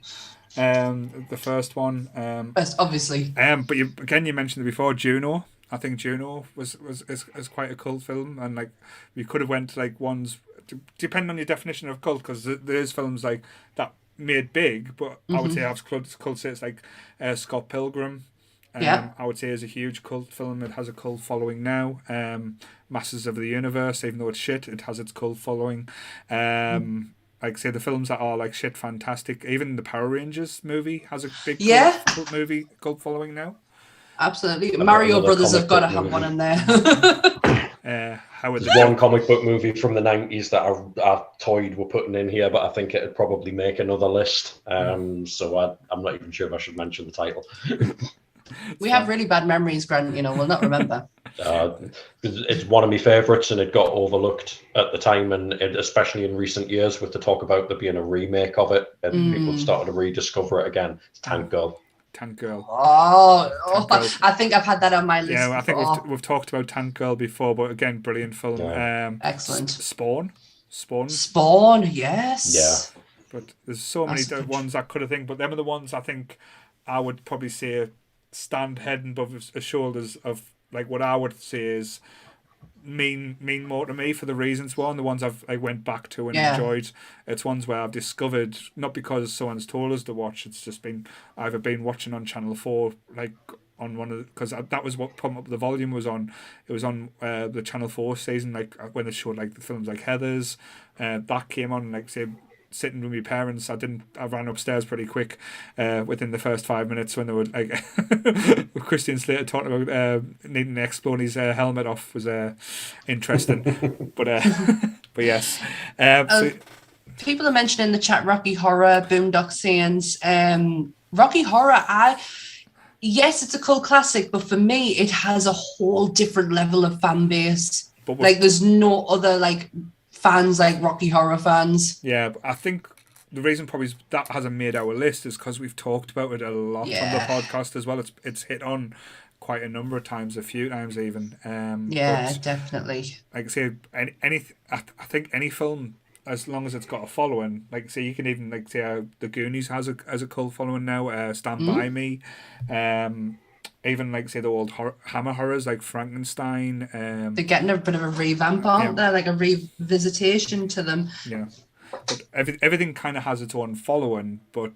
The first one. First, obviously. But you mentioned it before, Juno. I think Juno is quite a cult film, and like we could have went to like ones depending on your definition of cult, because there's films like that made big, but I would say have cult status like Scott Pilgrim. I would say is a huge cult film. It has a cult following now. Masters of the Universe, even though it's shit, it has its cult following. Like say the films that are like shit fantastic. Even the Power Rangers movie has a big cult following now. Absolutely. Mario Brothers have got to have one in there. There's one comic book movie from the 90s that I toyed with putting in here, but I think it'd probably make another list. So I'm not even sure if I should mention the title. We have really bad memories, Grant. We'll not remember. It's one of my favourites, and it got overlooked at the time, and especially in recent years with the talk about there being a remake of it, and people have started to rediscover it again. It's Tank Girl. Tank Girl. Oh, I think I've had that on my list. Yeah, I think we've talked about Tank Girl before, but again, brilliant film. Yeah. Excellent. Spawn, yes. Yeah. But there's so many ones I could have think, but them are the ones I think I would probably say stand head and above the shoulders of like what I would say is mean more to me for the reasons. One, the ones I went back to and enjoyed. It's ones where I've discovered, not because someone's told us to watch, it's just been either been watching on Channel 4 like one of because that was what pumped up the volume was on. It was on the Channel 4 season, like when they showed like the films like Heathers. That came on, like say, sitting with my parents. I ran upstairs pretty quick within the first 5 minutes when they were like Christian Slater talking about needing to explode his helmet off was interesting. but yes. So, people are mentioning in the chat Rocky Horror, Boondock Saints. Rocky Horror, yes, it's a cult classic, but for me, it has a whole different level of fan base. Like, there's no other like fans like Rocky Horror fans. Yeah, but I think the reason probably that hasn't made our list is because we've talked about it a lot on the podcast as well. It's hit on quite a number of times, a few times even. But, definitely. Like I say, I think any film, as long as it's got a following, like say you can even like say how The Goonies has a cult following now. Stand By Me, even like say the old Hammer horrors like Frankenstein. They're getting a bit of a revamp, aren't they? Like a revisitation to them. Yeah, but everything kind of has its own following, but.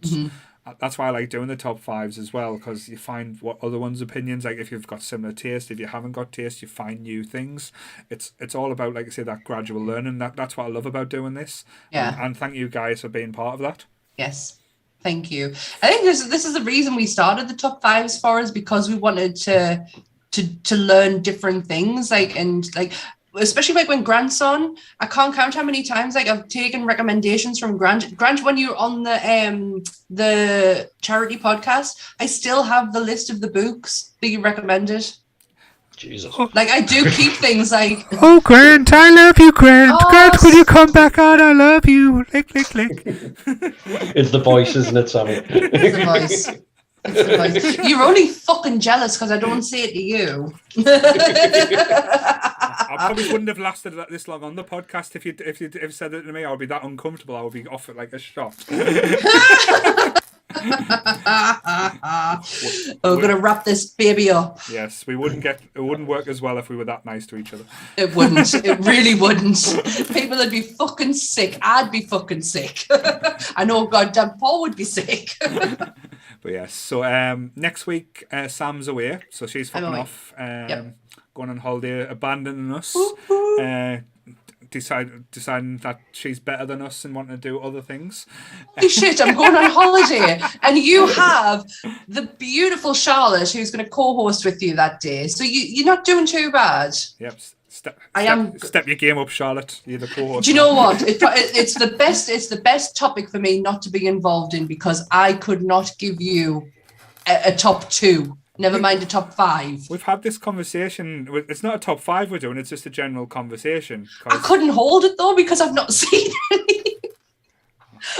That's why I like doing the top fives as well, because you find what other one's opinions. Like if you've got similar taste, if you haven't got taste, you find new things. It's all about, like I say, that gradual learning. That's what I love about doing this. Yeah. And thank you guys for being part of that. Yes. Thank you. I think this is the reason we started the top fives for us, because we wanted to learn different things, especially like when Grant's on. I can't count how many times like I've taken recommendations from Grant. Grant, when you're on the charity podcast, I still have the list of the books that you recommended. Jesus. Like I do keep things like. Oh, Grant, I love you, Grant. Grant, will you come back on? I love you. Lick, lick, lick. It's the voice, isn't it, Sammy? It's the voice. You're only fucking jealous because I don't say it to you. I probably wouldn't have lasted this long on the podcast if you said it to me. I would be that uncomfortable. I would be off it like a shot. We're gonna wrap this baby up. Yes, it wouldn't work as well if we were that nice to each other. It wouldn't. It really wouldn't. People would be fucking sick. I'd be fucking sick. I know goddamn Paul would be sick. But yes, so next week Sam's away, so she's fucking off, going on holiday, abandoning us, deciding that she's better than us and wanting to do other things. Holy shit, I'm going on holiday, and you have the beautiful Charlotte who's going to co-host with you that day. So you're not doing too bad. Yep. Step your game up, Charlotte. You're the co-host. Do you know what? It's the best. It's the best topic for me not to be involved in, because I could not give you a top 2. Never mind a top 5. We've had this conversation. It's not a top 5 we're doing. It's just a general conversation. I couldn't hold it though because I've not seen any.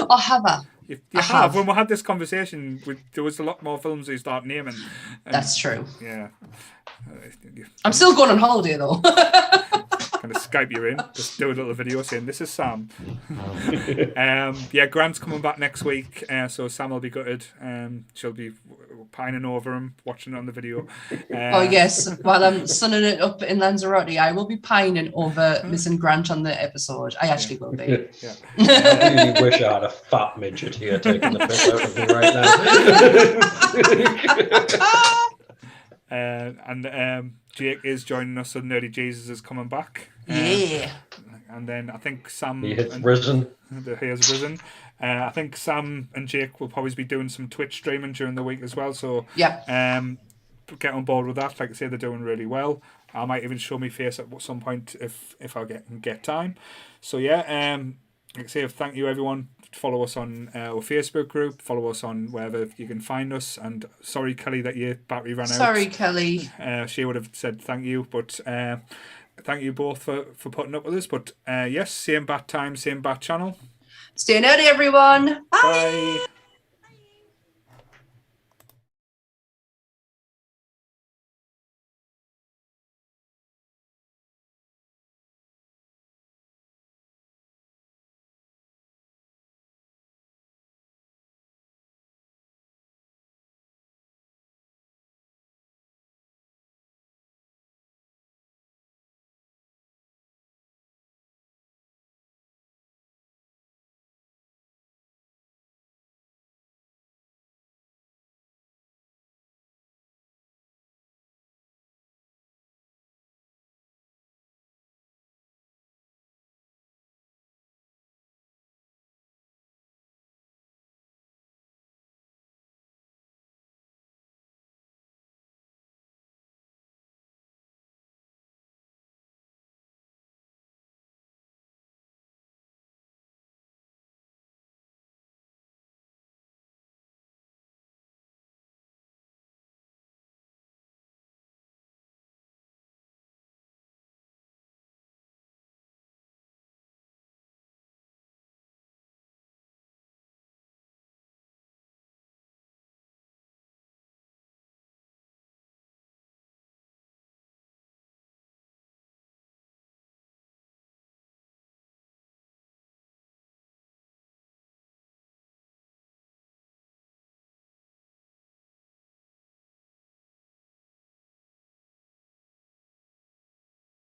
Or have I? You have. When we had this conversation, there was a lot more films we start naming. That's true. Yeah. I'm still going on holiday though. Kind of Skype you in, just do a little video saying this is Sam. Grant's coming back next week, so Sam will be gutted. She'll be pining over him, watching it on the video. Oh yes, while I'm sunning it up in Lanzarote, I will be pining over missing Grant on the episode. I actually will be. I really wish I had a fat midget here taking the piss out of me right now. Jake is joining us, so Nerdy Jesus is coming back. And then I think Sam... He has risen. I think Sam and Jake will probably be doing some Twitch streaming during the week as well. So get on board with that. Like I say, they're doing really well. I might even show my face at some point if I get time. So like I say, thank you everyone. Follow us on our Facebook group. Follow us on wherever you can find us. And sorry, Kelly, that your battery ran out. Sorry, Kelly. She would have said thank you, but thank you both for putting up with us. But yes, same bat time, same bat channel. Stay nerdy, everyone. Bye. Bye.